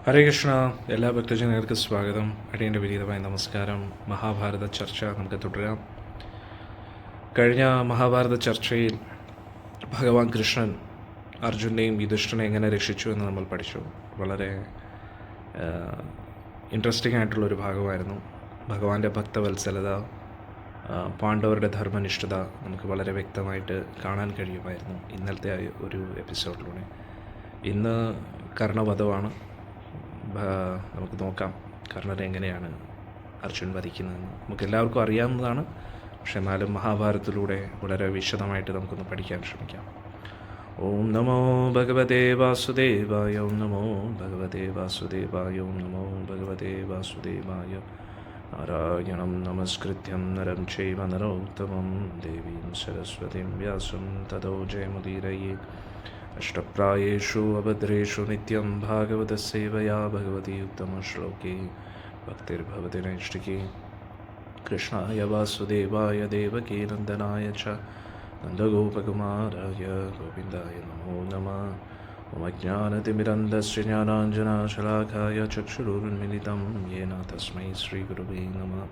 ഹരേ കൃഷ്ണ. എല്ലാ ഭക്തജനങ്ങൾക്കും സ്വാഗതം. അടിയൻ്റെ വിനീതമായ നമസ്കാരം. മഹാഭാരത ചർച്ച നമുക്ക് തുടരാം. കഴിഞ്ഞ മഹാഭാരത ചർച്ചയിൽ ഭഗവാൻ കൃഷ്ണൻ അർജുനെയും യുധിഷ്ഠിരനെയും എങ്ങനെ രക്ഷിച്ചു എന്ന് നമ്മൾ പഠിച്ചു. വളരെ ഇൻട്രസ്റ്റിംഗ് ആയിട്ടുള്ളൊരു ഭാഗമായിരുന്നു. ഭഗവാന്റെ ഭക്തവത്സലത, പാണ്ഡവരുടെ ധർമ്മനിഷ്ഠത നമുക്ക് വളരെ വ്യക്തമായിട്ട് കാണാൻ കഴിയുമായിരുന്നു ഇന്നലത്തെ ഒരു എപ്പിസോഡിലൂടെ. ഇന്ന് കർണവധമാണ്. നമുക്ക് നോക്കാം കർണനെ എങ്ങനെയാണ് അർജുൻ വധിക്കുന്നതെന്ന്. നമുക്കെല്ലാവർക്കും അറിയാവുന്നതാണ്, പക്ഷെ എന്നാലും മഹാഭാരതത്തിലൂടെ വളരെ വിശദമായിട്ട് നമുക്കൊന്ന് പഠിക്കാൻ ശ്രമിക്കാം. ഓം നമോ ഭഗവതേ വാസുദേവായ. ഓം നമോ ഭഗവതേ വാസുദേവായ. ഓം നമോ ഭഗവതേ വാസുദേവായ. നാരായണം നമസ്കൃത്യം നരം ചൈവ നരോത്തമം ദേവീം സരസ്വതീം വ്യാസം തതോ ജയമുദീരയേ. അഷ്ടപ്രായേഷു അഭദ്രേഷു നിത്യം ഭാഗവതസേവയാ ഭഗവതി ഉത്തമശ്ലോകേ ഭക്തിർഭവതി നൈഷ്ഠികേ. കൃഷ്ണായ വാസുദേവായ ദേവകീ നന്ദനായ ച നന്ദഗോപകുമാരായ ഗോവിന്ദായ നമോ നമഃ. മമ ജ്ഞാനതിമിരന്ധസ്യ ജ്ഞാനാഞ്ജനശലാഖായ ചക്ഷുരുന്മിലിതം യേന തസ്മൈ ശ്രീഗുരവേ നമഃ.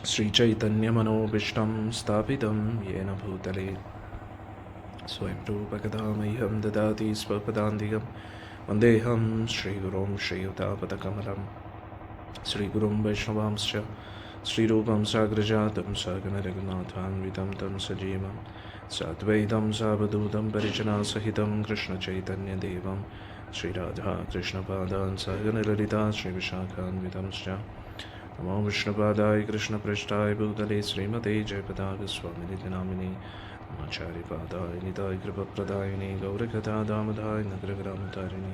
ശ്രീചൈതന്യമനോഭീഷ്ടം സ്ഥാപിതം യേന ഭൂതലേ സ്വയം രൂപകഥാ മह्यं ददाति स्वपदान्तिकं. वन्देऽहं श्रीगुरुं श्रीयुतापदकमलं. श्रीगुरुं वैष्णवांश्च श्रीरूपं साग्रजातं सगणरघुनाथान्वितं तं सजीवं साद्वैतं सावधूतं परिजनासहितं कृष्णचैतन्यदेवं श्रीराधाकृष्णपादान् सगणललिता श्रीविशाखान्वितंश्च. नमो विष्णुपादाय कृष्णपृष्ठाय भूतले श्रीमते जयपताकस्वामिनिति नामिने. आचार्यपादाय निताय कृपप्रदायिने गौरकथादामधाय नगरग्रामतारिणे.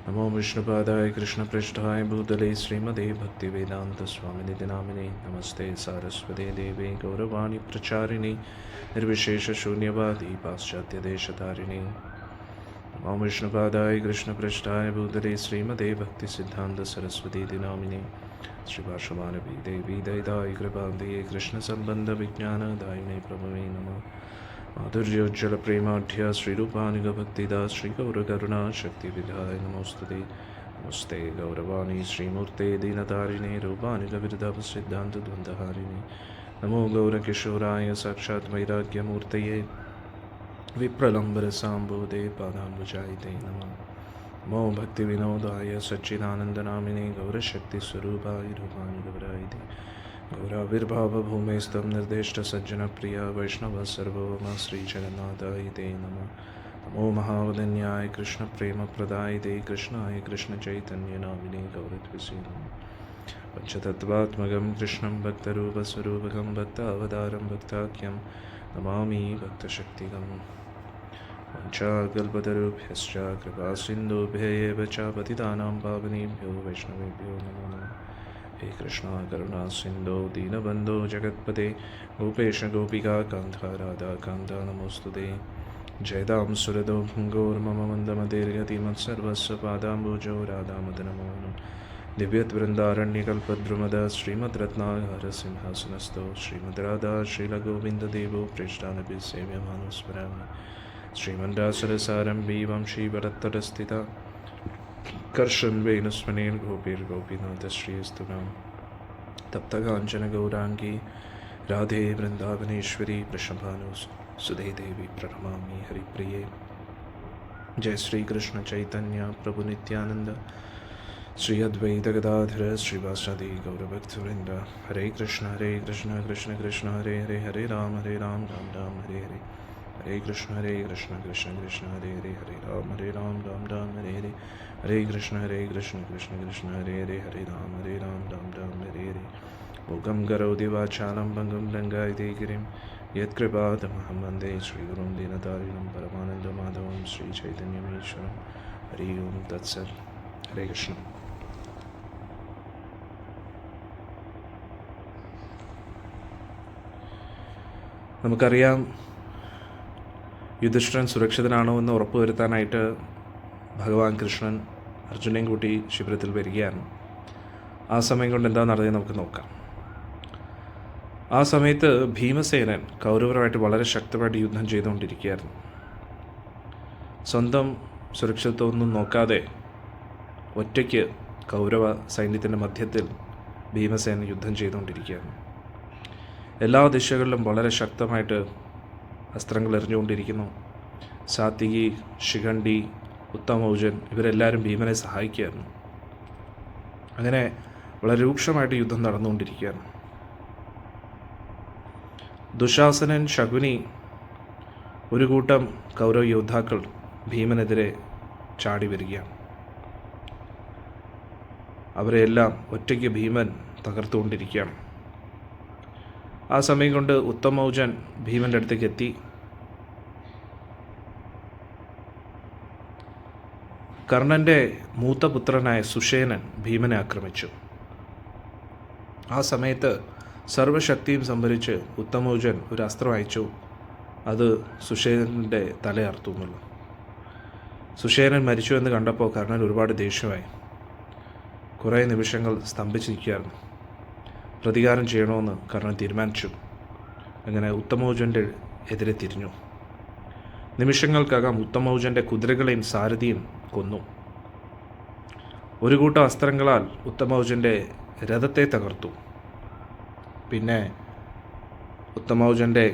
नमो विष्णुपादाय कृष्णपृष्ठाय भूतले श्रीमते भक्तिवेदान्तस्वामिनिति नामिने. नमस्ते सारस्वते देवे गौरवाणी प्रचारिणे निर्विशेषशून्यवादी पाश्चात्यदेशतारिणे. नमो विष्णुपादाय कृष्णपृष्ठाय भूतले श्रीमते भक्तिसिद्धान्तसरस्वतीति नामिने. श्रीभाषमानवी देवी दयिताय कृपान्धये कृष्णसम्बन्धविज्ञानदायिने प्रभवे नमः. माधुर्योज्ज्वलप्रेमाढ्य श्रीरूपानुगभक्तिदा श्रीगौरकरुणा शक्तिविधाय नमोस्तुते. नमस्ते गौरवाणी श्रीमूर्ते दीनतारिणे रूपानुगविरधवसिद्धान्तद्वन्द्वहारिणे. नमो गौरकिशोराय साक्षात् वैराग्यमूर्तये विप्रलम्बरसाम्बोधे पादाम्बुजायते नमः. नमो भक्तिविनोदाय सच्चिदानन्दनामिने गौरशक्तिस्वरूपाय रूपानुगवरायते. गौराविर्भावभूमेस्तं निर्दिष्टसज्जनप्रिया वैष्णव सर्वोमा श्रीजगन्नाथाय ते नमः. नमो महावदन्याय कृष्णप्रेमप्रदायते कृष्णाय कृष्णचैतन्यनामिने गौरत्वसे नमः. पञ्चतत्त्वात्मकं कृष्णं भक्तरूपस्वरूपकं भक्तावतारं भक्ताख्यं नमामि भक्तशक्तिकम्. वंशाकल्पतरुभ्यश्च कृपासिन्धुभ्य एव च पतितानां पावनेभ्यो वैष्णवेभ्यो नमो नमः. हे कृष्णा करुणा सिन्धो दीनबन्धो जगत्पते गोपेश गोपिका कान्ता राधाकान्ता नमोऽस्तुते. जयदां सुरदो भृङ्गोर्मम मन्दमतिर्गतिमत्सर्वस्य पादाम्बुजो राधामदनमोहनं. दिव्यद्वृन्दारण्यकल्पद्रुमद श्रीमद्रत्नागारसिंहासनस्थो श्रीमद्राधा श्रीलगोविन्ददेवो प्रेष्ठानपि सेव्यमानो स्मरामि. श्रीमण्डासुरसारम्भी वंशीवरत्तरस्थिता कर्षन् वेणुस्मनेन गोपीर्गोपीनाथश्रीस्तुनां. तप्तकाञ्चनगौराङ्गी राधे वृन्दावनेश्वरी वृषभानुसुधे देवी प्रणमामि हरिप्रिये. जय श्रीकृष्ण चैतन्य प्रभु नित्यानंद श्री अद्वैत गदाधर श्रीवासादि गौरभक्तवृंद. हरे कृष्ण कृष्ण कृष्ण हरे हरे हरे राम राम राम हरे हरे. हरे कृष्ण कृष्ण कृष्ण हरे हरे हरे राम राम हरे हरे. हरे कृष्ण कृष्ण कृष्ण हरे हरे हरे राम राम हरे हरे. मूकं करोति वाचालं भङ्गं लङ्घयते गिरिं यत्कृपातमहं वन्दे श्रीगुरुं दीनतारिणं परमानन्दमाधवं श्रीचैतन्यमीश्वरं. हरि ओं तत्सत्. हरे कृष्ण. നമുക്കറിയാം, യുധിഷ്ഠിരൻ സുരക്ഷിതനാണോ എന്ന് ഉറപ്പുവരുത്താനായിട്ട് ഭഗവാൻ കൃഷ്ണൻ അർജുനെയും കൂട്ടി ശിബിരത്തിൽ വരികയാണ്. ആ സമയം കൊണ്ട് എന്താ നടന്നത് നമുക്ക് നോക്കാം. ആ സമയത്ത് ഭീമസേനൻ കൗരവരുമായിട്ട് വളരെ ശക്തമായിട്ട് യുദ്ധം ചെയ്തുകൊണ്ടിരിക്കുകയായിരുന്നു. സ്വന്തം സുരക്ഷിതത്വമൊന്നും നോക്കാതെ ഒറ്റയ്ക്ക് കൗരവ സൈന്യത്തിൻ്റെ മധ്യത്തിൽ ഭീമസേന യുദ്ധം ചെയ്തുകൊണ്ടിരിക്കുകയാണ്. എല്ലാ ദിശകളിലും വളരെ ശക്തമായിട്ട് അസ്ത്രങ്ങൾ എറിഞ്ഞുകൊണ്ടിരിക്കുന്നു. സാത്വികി, ശിഖണ്ഡി, ഉത്തമൗജൻ ഇവരെല്ലാവരും ഭീമനെ സഹായിക്കുകയായിരുന്നു. അങ്ങനെ വളരെ രൂക്ഷമായിട്ട് യുദ്ധം നടന്നുകൊണ്ടിരിക്കുകയാണ്. ദുശാസനൻ, ശകുനി, ഒരു കൂട്ടം കൗരവ യോദ്ധാക്കൾ ഭീമനെതിരെ ചാടി വരികയാണ്. അവരെല്ലാം ഒറ്റയ്ക്ക് ഭീമൻ തകർത്തുകൊണ്ടിരിക്കുകയാണ്. ആ സമയം കൊണ്ട് ഉത്തമൗജൻ ഭീമൻ്റെ അടുത്തേക്ക് എത്തി. കർണൻ്റെ മൂത്ത പുത്രനായ സുഷേനൻ ഭീമനെ ആക്രമിച്ചു. ആ സമയത്ത് സർവശക്തിയും സംഭരിച്ച് ഉത്തമൗജൻ ഒരു അസ്ത്രം അയച്ചു. അത് സുഷേനൻ്റെ തലയർത്തു എന്നുള്ളൂ. സുഷേനൻ മരിച്ചു എന്ന് കണ്ടപ്പോൾ കർണൻ ഒരുപാട് ദേഷ്യമായി. കുറേ നിമിഷങ്ങൾ സ്തംഭിച്ചിരിക്കുകയായിരുന്നു. പ്രതികാരം ചെയ്യണമെന്ന് കർണൻ തീരുമാനിച്ചു. അങ്ങനെ ഉത്തമൗജൻ്റെ എതിരെ തിരിഞ്ഞു. നിമിഷങ്ങൾക്കകം ഉത്തമൗജൻ്റെ കുതിരകളെയും സാരഥിയും കൊന്നു. ഒരു കൂട്ടം അസ്ത്രങ്ങളാൽ ഉത്തമൗജൻ്റെ രഥത്തെ തകർത്തു. പിന്നെ ഉത്തമൗജൻ്റെ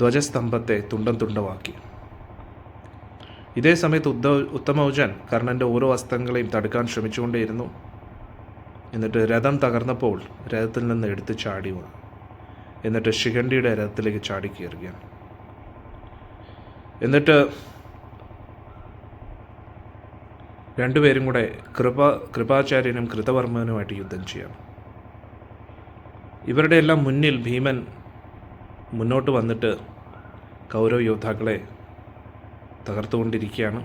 ധ്വജസ്തംഭത്തെ തുണ്ടം തുണ്ടമാക്കി. ഇതേ സമയത്ത് ഉത്തമൗജൻ കർണൻ്റെ ഓരോ അസ്ത്രങ്ങളെയും തടുക്കാൻ ശ്രമിച്ചുകൊണ്ടേയിരുന്നു. എന്നിട്ട് രഥം തകർന്നപ്പോൾ രഥത്തിൽ നിന്ന് എടുത്ത് ചാടി വന്നു. എന്നിട്ട് ശിഖണ്ഡിയുടെ രഥത്തിലേക്ക് ചാടി കയറുകയാണ്. എന്നിട്ട് രണ്ടുപേരും കൂടെ കൃപാചാര്യനും കൃതവർമ്മനുമായിട്ട് യുദ്ധം ചെയ്യണം. ഇവരുടെ എല്ലാം മുന്നിൽ ഭീമൻ മുന്നോട്ട് വന്നിട്ട് കൗരവ യോദ്ധാക്കളെ തകർത്തുകൊണ്ടിരിക്കുകയാണ്.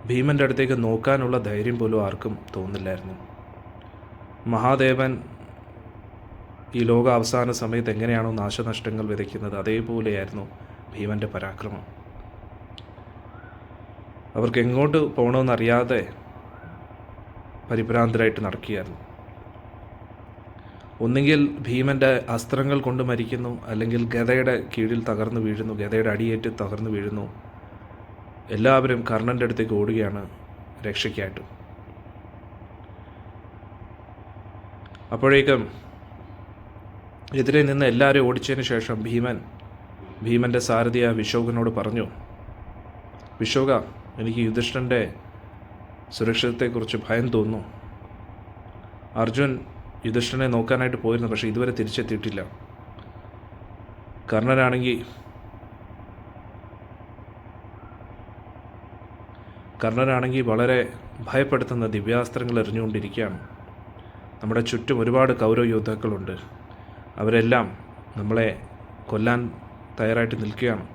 ഭീമൻ്റെ അടുത്തേക്ക് നോക്കാനുള്ള ധൈര്യം പോലും ആർക്കും തോന്നില്ലായിരുന്നു. മഹാദേവൻ ഈ ലോക അവസാന സമയത്ത് എങ്ങനെയാണോ നാശനഷ്ടങ്ങൾ വിതയ്ക്കുന്നത് അതേപോലെയായിരുന്നു ഭീമൻ്റെ പരാക്രമം. അവർക്ക് എങ്ങോട്ട് പോകണമെന്നറിയാതെ പരിഭ്രാന്തരായിട്ട് നടക്കുകയായിരുന്നു. ഒന്നുകിൽ ഭീമൻ്റെ അസ്ത്രങ്ങൾ കൊണ്ട് മരിക്കുന്നു, അല്ലെങ്കിൽ ഗദയുടെ കീഴിൽ തകർന്നു വീഴുന്നു, ഗദയുടെ അടിയേറ്റ് തകർന്നു വീഴുന്നു. എല്ലാവരും കർണൻ്റെ അടുത്തേക്ക് ഓടുകയാണ് രക്ഷയ്ക്കായിട്ട്. അപ്പോഴേക്കും എതിരെ നിന്ന് എല്ലാവരെയും ഓടിച്ചതിന് ശേഷം ഭീമൻ്റെ സാരഥിയായ വിശോകനോട് പറഞ്ഞു, വിശോക, എനിക്ക് യുധിഷ്ഠിരൻ്റെ സുരക്ഷിതത്തെക്കുറിച്ച് ഭയം തോന്നുന്നു. അർജുൻ യുധിഷ്ഠിരനെ നോക്കാനായിട്ട് പോയിരുന്നു, പക്ഷേ ഇതുവരെ തിരിച്ചെത്തിയിട്ടില്ല. കർണനാണെങ്കിൽ വളരെ ഭയപ്പെടുത്തുന്ന ദിവ്യാസ്ത്രങ്ങൾ എറിഞ്ഞുകൊണ്ടിരിക്കുകയാണ്. നമ്മുടെ ചുറ്റും ഒരുപാട് കൗരവ യോദ്ധാക്കളുണ്ട്. അവരെല്ലാം നമ്മളെ കൊല്ലാൻ തയ്യാറായിട്ട് നിൽക്കുകയാണ്.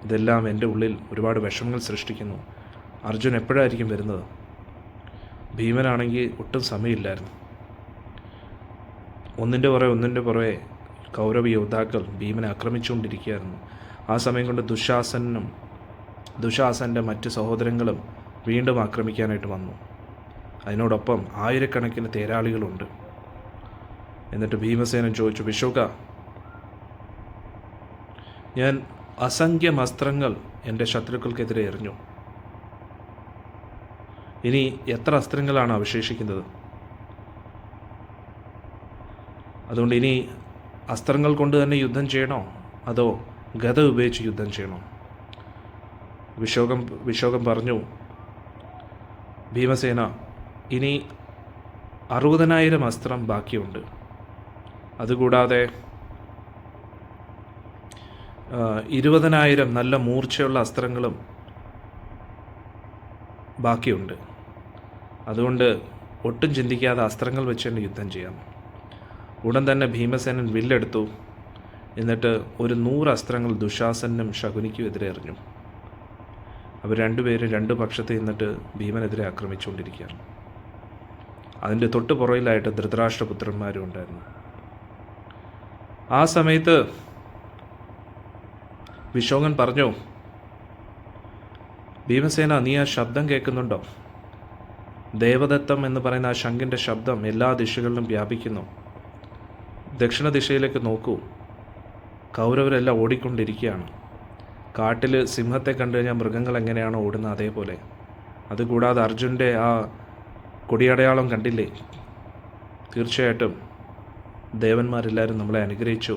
ഇതെല്ലാം എൻ്റെ ഉള്ളിൽ ഒരുപാട് വിഷമങ്ങൾ സൃഷ്ടിക്കുന്നു. അർജുൻ എപ്പോഴായിരിക്കും വരുന്നത്? ഭീമനാണെങ്കിൽ ഒട്ടും സമയമില്ലായിരുന്നു. ഒന്നിൻ്റെ പുറകെ കൗരവ യോദ്ധാക്കൾ ഭീമനെ ആക്രമിച്ചുകൊണ്ടിരിക്കുകയായിരുന്നു. ആ സമയം കൊണ്ട് ദുശാസൻ്റെ മറ്റ് സഹോദരങ്ങളും വീണ്ടും ആക്രമിക്കാനായിട്ട് വന്നു. അതിനോടൊപ്പം ആയിരക്കണക്കിന് തേരാളികളുണ്ട്. എന്നിട്ട് ഭീമസേനൻ ചോദിച്ചു, വിശോക, ഞാൻ അസംഖ്യം അസ്ത്രങ്ങൾ എൻ്റെ ശത്രുക്കൾക്കെതിരെ എറിഞ്ഞു. ഇനി എത്ര അസ്ത്രങ്ങളാണ് അവശേഷിക്കുന്നത്? അതുകൊണ്ട് ഇനി അസ്ത്രങ്ങൾ കൊണ്ട് തന്നെ യുദ്ധം ചെയ്യണോ, അതോ ഗദ ഉപയോഗിച്ച് യുദ്ധം ചെയ്യണോ? വിശോകം പറഞ്ഞു, ഭീമസേന, ഇനി 60,000 അസ്ത്രം ബാക്കിയുണ്ട്. അതുകൂടാതെ 20,000 നല്ല മൂർച്ചയുള്ള അസ്ത്രങ്ങളും ബാക്കിയുണ്ട്. അതുകൊണ്ട് ഒട്ടും ചിന്തിക്കാതെ അസ്ത്രങ്ങൾ വെച്ച് തന്നെ യുദ്ധം ചെയ്യാം. ഉടൻ തന്നെ ഭീമസേനൻ വില്ലെടുത്തു. എന്നിട്ട് ഒരു 100 അസ്ത്രങ്ങൾ ദുശാസനും ശകുനിക്കും എതിരെ എറിഞ്ഞു. അവർ രണ്ടുപേരും രണ്ട് പക്ഷത്ത് നിന്നിട്ട് ഭീമനെതിരെ ആക്രമിച്ചുകൊണ്ടിരിക്കുകയാണ്. അതിൻ്റെ തൊട്ട് പുറയിലായിട്ട് ധൃതരാഷ്ട്രപുത്രന്മാരും ഉണ്ടായിരുന്നു. ആ സമയത്ത് വിശോകൻ പറഞ്ഞു, ഭീമസേന, നീ ആ ശബ്ദം കേൾക്കുന്നുണ്ടോ? ദേവദത്തം എന്ന് പറയുന്ന ആ ശംഖിൻ്റെ ശബ്ദം എല്ലാ ദിശകളിലും വ്യാപിക്കുന്നു. ദക്ഷിണ ദിശയിലേക്ക് നോക്കൂ. കൗരവരെല്ലാം ഓടിക്കൊണ്ടിരിക്കുകയാണ്. കാട്ടിൽ സിംഹത്തെ കണ്ടു കഴിഞ്ഞാൽ മൃഗങ്ങൾ എങ്ങനെയാണോ ഓടുന്നത് അതേപോലെ അതുകൂടാതെ അർജുൻ്റെ ആ കൊടിയടയാളം കണ്ടില്ലേ? തീർച്ചയായിട്ടും ദേവന്മാരെല്ലാവരും നമ്മളെ അനുഗ്രഹിച്ചു.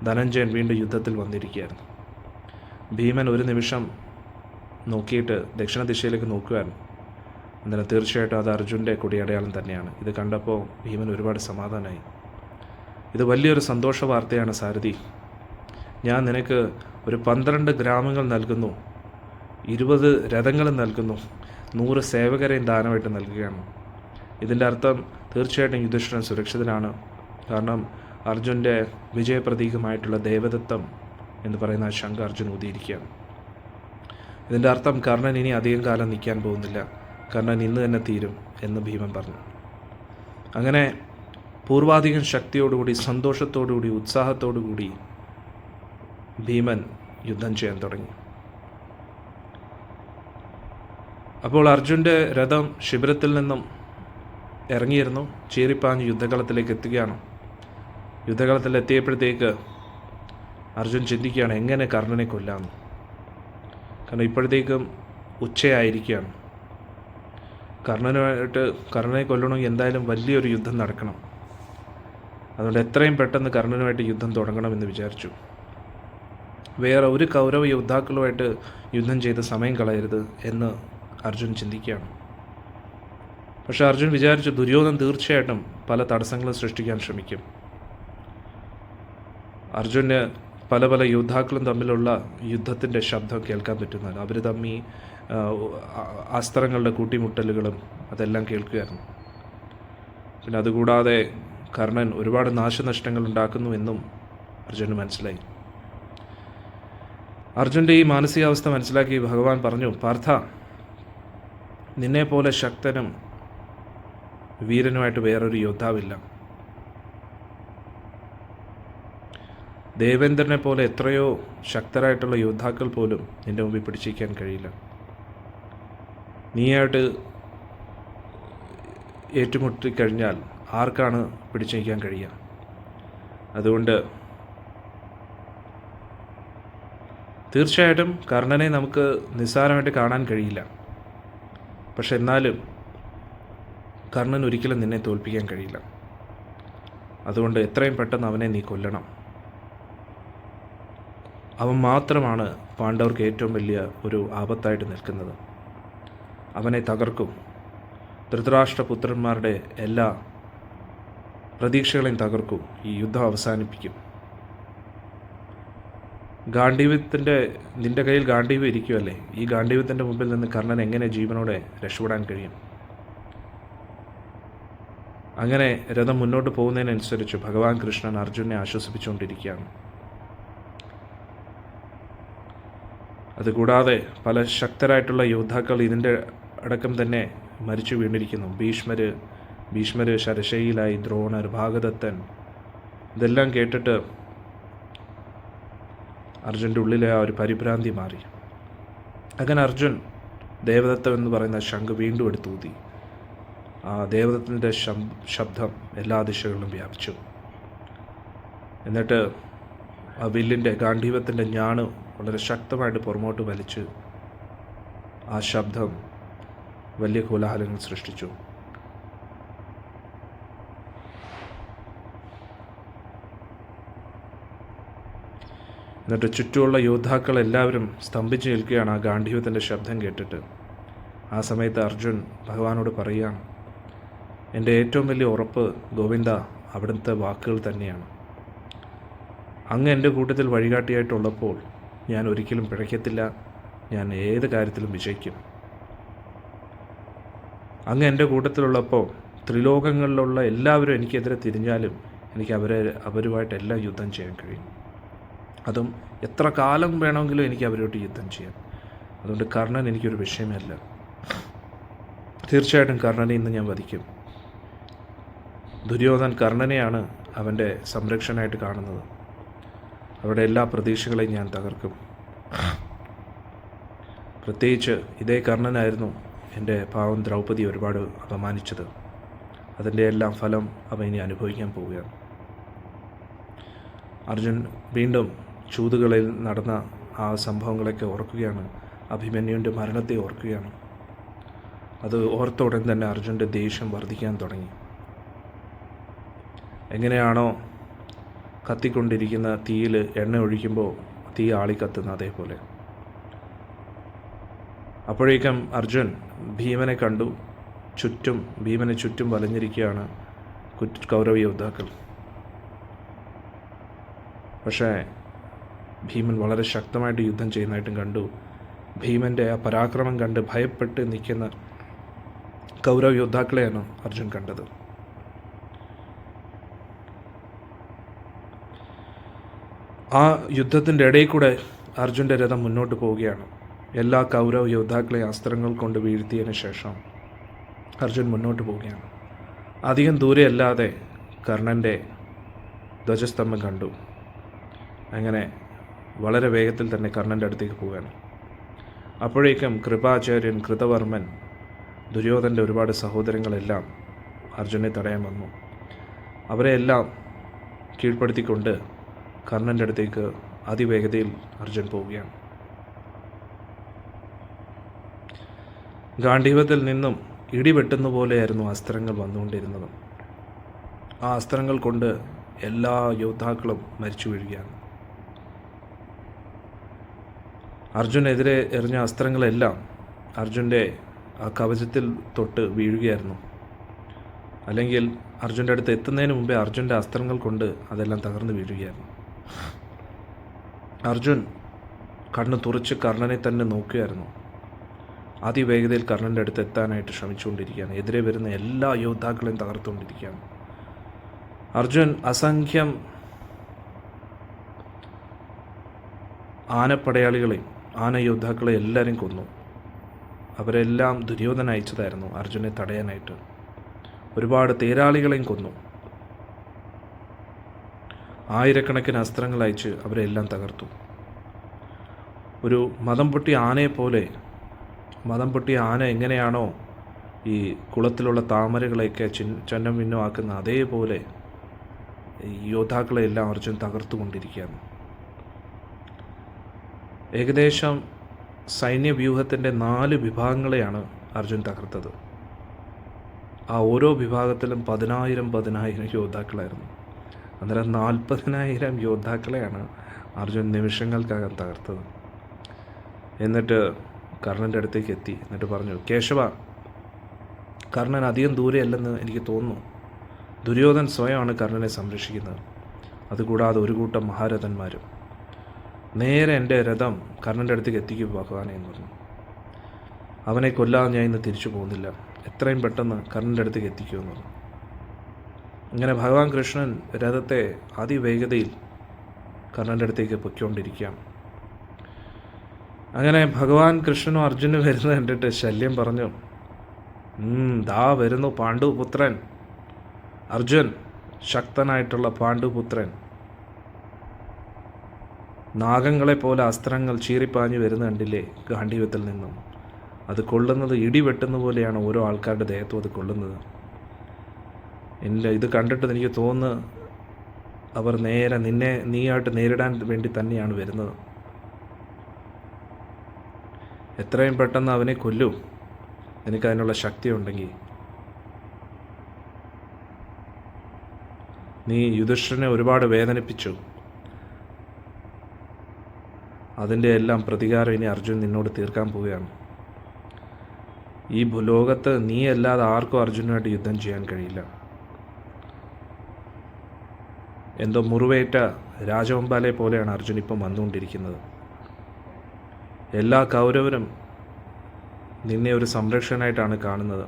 ധനഞ്ജയൻ വീണ്ടും യുദ്ധത്തിൽ വന്നിരിക്കുകയായിരുന്നു. ഭീമൻ ഒരു നിമിഷം നോക്കിയിട്ട് ദക്ഷിണ ദിശയിലേക്ക് നോക്കുവാൻ. എന്നാലും തീർച്ചയായിട്ടും അത് അർജുൻ്റെ കൊടിയടയാളം തന്നെയാണ്. ഇത് കണ്ടപ്പോൾ ഭീമൻ ഒരുപാട് സമാധാനമായി. ഇത് വലിയൊരു സന്തോഷ വാർത്തയാണ് സാരഥി. ഞാൻ നിനക്ക് ഒരു 12 ഗ്രാമങ്ങൾ നൽകുന്നു, 20 രഥങ്ങൾ നൽകുന്നു, 100 സേവകരെയും ദാനമായിട്ട് നൽകുകയാണ്. ഇതിൻ്റെ അർത്ഥം തീർച്ചയായിട്ടും യുധിഷ്ഠിരൻ സുരക്ഷിതനാണ്. കാരണം അർജുൻ്റെ വിജയപ്രതീകമായിട്ടുള്ള ദേവദത്തം എന്ന് പറയുന്ന ആ ശംഖ് അർജുൻ ഊതിയിരിക്കുകയാണ്. ഇതിൻ്റെ അർത്ഥം കർണൻ ഇനി അധികം കാലം നിൽക്കാൻ പോകുന്നില്ല, കർണൻ ഇന്ന് തന്നെ തീരും എന്ന് ഭീമൻ പറഞ്ഞു. അങ്ങനെ പൂർവാധികം ശക്തിയോടുകൂടി, സന്തോഷത്തോടുകൂടി, ഉത്സാഹത്തോടുകൂടി ഭീമൻ യുദ്ധം ചെയ്യാൻ തുടങ്ങി. അപ്പോൾ അർജുൻ്റെ രഥം ശിബിരത്തിൽ നിന്നും ഇറങ്ങിയിരുന്നു, ചീറിപ്പാഞ്ഞ് യുദ്ധകളത്തിലേക്ക് എത്തുകയാണ്. യുദ്ധകളത്തിൽ എത്തിയപ്പോഴത്തേക്ക് അർജുൻ ചിന്തിക്കുകയാണ് എങ്ങനെ കർണനെ കൊല്ലാമെന്ന്. കാരണം ഇപ്പോഴത്തേക്കും ഉച്ചയായിരിക്കുകയാണ്. കർണനെ കൊല്ലണമെങ്കിൽ എന്തായാലും വലിയൊരു യുദ്ധം നടക്കണം. അതുകൊണ്ട് എത്രയും പെട്ടെന്ന് കർണനുമായിട്ട് യുദ്ധം തുടങ്ങണമെന്ന് വിചാരിച്ചു. വേറെ ഒരു കൗരവ യോദ്ധാക്കളുമായിട്ട് യുദ്ധം ചെയ്ത് സമയം കളയരുത് എന്ന് അർജുൻ ചിന്തിക്കുകയാണ്. പക്ഷെ അർജുൻ വിചാരിച്ചു ദുര്യോധൻ തീർച്ചയായിട്ടും പല തടസ്സങ്ങളും സൃഷ്ടിക്കാൻ ശ്രമിക്കും. അർജുന് പല പല യോദ്ധാക്കളും തമ്മിലുള്ള യുദ്ധത്തിൻ്റെ ശബ്ദം കേൾക്കാൻ പറ്റുന്നതാണ്. അവർ തമ്മിൽ അസ്ത്രങ്ങളുടെ കൂട്ടിമുട്ടലുകളും അതെല്ലാം കേൾക്കുകയായിരുന്നു. പിന്നെ അതുകൂടാതെ കർണൻ ഒരുപാട് നാശനഷ്ടങ്ങൾ ഉണ്ടാക്കുന്നു എന്നും അർജുന് മനസ്സിലായി. അർജുൻ്റെ ഈ മാനസികാവസ്ഥ മനസ്സിലാക്കി ഭഗവാൻ പറഞ്ഞു, പാർത്ഥ, നിന്നെപ്പോലെ ശക്തനും വീരനുമായിട്ട് വേറൊരു യോദ്ധാവില്ല. ദേവേന്ദ്രനെ പോലെ എത്രയോ ശക്തരായിട്ടുള്ള യോദ്ധാക്കൾ പോലും നിൻ്റെ മുമ്പിൽ പിടിച്ചിരിക്കാൻ കഴിയില്ല. നീയായിട്ട് ഏറ്റുമുട്ടിക്കഴിഞ്ഞാൽ ആർക്കാണ് പിടിച്ചിരിക്കാൻ കഴിയുക? അതുകൊണ്ട് തീർച്ചയായിട്ടും കർണനെ നമുക്ക് നിസ്സാരമായിട്ട് കാണാൻ കഴിയില്ല. പക്ഷെ എന്നാലും കർണൻ ഒരിക്കലും നിന്നെ തോൽപ്പിക്കാൻ കഴിയില്ല. അതുകൊണ്ട് എത്രയും പെട്ടെന്ന് അവനെ നീ കൊല്ലണം. അവൻ മാത്രമാണ് പാണ്ഡവർക്ക് ഏറ്റവും വലിയ ഒരു ആപത്തായിട്ട് നിൽക്കുന്നത്. അവനെ തകർക്കും. ധൃതരാഷ്ട്രപുത്രന്മാരുടെ എല്ലാ പ്രതീക്ഷകളെയും തകർക്കും. ഈ യുദ്ധം അവസാനിപ്പിക്കും. നിൻ്റെ കയ്യിൽ ഗാണ്ഡീവ്യം ഇരിക്കുമല്ലേ? ഈ ഗാണ്ഡീവ്യത്തിൻ്റെ മുമ്പിൽ നിന്ന് കർണൻ എങ്ങനെ ജീവനോടെ രക്ഷപ്പെടാൻ കഴിയും? അങ്ങനെ രഥം മുന്നോട്ട് പോകുന്നതിനനുസരിച്ച് ഭഗവാൻ കൃഷ്ണൻ അർജുനെ ആശ്വസിപ്പിച്ചുകൊണ്ടിരിക്കുകയാണ്. അതുകൂടാതെ പല ശക്തരായിട്ടുള്ള യോദ്ധാക്കൾ ഇതിൻ്റെ അടക്കം തന്നെ മരിച്ചു വീണിരിക്കുന്നു. ഭീഷ്മർ ശരശയിലായി, ദ്രോണർ, ഭാഗദത്തൻ. ഇതെല്ലാം കേട്ടിട്ട് അർജുൻ്റെ ഉള്ളിലെ ആ ഒരു പരിഭ്രാന്തി മാറി. അങ്ങനെ അർജുൻ ദേവദത്തം എന്ന് പറയുന്ന ശംഖ് വീണ്ടും എടുത്തൂതി. ആ ദേവദത്തൻ്റെ ശബ്ദം എല്ലാ ദിശകളിലും വ്യാപിച്ചു. എന്നിട്ട് ആ വില്ലിൻ്റെ ഗാണ്ഡീവത്തിൻ്റെ ഞാണ് വളരെ ശക്തമായിട്ട് പുറമോട്ട് വലിച്ച് ആ ശബ്ദം വലിയ കോലാഹലങ്ങൾ സൃഷ്ടിച്ചു. എന്നിട്ട് ചുറ്റുമുള്ള യോദ്ധാക്കൾ എല്ലാവരും സ്തംഭിച്ച് നിൽക്കുകയാണ് ആ ഗാണ്ഡീവത്തിൻ്റെ ശബ്ദം കേട്ടിട്ട്. ആ സമയത്ത് അർജുൻ ഭഗവാനോട് പറയുകയാണ്, എൻ്റെ ഏറ്റവും വലിയ ഉറപ്പ് ഗോവിന്ദ അവിടുത്തെ വാക്കുകൾ തന്നെയാണ്. അങ്ങ് എൻ്റെ കൂട്ടത്തിൽ വഴികാട്ടിയായിട്ടുള്ളപ്പോൾ ഞാൻ ഒരിക്കലും പിഴയ്ക്കത്തില്ല. ഞാൻ ഏത് കാര്യത്തിലും വിജയിക്കും. അങ്ങ് എൻ്റെ കൂട്ടത്തിലുള്ളപ്പോൾ ത്രിലോകങ്ങളിലുള്ള എല്ലാവരും എനിക്കെതിരെ തിരിഞ്ഞാലും എനിക്ക് അവരുമായിട്ടെല്ലാം യുദ്ധം ചെയ്യാൻ കഴിയും. അതും എത്ര കാലം വേണമെങ്കിലും എനിക്ക് അവരോട്ട് യുദ്ധം ചെയ്യാം. അതുകൊണ്ട് കർണൻ എനിക്കൊരു വിഷയമല്ല. തീർച്ചയായിട്ടും കർണനെ ഇന്ന് ഞാൻ വധിക്കും. ദുര്യോധൻ കർണനെയാണ് അവൻ്റെ സംരക്ഷണമായിട്ട് കാണുന്നത്. അവരുടെ എല്ലാ പ്രതീക്ഷകളെയും ഞാൻ തകർക്കും. പ്രത്യേകിച്ച് ഇതേ കർണനായിരുന്നു എൻ്റെ പാവം ദ്രൗപദി ഒരുപാട് അപമാനിച്ചത്. അതിൻ്റെ എല്ലാം ഫലം അവൻ ഇനി അനുഭവിക്കാൻ പോവുകയാണ്. അർജുൻ വീണ്ടും ചൂതുകളിൽ നടന്ന ആ സംഭവങ്ങളൊക്കെ ഓർക്കുകയാണ്. അഭിമന്യുവിൻ്റെ മരണത്തെ ഓർക്കുകയാണ്. അത് ഓർത്ത ഉടൻ തന്നെ അർജുൻ്റെ ദേഷ്യം വർദ്ധിക്കാൻ തുടങ്ങി. എങ്ങനെയാണോ കത്തിക്കൊണ്ടിരിക്കുന്ന തീയിൽ എണ്ണ ഒഴിക്കുമ്പോൾ തീ ആളിക്കത്തുന്ന അതേപോലെ. അപ്പോഴേക്കും അർജുൻ ഭീമനെ കണ്ടു. ഭീമനെ ചുറ്റും വലഞ്ഞിരിക്കുകയാണ് കൗരവ യോദ്ധാക്കൾ. പക്ഷേ ഭീമൻ വളരെ ശക്തമായിട്ട് യുദ്ധം ചെയ്യുന്നതായിട്ടും കണ്ടു. ഭീമൻ്റെ ആ പരാക്രമം കണ്ട് ഭയപ്പെട്ട് നിൽക്കുന്ന കൗരവ യോദ്ധാക്കളെയാണ് അർജുൻ കണ്ടത്. ആ യുദ്ധത്തിൻ്റെ ഇടയിൽ കൂടെ അർജുൻ്റെ രഥം മുന്നോട്ട് പോവുകയാണ്. എല്ലാ കൗരവ യോദ്ധാക്കളെ അസ്ത്രങ്ങൾ കൊണ്ട് വീഴ്ത്തിയതിന് ശേഷം അർജുൻ മുന്നോട്ട് പോവുകയാണ്. അധികം ദൂരെയല്ലാതെ കർണൻ്റെ ധ്വജസ്തംഭം കണ്ടു. അങ്ങനെ വളരെ വേഗത്തിൽ തന്നെ കർണൻ്റെ അടുത്തേക്ക് പോവുകയാണ്. അപ്പോഴേക്കും കൃപാചാര്യൻ, കൃതവർമ്മൻ, ദുര്യോധൻ്റെ ഒരുപാട് സഹോദരങ്ങളെല്ലാം അർജുനെ തടയാൻ വന്നു. അവരെയെല്ലാം കീഴ്പ്പെടുത്തിക്കൊണ്ട് കർണൻ്റെ അടുത്തേക്ക് അതിവേഗതയിൽ അർജുൻ പോവുകയാണ്. ഗാണ്ഡീവത്തിൽ നിന്നും ഇടിവെട്ടുന്ന പോലെയായിരുന്നു അസ്ത്രങ്ങൾ വന്നുകൊണ്ടിരുന്നത്. ആ അസ്ത്രങ്ങൾ കൊണ്ട് എല്ലാ യോദ്ധാക്കളും മരിച്ചു വീഴുകയാണ്. അർജുനെതിരെ എറിഞ്ഞ അസ്ത്രങ്ങളെല്ലാം അർജുൻ്റെ ആ കവചത്തിൽ തൊട്ട് വീഴുകയായിരുന്നു. അല്ലെങ്കിൽ അർജുൻ്റെ അടുത്ത് എത്തുന്നതിന് മുമ്പേ അർജുൻ്റെ അസ്ത്രങ്ങൾ കൊണ്ട് അതെല്ലാം തകർന്നു വീഴുകയായിരുന്നു. അർജുൻ കണ്ണ് തുറച്ച് കർണനെ തന്നെ നോക്കുകയായിരുന്നു. അതിവേഗതയിൽ കർണൻ്റെ അടുത്ത് എത്താനായിട്ട് ശ്രമിച്ചുകൊണ്ടിരിക്കുകയാണ്. എതിരെ വരുന്ന എല്ലാ യോദ്ധാക്കളെയും തകർത്തുകൊണ്ടിരിക്കുകയാണ്. അർജുൻ അസംഖ്യം ആനപ്പടയാളികളെയും ആനയോദ്ധാക്കളെ എല്ലാവരും കൊന്നു. അവരെല്ലാം ദുര്യോധന അയച്ചതായിരുന്നു അർജുനെ തടയാനായിട്ട്. ഒരുപാട് തേരാളികളെയും കൊന്നു. ആയിരക്കണക്കിന് അസ്ത്രങ്ങൾ അയച്ച് അവരെല്ലാം തകർത്തു. ഒരു മദം പൊട്ടിയ ആനയെപ്പോലെ, മദം പൊട്ടിയ ആന എങ്ങനെയാണോ ഈ കുളത്തിലുള്ള താമരകളെയൊക്കെ ചന്നം ഭിന്നം ആക്കുന്ന അതേപോലെ ഈ യോദ്ധാക്കളെയെല്ലാം അർജുൻ തകർത്തുകൊണ്ടിരിക്കുകയാണ്. ഏകദേശം സൈന്യവ്യൂഹത്തിൻ്റെ 4 വിഭാഗങ്ങളെയാണ് അർജുൻ തകർത്തത്. ആ ഓരോ വിഭാഗത്തിലും 10,000 യോദ്ധാക്കളായിരുന്നു. അന്നേരം 40,000 യോദ്ധാക്കളെയാണ് അർജുൻ നിമിഷങ്ങൾക്കകം തകർത്തത്. എന്നിട്ട് കർണൻ്റെ അടുത്തേക്ക് എത്തി. എന്നിട്ട് പറഞ്ഞു, കേശവ, കർണൻ അധികം ദൂരെയല്ലെന്ന് എനിക്ക് തോന്നുന്നു. ദുര്യോധൻ സ്വയമാണ് കർണനെ സംരക്ഷിക്കുന്നത്. അതുകൂടാതെ ഒരു കൂട്ടം മഹാരഥന്മാരും. നേരെ എൻ്റെ രഥം കർണൻ്റെ അടുത്തേക്ക് എത്തിക്കും ഭഗവാനെ എന്ന് പറഞ്ഞു. അവനെ കൊല്ലാതെ ഞാൻ ഇന്ന് തിരിച്ചു പോകുന്നില്ല. എത്രയും പെട്ടെന്ന് കർണൻ്റെ അടുത്തേക്ക് എത്തിക്കുമെന്ന് പറഞ്ഞു. ഇങ്ങനെ ഭഗവാൻ കൃഷ്ണൻ രഥത്തെ അതിവേഗതയിൽ കർണൻ്റെ അടുത്തേക്ക് പൊയ്ക്കൊണ്ടിരിക്കുകയാണ്. അങ്ങനെ ഭഗവാൻ കൃഷ്ണനും അർജുനും വരുന്നത് കണ്ടിട്ട് ശല്യം പറഞ്ഞു, ദാ വരുന്നു പാണ്ഡുപുത്രൻ അർജുൻ, ശക്തനായിട്ടുള്ള പാണ്ഡുപുത്രൻ. നാഗങ്ങളെപ്പോലെ അസ്ത്രങ്ങൾ ചീറിപ്പാഞ്ഞു വരുന്ന കണ്ടില്ലേ ഗാണ്ഡീവത്തിൽ നിന്നും. അത് കൊള്ളുന്നത് ഇടിവെട്ടുന്ന പോലെയാണ് ഓരോ ആൾക്കാരുടെ ദേഹത്തും അത് കൊള്ളുന്നത്. ഇത് കണ്ടിട്ട് എനിക്ക് തോന്നുന്നു അവർ നേരെ നീയായിട്ട് നേരിടാൻ വേണ്ടി തന്നെയാണ് വരുന്നത്. എത്രയും പെട്ടെന്ന് അവനെ കൊല്ലൂ, നിനക്കതിനുള്ള ശക്തി ഉണ്ടെങ്കിൽ. നീ യുധിഷ്ഠിരനെ ഒരുപാട് വേദനിപ്പിച്ചു. അതിൻ്റെ എല്ലാം പ്രതികാരം ഇനി അർജുൻ നിന്നോട് തീർക്കാൻ പോവുകയാണ്. ഈ ലോകത്ത് നീ അല്ലാതെ ആർക്കും അർജുനുമായിട്ട് യുദ്ധം ചെയ്യാൻ കഴിയില്ല. എന്തോ മുറിവേറ്റ രാജവമ്പാലെ പോലെയാണ് അർജുൻ ഇപ്പം വന്നുകൊണ്ടിരിക്കുന്നത്. എല്ലാ കൗരവരും നിന്നെ ഒരു സംരക്ഷകനായിട്ടാണ് കാണുന്നത്.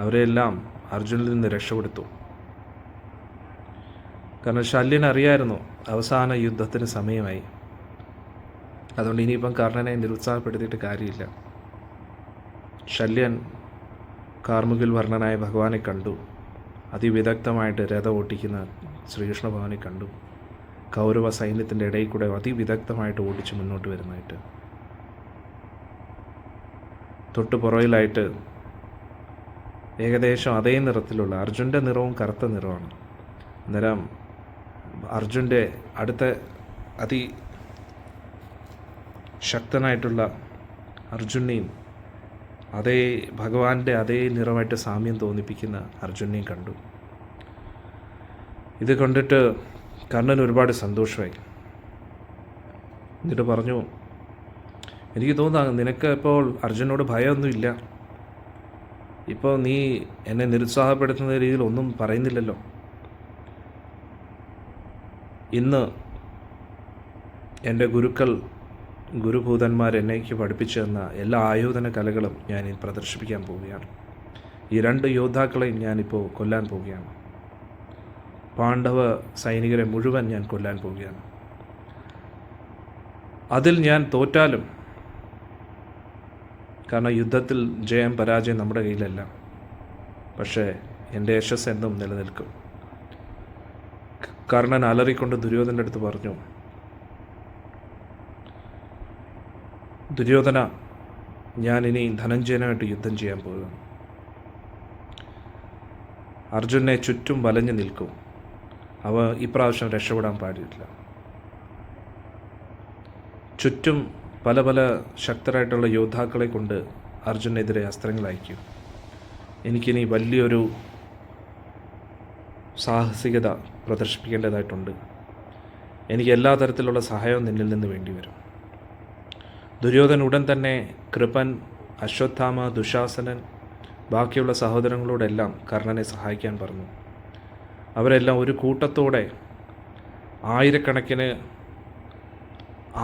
അവരെല്ലാം അർജുനിൽ നിന്ന് രക്ഷപ്പെടുത്തു. കാരണം ശല്യനറിയായിരുന്നു അവസാന യുദ്ധത്തിന് സമയമായി. അതുകൊണ്ട് ഇനിയിപ്പം കർണനെ നിരുത്സാഹപ്പെടുത്തിയിട്ട് കാര്യമില്ല. ശല്യൻ കാർമുകിൽ വർണ്ണനായ ഭഗവാനെ കണ്ടു. അതിവിദഗ്ധമായിട്ട് രഥം ഓട്ടിക്കുന്ന ശ്രീകൃഷ്ണ ഭഗവാനെ കണ്ടു. കൗരവ സൈന്യത്തിൻ്റെ ഇടയിൽ കൂടെ അതിവിദഗ്ധമായിട്ട് ഓടിച്ച് മുന്നോട്ട് വരുന്നതായിട്ട്. തൊട്ട് പുറകിലായിട്ട് ഏകദേശം അതേ നിറത്തിലുള്ള, അർജുൻ്റെ നിറവും കറുത്ത നിറമാണ്. അന്നേരം അർജുൻ്റെ അടുത്ത ശക്തനായിട്ടുള്ള അർജുനെയും അതേ ഭഗവാന്റെ അതേ നിറമായിട്ട് സാമ്യം തോന്നിപ്പിക്കുന്ന അർജുനെയും കണ്ടു. ഇത് കണ്ടിട്ട് കർണൻ ഒരുപാട് സന്തോഷമായി. എന്നിട്ട് പറഞ്ഞു, എനിക്ക് തോന്നുന്നു നിനക്ക് ഇപ്പോൾ അർജുനോട് ഭയമൊന്നുമില്ല. ഇപ്പോൾ നീ എന്നെ നിരുത്സാഹപ്പെടുത്തുന്ന രീതിയിൽ ഒന്നും പറയുന്നില്ലല്ലോ. ഇന്ന് എൻ്റെ ഗുരുഭൂതന്മാർ എന്നേക്ക് പഠിപ്പിച്ചു തന്ന എല്ലാ ആയോധന കലകളും ഞാൻ പ്രദർശിപ്പിക്കാൻ പോവുകയാണ്. ഈ 2 യോദ്ധാക്കളെയും ഞാനിപ്പോൾ കൊല്ലാൻ പോവുകയാണ്. പാണ്ഡവ സൈനികരെ മുഴുവൻ ഞാൻ കൊല്ലാൻ പോവുകയാണ്. അതിൽ ഞാൻ തോറ്റാലും, കാരണം യുദ്ധത്തിൽ ജയം പരാജയം നമ്മുടെ കയ്യിലല്ല, പക്ഷേ എൻ്റെ യശസ് എന്നും നിലനിൽക്കും. കർണൻ അലറിക്കൊണ്ട് ദുര്യോധനൻ്റെ അടുത്ത് പറഞ്ഞു, ദുര്യോധന, ഞാനിനി ധനഞ്ജയനുമായിട്ട് യുദ്ധം ചെയ്യാൻ പോകുകയാണ്. അർജുനെ ചുറ്റും വലഞ്ഞു നിൽക്കും. അവ ഇപ്രാവശ്യം രക്ഷപ്പെടാൻ പാടില്ല. ചുറ്റും പല പല ശക്തരായിട്ടുള്ള യോദ്ധാക്കളെ കൊണ്ട് അർജുനെതിരെ അസ്ത്രങ്ങൾ അയക്കും. എനിക്കിനി വലിയൊരു സാഹസികത പ്രദർശിപ്പിക്കേണ്ടതായിട്ടുണ്ട്. എനിക്ക് എല്ലാ തരത്തിലുള്ള സഹായവും നിന്നിൽ നിന്ന് വേണ്ടി വരും. ദുര്യോധനൻ ഉടൻ തന്നെ കൃപൻ, അശ്വത്ഥാമ, ദുശാസനൻ, ബാക്കിയുള്ള സഹോദരങ്ങളോടെല്ലാം കർണനെ സഹായിക്കാൻ പറഞ്ഞു. അവരെല്ലാം ഒരു കൂട്ടത്തോടെ ആയിരക്കണക്കിന്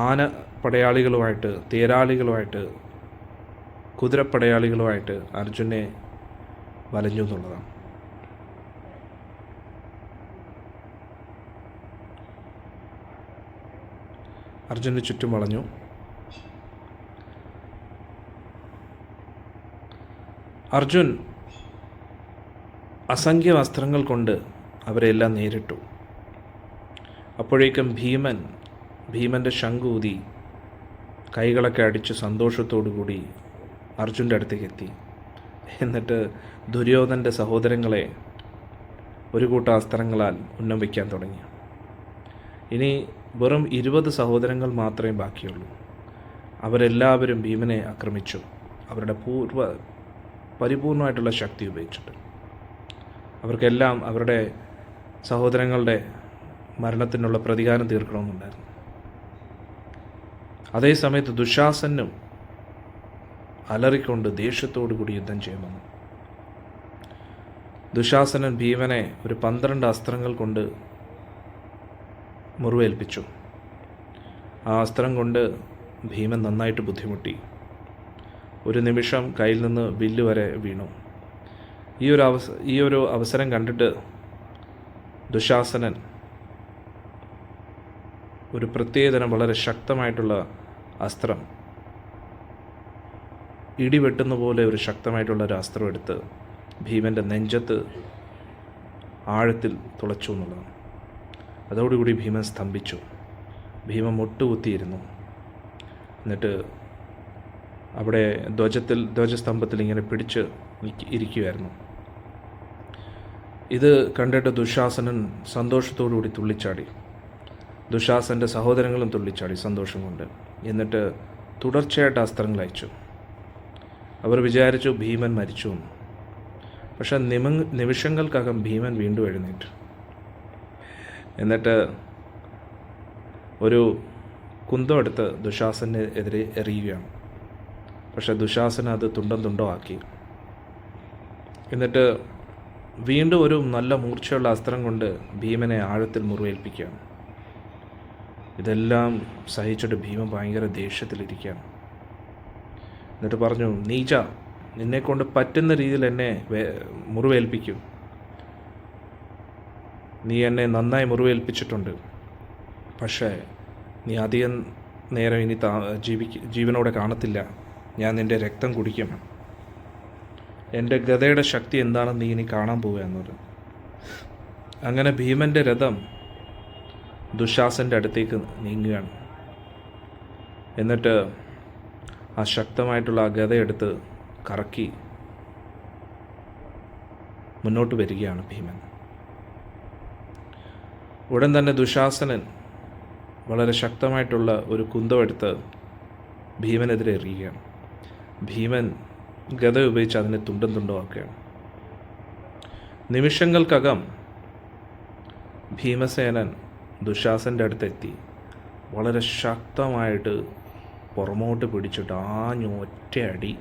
ആന പടയാളികളുമായിട്ട്, തേരാളികളുമായിട്ട്, കുതിരപ്പടയാളികളുമായിട്ട് അർജുനെ വലഞ്ഞു എന്നുള്ളതാണ്. അർജുന് ചുറ്റും വളഞ്ഞു. അർജുൻ അസംഖ്യം അസ്ത്രങ്ങൾ കൊണ്ട് അവരെല്ലാം നേരിട്ടു. അപ്പോഴേക്കും ഭീമൻ്റെ ശംഖൂതി കൈകളൊക്കെ അടിച്ച് സന്തോഷത്തോടുകൂടി അർജുൻ്റെ അടുത്തേക്ക് എത്തി. എന്നിട്ട് ദുര്യോധനൻ്റെ സഹോദരങ്ങളെ ഒരു കൂട്ടം അസ്ത്രങ്ങളാൽ ഉന്നം വയ്ക്കാൻ തുടങ്ങി. ഇനി വെറും 20 സഹോദരങ്ങൾ മാത്രമേ ബാക്കിയുള്ളൂ. അവരെല്ലാവരും ഭീമനെ ആക്രമിച്ചു, അവരുടെ പരിപൂർണമായിട്ടുള്ള ശക്തി ഉപയോഗിച്ചിട്ട്. അവർക്കെല്ലാം അവരുടെ സഹോദരങ്ങളുടെ മരണത്തിനുള്ള പ്രതികാരം തീർക്കണമെന്നുണ്ടായിരുന്നു. അതേസമയത്ത് ദുശാസനും അലറിക്കൊണ്ട് ദേഷ്യത്തോടു കൂടി യുദ്ധം ചെയ്യുമെന്ന്. ദുശാസനൻ ഭീമനെ ഒരു 12 അസ്ത്രങ്ങൾ കൊണ്ട് മുറിവേൽപ്പിച്ചു. ആ അസ്ത്രം കൊണ്ട് ഭീമൻ നന്നായിട്ട് ബുദ്ധിമുട്ടി. ഒരു നിമിഷം കയ്യിൽ നിന്ന് വില്ല് വരെ വീണു. ഈ ഒരു അവസരം കണ്ടിട്ട് ദുശാസനൻ ഒരു പ്രത്യേകതരം വളരെ ശക്തമായിട്ടുള്ള അസ്ത്രം, ഇടിവെട്ടുന്ന പോലെ ഒരു ശക്തമായിട്ടുള്ള ഒരു അസ്ത്രം എടുത്ത് ഭീമൻ്റെ നെഞ്ചത്ത് ആഴത്തിൽ തുളച്ചു എന്നുള്ളതാണ്. അതോടുകൂടി ഭീമൻ സ്തംഭിച്ചു. ഭീമൻ മുട്ടുകുത്തിയിരുന്നു. എന്നിട്ട് അവിടെ ധ്വജസ്തംഭത്തിൽ ഇങ്ങനെ പിടിച്ച് ഇരിക്കുമായിരുന്നു. ഇത് കണ്ടിട്ട് ദുശാസനൻ സന്തോഷത്തോടുകൂടി തുള്ളിച്ചാടി. ദുശാസൻ്റെ സഹോദരങ്ങളും തുള്ളിച്ചാടി സന്തോഷം കൊണ്ട്. എന്നിട്ട് തുടർച്ചയായിട്ട് അസ്ത്രങ്ങൾ അയച്ചു. അവർ വിചാരിച്ചു ഭീമൻ മരിച്ചു എന്ന്. പക്ഷെ നിമിഷങ്ങൾക്കകം ഭീമൻ വീണ്ടും എഴുന്നേറ്റു. എന്നിട്ട് ഒരു കുന്തം എടുത്ത് ദുശാസനെ എതിരെ എറിയുകയാണ്. പക്ഷെ ദുശാസന അത് തുണ്ടം ആക്കി. എന്നിട്ട് വീണ്ടും ഒരു നല്ല മൂർച്ചയുള്ള അസ്ത്രം കൊണ്ട് ഭീമനെ ആഴത്തിൽ മുറിവേൽപ്പിക്കുകയാണ്. ഇതെല്ലാം സഹിച്ചിട്ട് ഭീമൻ ഭയങ്കര ദേഷ്യത്തിലിരിക്കുകയാണ്. എന്നിട്ട് പറഞ്ഞു, നീച്ച, നിന്നെക്കൊണ്ട് പറ്റുന്ന രീതിയിൽ എന്നെ മുറിവേൽപ്പിക്കും. നീ എന്നെ നന്നായി മുറിവേൽപ്പിച്ചിട്ടുണ്ട്. പക്ഷേ നീ അധികം നേരം ഇനി ജീവനോടെ കാണത്തില്ല. ഞാൻ നിൻ്റെ രക്തം കുടിക്കും. എൻ്റെ ഗദയുടെ ശക്തി എന്താണെന്ന് നീ ഇനി കാണാൻ പോവുക എന്നത്. അങ്ങനെ ഭീമൻ്റെ രഥം ദുശാസൻ്റെ അടുത്തേക്ക് നീങ്ങുകയാണ്. എന്നിട്ട് ആ ശക്തമായിട്ടുള്ള ആ ഗദയെടുത്ത് കറക്കി മുന്നോട്ട് വരികയാണ് ഭീമൻ. ഉടൻ തന്നെ ദുശാസനൻ വളരെ ശക്തമായിട്ടുള്ള ഒരു കുന്തമെടുത്ത് ഭീമനെതിരെ എറിയുകയാണ്. ഭീമൻ ഗദ ഉപയോഗിച്ച് അതിനെ തുണ്ടും തുണ്ടുമാക്കുകയാണ്. നിമിഷങ്ങൾക്കകം ഭീമസേനൻ ദുശാസൻ്റെ അടുത്തെത്തി വളരെ ശക്തമായിട്ട് പുറമോട്ട് പിടിച്ചിട്ട് ഒറ്റയടി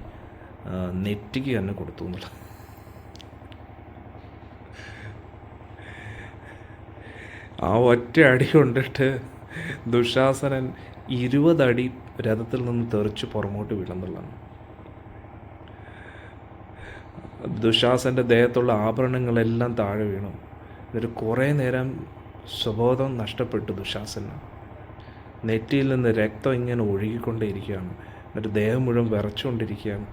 നെറ്റിക്ക് തന്നെ കൊടുത്തു എന്നുള്ളത്. ആ ഒറ്റ അടി കൊണ്ടിട്ട് ദുശാസനൻ 20 അടി രഥത്തിൽ നിന്ന് തെറിച്ച് പുറമോട്ട് വീഴുന്നുള്ളതാണ്. ദുശാസൻ്റെ ദേഹത്തുള്ള ആഭരണങ്ങളെല്ലാം താഴെ വീണു. എന്നിട്ട് കുറേ നേരം സ്വബോധം നഷ്ടപ്പെട്ടു ദുശാസന്. നെറ്റിയിൽ നിന്ന് രക്തം ഇങ്ങനെ ഒഴുകിക്കൊണ്ടേയിരിക്കുകയാണ്. എന്നിട്ട് ദേഹം മുഴുവൻ വിറച്ചുകൊണ്ടിരിക്കുകയാണ്.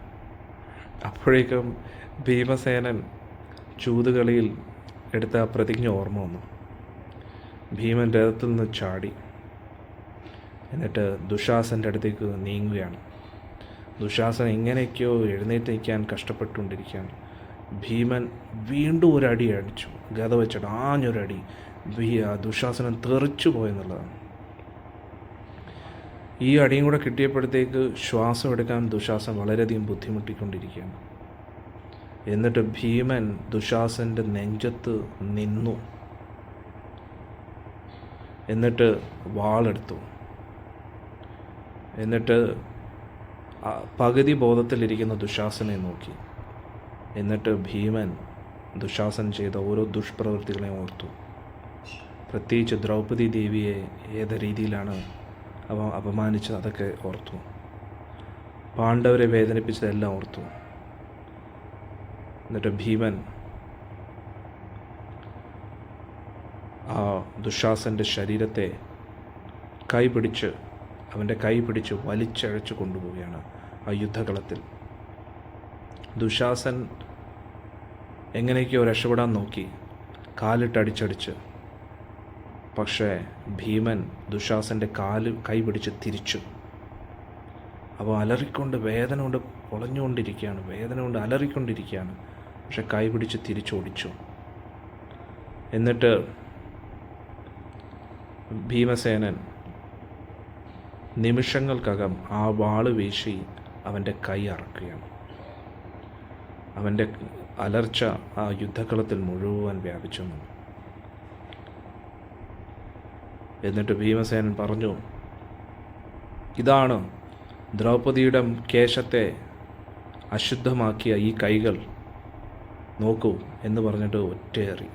അപ്പോഴേക്കും ഭീമസേനൻ ചൂതുകളിയിൽ എടുത്ത പ്രതിജ്ഞ ഓർമ്മ വന്നു. ഭീമൻ രഥത്തിൽ നിന്ന് ചാടി എന്നിട്ട് ദുശാസൻ്റെ അടുത്തേക്ക് നീങ്ങുകയാണ്. ദുശാസൻ എങ്ങനെയൊക്കെയോ എഴുന്നേറ്റ് നിൽക്കാൻ കഷ്ടപ്പെട്ടുകൊണ്ടിരിക്കുകയാണ്. ഭീമൻ വീണ്ടും ഒരടി അടിച്ചു. ഗദ വെച്ചിട്ട് ആഞ്ഞൊരടി ദുശാസനൻ തെറിച്ചു പോയെന്നുള്ളതാണ്. ഈ അടിയും കൂടെ കിട്ടിയപ്പോഴത്തേക്ക് ശ്വാസം എടുക്കാൻ ദുശാസൻ വളരെയധികം ബുദ്ധിമുട്ടിക്കൊണ്ടിരിക്കുകയാണ്. എന്നിട്ട് ഭീമൻ ദുശാസൻ്റെ നെഞ്ചത്ത് നിന്നു. എന്നിട്ട് വാളെടുത്തു. എന്നിട്ട് പകുതി ബോധത്തിലിരിക്കുന്ന ദുശാസനെ നോക്കി. എന്നിട്ട് ഭീമൻ ദുശാസൻ ചെയ്ത ഓരോ ദുഷ്പ്രവൃത്തികളെയും ഓർത്തു. പ്രത്യേകിച്ച് ദ്രൗപദി ദേവിയെ ഏത് രീതിയിലാണ് അപമാനിച്ചത് അതൊക്കെ ഓർത്തു. പാണ്ഡവരെ വേദനിപ്പിച്ചതെല്ലാം ഓർത്തു. എന്നിട്ട് ഭീമൻ ആ ദുശാസൻ്റെ ശരീരത്തെ അവൻ്റെ കൈ പിടിച്ച് വലിച്ചഴച്ച് കൊണ്ടുപോവുകയാണ് ആ യുദ്ധകളത്തിൽ. ദുശാസൻ എങ്ങനെയൊക്കെയോ രക്ഷപ്പെടാൻ നോക്കി, കാലിട്ടടിച്ചടിച്ച്. പക്ഷേ ഭീമൻ ദുശാസൻ്റെ കൈ പിടിച്ച് തിരിച്ചു. അപ്പോൾ അലറിക്കൊണ്ട് വേദന കൊണ്ട് പൊളഞ്ഞുകൊണ്ടിരിക്കുകയാണ്, വേദന കൊണ്ട് അലറിക്കൊണ്ടിരിക്കുകയാണ്. പക്ഷെ കൈ പിടിച്ച് തിരിച്ചോടിച്ചു. എന്നിട്ട് ഭീമസേനൻ നിമിഷങ്ങൾക്കകം ആ വാള് വീശി അവൻ്റെ കൈ അറക്കുകയാണ്. അവൻ്റെ അലർച്ച ആ യുദ്ധക്കളത്തിൽ മുഴുവൻ വ്യാപിച്ചു. എന്നിട്ട് ഭീമസേനൻ പറഞ്ഞു, ഇതാണ് ദ്രൗപദിയുടെ കേശത്തെ അശുദ്ധമാക്കിയ ഈ കൈകൾ, നോക്കൂ എന്ന് പറഞ്ഞിട്ട് ഒറ്റയേറി.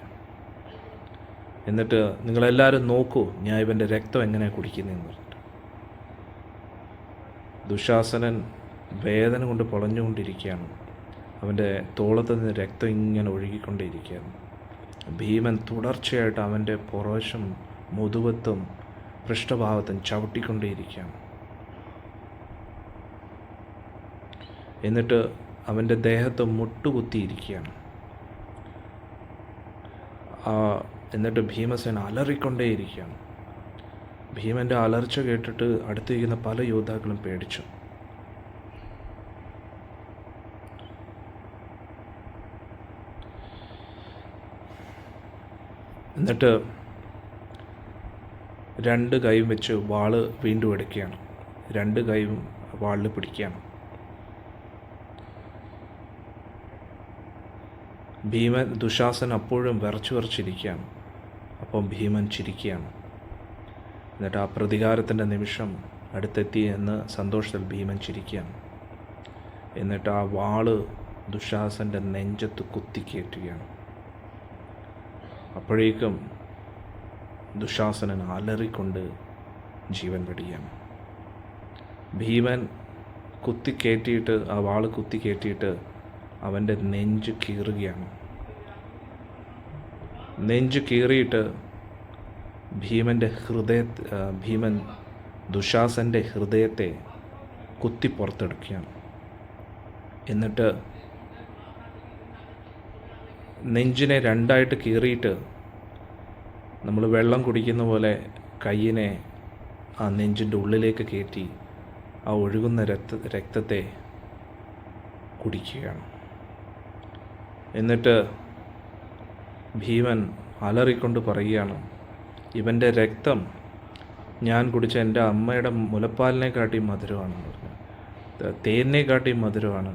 എന്നിട്ട് നിങ്ങളെല്ലാവരും നോക്കൂ ഞാൻ ഇവൻ്റെ രക്തം എങ്ങനെ കുടിക്കുന്നതെന്ന് പറഞ്ഞിട്ട്. ദുശാസനൻ വേദന കൊണ്ട് പൊളഞ്ഞുകൊണ്ടിരിക്കുകയാണ്. അവൻ്റെ തോളത്ത് നിന്ന് രക്തം ഇങ്ങനെ ഒഴുകിക്കൊണ്ടേയിരിക്കുകയാണ്. ഭീമൻ തുടർച്ചയായിട്ട് അവൻ്റെ പുറവശം, മുതുവത്തും പൃഷ്ഠഭാഗത്തും ചവിട്ടിക്കൊണ്ടേയിരിക്കുകയാണ്. എന്നിട്ട് അവൻ്റെ ദേഹത്ത് മുട്ടുകുത്തിയിരിക്കുകയാണ്. എന്നിട്ട് ഭീമസേന അലറിക്കൊണ്ടേയിരിക്കുകയാണ്. ഭീമൻ്റെ അലർച്ച കേട്ടിട്ട് അടുത്തിരിക്കുന്ന പല യോദ്ധാക്കളും പേടിച്ചു. എന്നിട്ട് 2 കൈയും വെച്ച് വാള് വീണ്ടും എടുക്കുകയാണ്. 2 കൈയും വാളിൽ പിടിക്കുകയാണ്. ദുശാസൻ അപ്പോഴും വിറച്ചിരിക്കുകയാണ്. അപ്പം ഭീമൻ ചിരിക്കുകയാണ്. എന്നിട്ട് ആ പ്രതികാരത്തിൻ്റെ നിമിഷം അടുത്തെത്തി എന്ന് സന്തോഷത്തിൽ ഭീമൻ ചിരിക്കുകയാണ്. എന്നിട്ട് ആ വാള് ദുശാസൻ്റെ നെഞ്ചത്ത് കുത്തിക്കയറ്റുകയാണ്. അപ്പോഴേക്കും ദുശാസനൻ അലറിക്കൊണ്ട് ജീവൻ വെടിയാണ്. ഭീമൻ ആ വാള് കുത്തിക്കയറ്റിയിട്ട് അവൻ്റെ നെഞ്ച് കീറുകയാണ്. നെഞ്ച് കീറിയിട്ട് ഭീമൻ ദുശാസൻ്റെ ഹൃദയത്തെ കുത്തി പുറത്തെടുക്കുകയാണ്. എന്നിട്ട് നെഞ്ചിനെ 2ആയിട്ട് കീറിയിട്ട് നമ്മൾ വെള്ളം കുടിക്കുന്ന പോലെ കയ്യിനെ ആ നെഞ്ചിൻ്റെ ഉള്ളിലേക്ക് കയറ്റി ആ ഒഴുകുന്ന രക്തത്തെ കുടിക്കുകയാണ്. എന്നിട്ട് ഭീമൻ അലറിക്കൊണ്ട് പറയുകയാണ്, ഇവൻ്റെ രക്തം ഞാൻ കുടിച്ച എൻ്റെ അമ്മയുടെ മുലപ്പാലിനെക്കാട്ടിയും മധുരമാണെന്ന് പറഞ്ഞു, തേനിനെക്കാട്ടിയും മധുരമാണ്.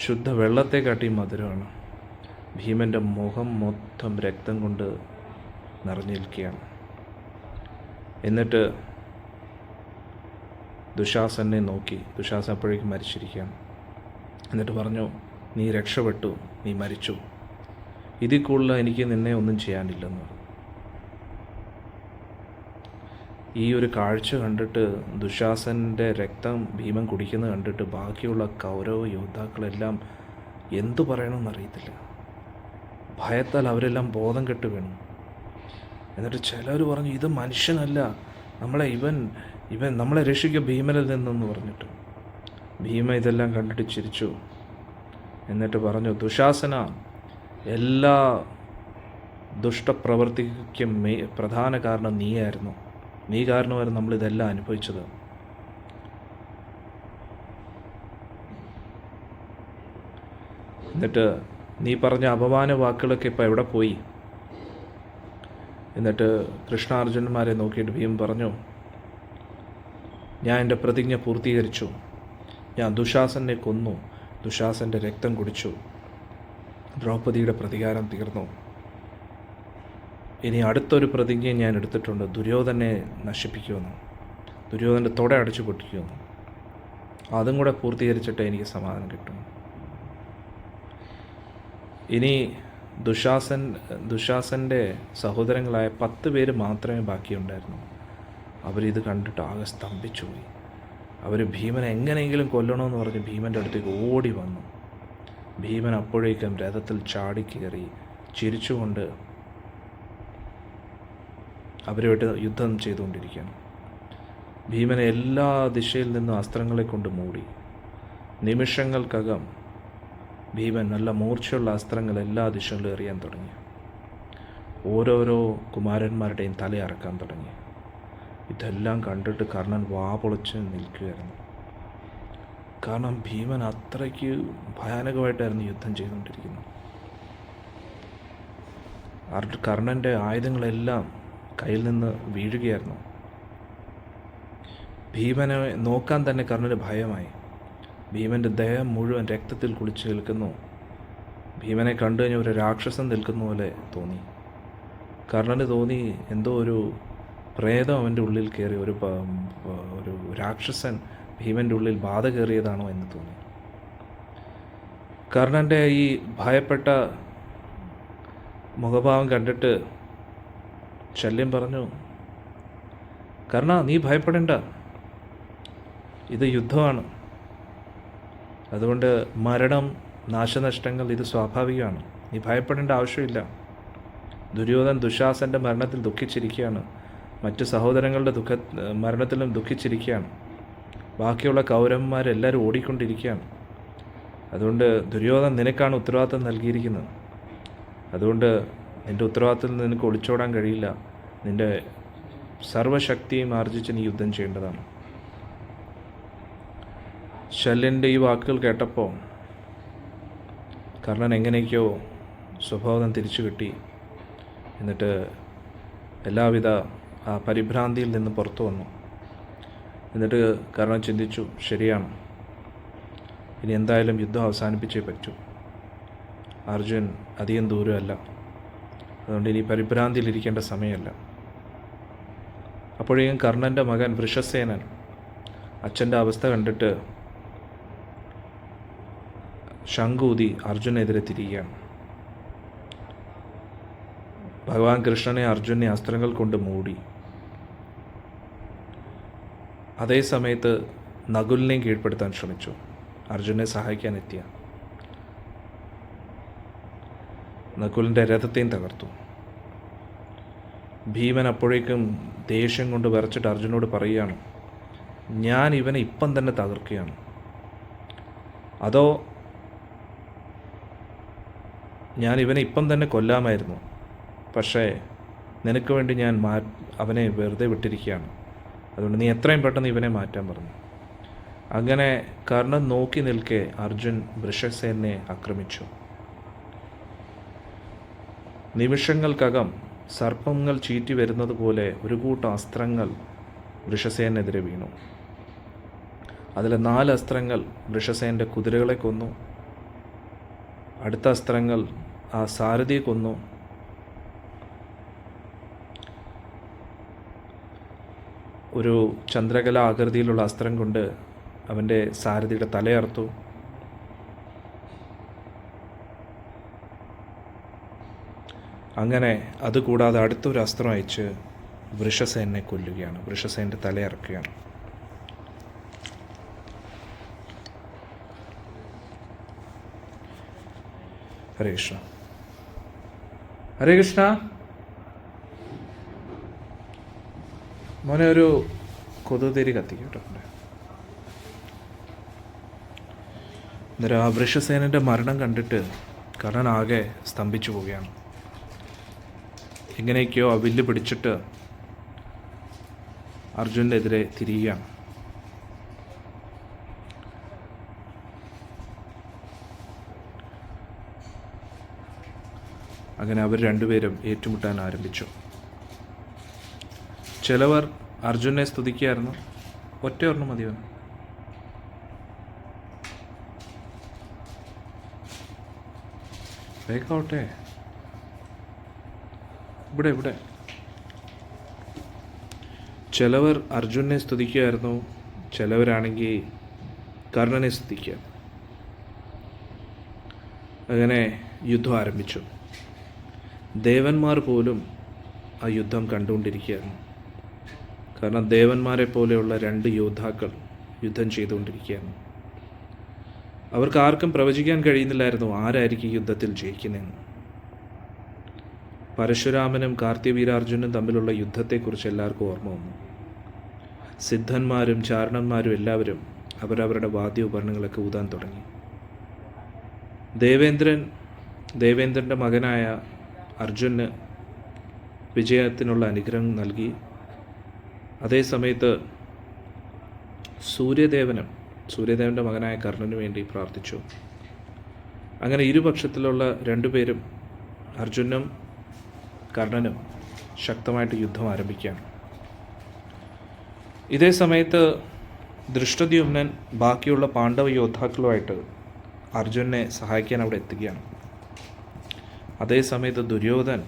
ശുദ്ധ വെള്ളത്തെക്കാട്ടി മധുരമാണ്. ഭീമൻ്റെ മുഖം മൊത്തം രക്തം കൊണ്ട് നിറഞ്ഞിരിക്കുകയാണ്. എന്നിട്ട് ദുശാസനെ നോക്കി. ദുശാസൻ അപ്പോഴേക്കും മരിച്ചിരിക്കുകയാണ്. എന്നിട്ട് പറഞ്ഞു, നീ രക്ഷപ്പെട്ടു, നീ മരിച്ചു, ഇതിൽ കൂടുതൽ എനിക്ക് നിന്നെ ഒന്നും ചെയ്യാനില്ലെന്ന് പറഞ്ഞു. ഈ ഒരു കാഴ്ച കണ്ടിട്ട്, ദുശാസൻ്റെ രക്തം ഭീമൻ കുടിക്കുന്നത് കണ്ടിട്ട് ബാക്കിയുള്ള കൗരവ യോദ്ധാക്കളെല്ലാം എന്തു പറയണമെന്നറിയത്തില്ല. ഭയത്താൽ അവരെല്ലാം ബോധം കെട്ട് വീണു. എന്നിട്ട് ചിലർ പറഞ്ഞു, ഇത് മനുഷ്യനല്ല, ഇവൻ നമ്മളെ രക്ഷിക്കും ഭീമനിൽ നിന്നെന്ന് പറഞ്ഞിട്ട്. ഭീമ ഇതെല്ലാം കണ്ടിട്ട് ചിരിച്ചു. എന്നിട്ട് പറഞ്ഞു, ദുശാസന, എല്ലാ ദുഷ്ടപ്രവൃത്തിക്കും പ്രധാന കാരണം നീയായിരുന്നു. നീ കാരണമായിരുന്നു നമ്മളിതെല്ലാം അനുഭവിച്ചത്. എന്നിട്ട് നീ പറഞ്ഞ അപമാന വാക്കുകളൊക്കെ ഇപ്പോൾ എവിടെ പോയി? എന്നിട്ട് കൃഷ്ണാർജുനന്മാരെ നോക്കിയിട്ട് ഭീം പറഞ്ഞു, ഞാൻ എൻ്റെ പ്രതിജ്ഞ പൂർത്തീകരിച്ചു. ഞാൻ ദുശാസനെ കൊന്നു, ദുശാസൻ്റെ രക്തം കുടിച്ചു, ദ്രൗപദിയുടെ പ്രതികാരം തീർന്നു. ഇനി അടുത്തൊരു പ്രതിജ്ഞ ഞാൻ എടുത്തിട്ടുണ്ട്, ദുര്യോധനെ നശിപ്പിക്കുമെന്ന്, ദുര്യോധൻ്റെ തൊട അടിച്ചു പൊട്ടിക്കുമെന്ന്. അതും കൂടെ പൂർത്തീകരിച്ചിട്ട് എനിക്ക് സമാധാനം കിട്ടും. ഇനി ദുശാസൻ്റെ സഹോദരങ്ങളായ 10 പേര് മാത്രമേ ബാക്കിയുണ്ടായിരുന്നു. അവരിത് കണ്ടിട്ട് ആകെ സ്തംഭിച്ചു പോയി. അവർ ഭീമനെ എങ്ങനെയെങ്കിലും കൊല്ലണമെന്ന് പറഞ്ഞ് ഭീമൻ്റെ അടുത്തേക്ക് ഓടി വന്നു. ഭീമൻ അപ്പോഴേക്കും രഥത്തിൽ ചാടിക്കയറി ചിരിച്ചുകൊണ്ട് അവരുമായിട്ട് യുദ്ധം ചെയ്തുകൊണ്ടിരിക്കുകയാണ്. ഭീമനെ എല്ലാ ദിശയിൽ നിന്നും അസ്ത്രങ്ങളെ കൊണ്ട് മൂടി. നിമിഷങ്ങൾക്കകം ഭീമൻ നല്ല മൂർച്ചയുള്ള അസ്ത്രങ്ങൾ എല്ലാ ദിശകളിലും എറിയാൻ തുടങ്ങി. ഓരോരോ കുമാരന്മാരുടെയും തലയറക്കാൻ തുടങ്ങി. ഇതെല്ലാം കണ്ടിട്ട് കർണൻ വാപൊളിച്ച് നിൽക്കുകയായിരുന്നു. കാരണം ഭീമൻ അത്രയ്ക്ക് ഭയാനകമായിട്ടായിരുന്നു യുദ്ധം ചെയ്തുകൊണ്ടിരിക്കുന്നത്. കർണൻ്റെ ആയുധങ്ങളെല്ലാം കയ്യിൽ നിന്ന് വീഴുകയായിരുന്നു. ഭീമനെ നോക്കാൻ തന്നെ കർണന് ഭയമായി. ഭീമൻ്റെ ദേഹം മുഴുവൻ രക്തത്തിൽ കുളിച്ച് നിൽക്കുന്നു. ഭീമനെ കണ്ടു കഴിഞ്ഞാൽ ഒരു രാക്ഷസൻ നിൽക്കുന്ന പോലെ തോന്നി. കർണന് തോന്നി എന്തോ ഒരു പ്രേതം അവൻ്റെ ഉള്ളിൽ കയറി, ഒരു രാക്ഷസൻ ഭീമൻ്റെ ഉള്ളിൽ ബാധ കയറിയതാണോ എന്ന് തോന്നി. കർണൻ്റെ ഈ ഭയപ്പെട്ട മുഖഭാവം കണ്ടിട്ട് ശല്യം പറഞ്ഞു, കർണ, നീ ഭയപ്പെടേണ്ട, ഇത് യുദ്ധമാണ്. അതുകൊണ്ട് മരണം, നാശനഷ്ടങ്ങൾ ഇത് സ്വാഭാവികമാണ്. നീ ഭയപ്പെടേണ്ട ആവശ്യമില്ല. ദുര്യോധൻ ദുശാസൻ്റെ മരണത്തിൽ ദുഃഖിച്ചിരിക്കുകയാണ്. മറ്റു സഹോദരങ്ങളുടെ മരണത്തിലും ദുഃഖിച്ചിരിക്കുകയാണ്. ബാക്കിയുള്ള കൗരവന്മാരെല്ലാവരും ഓടിക്കൊണ്ടിരിക്കുകയാണ്. അതുകൊണ്ട് ദുര്യോധൻ നിനക്കാണ് ഉത്തരവാദിത്തം നൽകിയിരിക്കുന്നത്. അതുകൊണ്ട് നിൻ്റെ ഉത്തരവാദിത്തത്തിൽ നിനക്ക് ഒളിച്ചോടാൻ കഴിയില്ല. നിൻ്റെ സർവശക്തിയും ആർജിച്ച് നീ യുദ്ധം ചെയ്യേണ്ടതാണ്. ശല്യൻ്റെ ഈ വാക്കുകൾ കേട്ടപ്പോൾ കർണൻ എങ്ങനെയൊക്കെയോ സ്വഭാവം തിരിച്ചു കിട്ടി. എന്നിട്ട് എല്ലാവിധ ആ പരിഭ്രാന്തിയിൽ നിന്ന് പുറത്തു വന്നു. എന്നിട്ട് കർണൻ ചിന്തിച്ചു, ശരിയാണ്, ഇനി എന്തായാലും യുദ്ധം അവസാനിപ്പിച്ചേ പറ്റൂ. അർജുൻ അധികം ദൂരമല്ല, അതുകൊണ്ട് ഇനി പരിഭ്രാന്തിയിലിരിക്കേണ്ട സമയമല്ല. അപ്പോഴേക്കും കർണൻ്റെ മകൻ വൃഷസേനൻ അച്ഛൻ്റെ അവസ്ഥ കണ്ടിട്ട് ശംഖൂതി അർജുനെതിരെ തിരിയുകയാണ്. ഭഗവാൻ കൃഷ്ണനെ അർജുനെ അസ്ത്രങ്ങൾ കൊണ്ട് മൂടി. അതേ സമയത്ത് നകുലിനെയും കീഴ്പ്പെടുത്താൻ ശ്രമിച്ചു, അർജുനെ സഹായിക്കാൻ എത്തിയ. നകുലിൻ്റെ രഥത്തെയും തകർത്തു. ഭീമൻ അപ്പോഴേക്കും ദേഷ്യം കൊണ്ട് വിറച്ചിട്ട് അർജുനോട് പറയുകയാണ്, ഞാൻ ഇവനെ ഇപ്പം തന്നെ തകർക്കുകയാണ്, അതോ ഞാൻ ഇവനെ ഇപ്പം തന്നെ കൊല്ലാമായിരുന്നു, പക്ഷേ നിനക്ക് വേണ്ടി ഞാൻ അവനെ വെറുതെ വിട്ടിരിക്കുകയാണ്, അതുകൊണ്ട് നീ എത്രയും പെട്ടെന്ന് ഇവനെ മാറ്റാൻ പറഞ്ഞു. അങ്ങനെ കർണൻ നോക്കി നിൽക്കെ അർജുൻ വൃഷസേനെ ആക്രമിച്ചു. നിമിഷങ്ങൾക്കകം സർപ്പങ്ങൾ ചീറ്റി വരുന്നത് പോലെ ഒരു കൂട്ടം അസ്ത്രങ്ങൾ വൃഷസേനെതിരെ വീണു. അതിലെ 4 അസ്ത്രങ്ങൾ വൃഷസേൻ്റെ കുതിരകളെ കൊന്നു, അടുത്ത അസ്ത്രങ്ങൾ ആ സാരഥിയെ കൊന്നു. ഒരു ചന്ദ്രകല ആകൃതിയിലുള്ള അസ്ത്രം കൊണ്ട് അവൻ്റെ സാരഥിയുടെ തലയറുത്തു. അങ്ങനെ അതുകൂടാതെ അടുത്തൊരു അസ്ത്രം അയച്ച് വൃഷസേനെ കൊല്ലുകയാണ്, വൃഷസേൻ്റെ തലയിറക്കുകയാണ്. ഹരേ കൃഷ്ണ, ഹരേ കൃഷ്ണ. മോനെ ഒരു കൊതുതിരി കത്തിക്കട്ടോ. അന്നേരം ആ വൃഷസേനൻ്റെ മരണം കണ്ടിട്ട് കർണൻ ആകെ സ്തംഭിച്ചു പോവുകയാണ്. എങ്ങനെയൊക്കെയോ ആ വില്ല് പിടിച്ചിട്ട് അർജുനെതിരെ തിരിയുകയാണ്. അങ്ങനെ അവർ രണ്ടുപേരും ഏറ്റുമുട്ടാൻ ആരംഭിച്ചു. ചിലവർ അർജുനെ സ്തുതിക്കുകയായിരുന്നു. ഒറ്റയൊരെണ്ണം മതിയോ? വേഗാവട്ടെ. ഇവിടെ ചിലവർ അർജുനെ സ്തുതിക്കുകയായിരുന്നു, ചിലവരാണെങ്കിൽ കർണനെ സ്തുതിക്കുക. അങ്ങനെ യുദ്ധം ആരംഭിച്ചു. ദേവന്മാർ പോലും ആ യുദ്ധം കണ്ടുകൊണ്ടിരിക്കുകയായിരുന്നു. കാരണം ദേവന്മാരെ പോലെയുള്ള രണ്ട് യോദ്ധാക്കൾ യുദ്ധം ചെയ്തുകൊണ്ടിരിക്കുകയാണ്. അവർക്ക് ആർക്കും പ്രവചിക്കാൻ കഴിയുന്നില്ലായിരുന്നു ആരായിരിക്കും യുദ്ധത്തിൽ ജയിക്കുന്നതെന്ന്. പരശുരാമനും കാർത്തികവീരാർജുനും തമ്മിലുള്ള യുദ്ധത്തെക്കുറിച്ച് എല്ലാവർക്കും ഓർമ്മ വന്നു. സിദ്ധന്മാരും ചാരണന്മാരും എല്ലാവരും അവരവരുടെ വാദ്യോപകരണങ്ങളൊക്കെ ഊതാൻ തുടങ്ങി. ദേവേന്ദ്രൻ്റെ മകനായ അർജുന് വിജയത്തിനുള്ള അനുഗ്രഹം നൽകി. അതേസമയത്ത് സൂര്യദേവൻ്റെ മകനായ കർണന് വേണ്ടി പ്രാർത്ഥിച്ചു. അങ്ങനെ ഇരുപക്ഷത്തിലുള്ള രണ്ടുപേരും, അർജുനും കർണനും, ശക്തമായിട്ട് യുദ്ധം ആരംഭിക്കുകയാണ്. ഇതേ സമയത്ത് ദൃഷ്ടദ്യുമ്നൻ ബാക്കിയുള്ള പാണ്ഡവ യോദ്ധാക്കളുമായിട്ട് അർജുനെ സഹായിക്കാൻ അവിടെ എത്തുകയാണ്. അതേസമയത്ത് ദുര്യോധൻ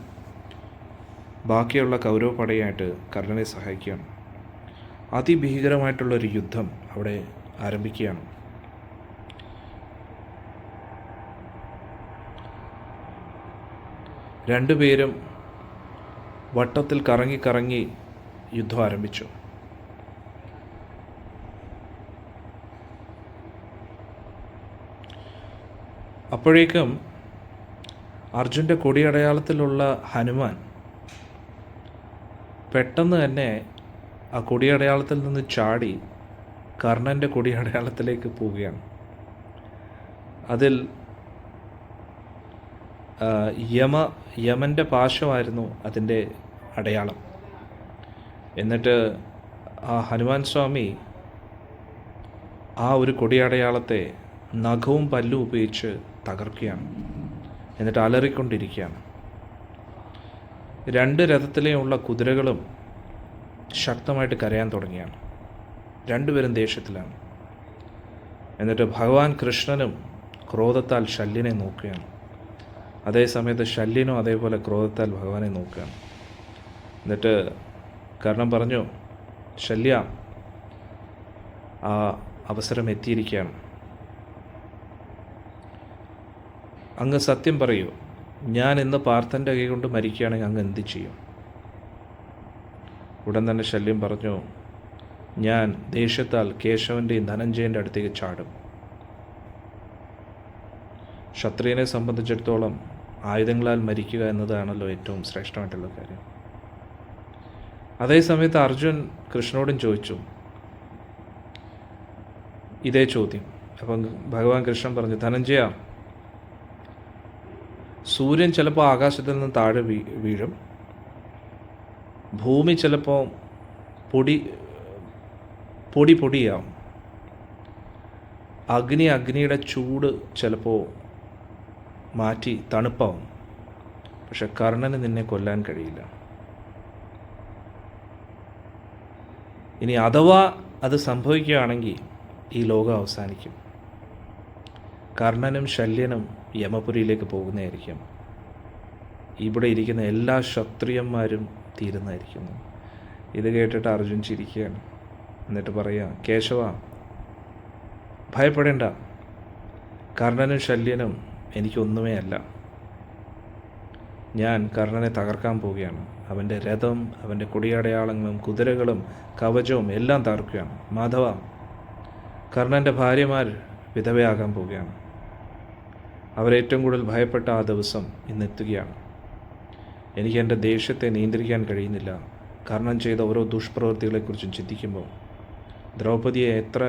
ബാക്കിയുള്ള കൗരവ പടയായിട്ട് കർണനെ സഹായിക്കുകയാണ്. അതിഭീകരമായിട്ടുള്ളൊരു യുദ്ധം അവിടെ ആരംഭിക്കുകയാണ്. രണ്ടുപേരും വട്ടത്തിൽ കറങ്ങി യുദ്ധം ആരംഭിച്ചു. അപ്പോഴേക്കും അർജുൻ്റെ കൊടിയടയാളത്തിലുള്ള ഹനുമാൻ പെട്ടെന്ന് തന്നെ ആ കൊടിയടയാളത്തിൽ നിന്ന് ചാടി കർണൻ്റെ കൊടിയടയാളത്തിലേക്ക് പോവുകയാണ്. അതിൽ യമൻ്റെ പാശമായിരുന്നു അതിൻ്റെ അടയാളം. എന്നിട്ട് ആ ഹനുമാൻ സ്വാമി ആ ഒരു കൊടിയടയാളത്തെ നഖവും പല്ലും ഉപയോഗിച്ച് തകർക്കുകയാണ്. എന്നിട്ട് അലറിക്കൊണ്ടിരിക്കുകയാണ്. രണ്ട് രഥത്തിലെയുള്ള കുതിരകളും ശക്തമായിട്ട് കരയാൻ തുടങ്ങിയാണ്. രണ്ടുപേരും ദേഷ്യത്തിലാണ്. എന്നിട്ട് ഭഗവാൻ കൃഷ്ണനും ക്രോധത്താൽ ശല്യനെ നോക്കുകയാണ്. അതേസമയത്ത് ശല്യനും അതേപോലെ ക്രോധത്താൽ ഭഗവാനെ നോക്കുകയാണ്. എന്നിട്ട് കർണൻ പറഞ്ഞു, ശല്യ, ആ അവസരം എത്തിയിരിക്കുകയാണ്. അങ്ങ് സത്യം പറയൂ, ഞാൻ ഇന്ന് പാർത്ഥൻ്റെ കൈ കൊണ്ട് മരിക്കുകയാണെങ്കിൽ അങ്ങ് എന്ത് ചെയ്യും? ഉടൻ തന്നെ ശല്യം പറഞ്ഞു, ഞാൻ ദേഷ്യത്താൽ കേശവൻ്റെയും ധനഞ്ജയൻ്റെ അടുത്തേക്ക് ചാടും. ക്ഷത്രിയനെ സംബന്ധിച്ചിടത്തോളം ആയുധങ്ങളാൽ മരിക്കുക എന്നതാണല്ലോ ഏറ്റവും ശ്രേഷ്ഠമായിട്ടുള്ള കാര്യം. അതേസമയത്ത് അർജുൻ കൃഷ്ണനോടും ചോദിച്ചു ഇതേ ചോദ്യം. അപ്പം ഭഗവാൻ കൃഷ്ണൻ പറഞ്ഞു, ധനഞ്ജയ, സൂര്യൻ ചിലപ്പോൾ ആകാശത്തിൽ നിന്ന് താഴെ വീഴും, ഭൂമി ചിലപ്പോൾ പൊടിയാവും, അഗ്നിയുടെ ചൂട് ചിലപ്പോൾ മാറ്റി തണുപ്പാവും. പക്ഷെ കർണന് നിന്നെ കൊല്ലാൻ കഴിയില്ല. ഇനി അഥവാ അത് സംഭവിക്കുകയാണെങ്കിൽ ഈ ലോകം അവസാനിക്കും. കർണനും ശല്യനും യമപുരിയിലേക്ക് പോകുന്നതായിരിക്കും. ഇവിടെ ഇരിക്കുന്ന എല്ലാ ക്ഷത്രിയന്മാരും തീരുന്നതായിരിക്കുന്നു. ഇത് കേട്ടിട്ട് അർജുൻ ചിരിക്കുകയാണ്. എന്നിട്ട് പറയുക, കേശവ, ഭയപ്പെടേണ്ട, കർണനും ശല്യനും എനിക്കൊന്നുമേ അല്ല. ഞാൻ കർണനെ തകർക്കാൻ പോവുകയാണ്. അവൻ്റെ രഥം, അവൻ്റെ കൊടിയടയാളങ്ങളും കുതിരകളും കവചവും എല്ലാം തകർക്കുകയാണ്. മാധവ, കർണൻ്റെ ഭാര്യമാർ വിധവയാകാൻ പോവുകയാണ്. അവരേറ്റവും കൂടുതൽ ഭയപ്പെട്ട ആ ദിവസം ഇന്നെത്തുകയാണ്. എനിക്ക് എൻ്റെ ദേഷ്യത്തെ നിയന്ത്രിക്കാൻ കഴിയുന്നില്ല. കർണൻ ചെയ്ത ഓരോ ദുഷ്പ്രവൃത്തികളെക്കുറിച്ചും ചിന്തിക്കുമ്പോൾ ദ്രൗപദിയെ എത്ര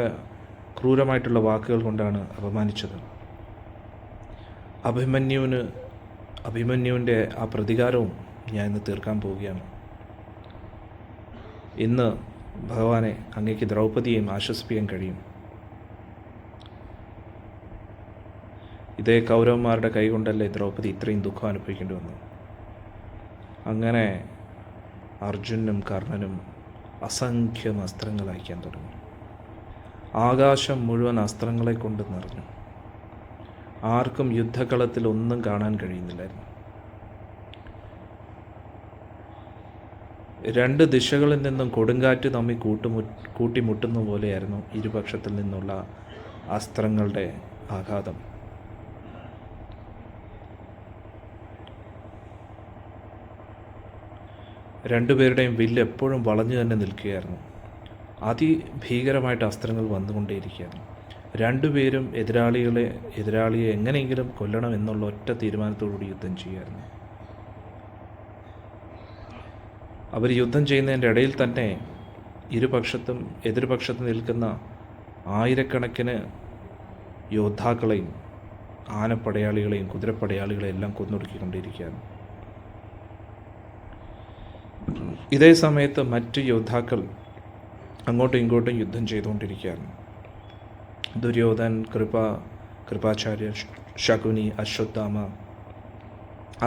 ക്രൂരമായിട്ടുള്ള വാക്കുകൾ കൊണ്ടാണ് അപമാനിച്ചത്. അഭിമന്യുവിൻ്റെ ആ പ്രതികാരവും ഞാൻ ഇന്ന് തീർക്കാൻ പോവുകയാണ്. ഇന്ന് ഭഗവാനെ, അങ്ങേക്ക് ദ്രൗപദിയെയും ആശ്വസിപ്പിക്കാൻ കഴിയും. ഇതേ കൗരവന്മാരുടെ കൈകൊണ്ടല്ലേ ദ്രൗപദി ഇത്രയും ദുഃഖം അനുഭവിക്കേണ്ടി വന്നു. അങ്ങനെ അർജുനും കർണനും അസംഖ്യം അസ്ത്രങ്ങൾ അയക്കാൻ തുടങ്ങി. ആകാശം മുഴുവൻ അസ്ത്രങ്ങളെ കൊണ്ട് നിറഞ്ഞു. ആർക്കും യുദ്ധകളത്തിൽ ഒന്നും കാണാൻ കഴിയുന്നില്ലായിരുന്നു. രണ്ട് ദിശകളിൽ നിന്നും കൊടുങ്കാറ്റ് തമ്മിൽ കൂട്ടിമുട്ടുന്ന പോലെയായിരുന്നു ഇരുപക്ഷത്തിൽ നിന്നുള്ള അസ്ത്രങ്ങളുടെ ആഘാതം. രണ്ടുപേരുടെയും വില്ല് എപ്പോഴും വളഞ്ഞു തന്നെ നിൽക്കുകയായിരുന്നു. അതിഭീകരമായിട്ട് അസ്ത്രങ്ങൾ വന്നുകൊണ്ടേയിരിക്കുകയായിരുന്നു. രണ്ടുപേരും എതിരാളിയെ എങ്ങനെയെങ്കിലും കൊല്ലണം എന്നുള്ള ഒറ്റ തീരുമാനത്തോടുകൂടി യുദ്ധം ചെയ്യുമായിരുന്നു. അവർ യുദ്ധം ചെയ്യുന്നതിൻ്റെ ഇടയിൽ തന്നെ എതിർപക്ഷത്ത് നിൽക്കുന്ന ആയിരക്കണക്കിന് യോദ്ധാക്കളെയും ആനപ്പടയാളികളെയും കുതിരപ്പടയാളികളെയും എല്ലാം കൊന്നൊടുക്കിക്കൊണ്ടിരിക്കുകയാണ്. ഇതേ സമയത്ത് മറ്റ് യോദ്ധാക്കൾ അങ്ങോട്ടും ഇങ്ങോട്ടും യുദ്ധം ചെയ്തുകൊണ്ടിരിക്കുകയാണ്. ദുര്യോധൻ, കൃപാചാര്യ, ശകുനി, അശ്വത്ഥാമ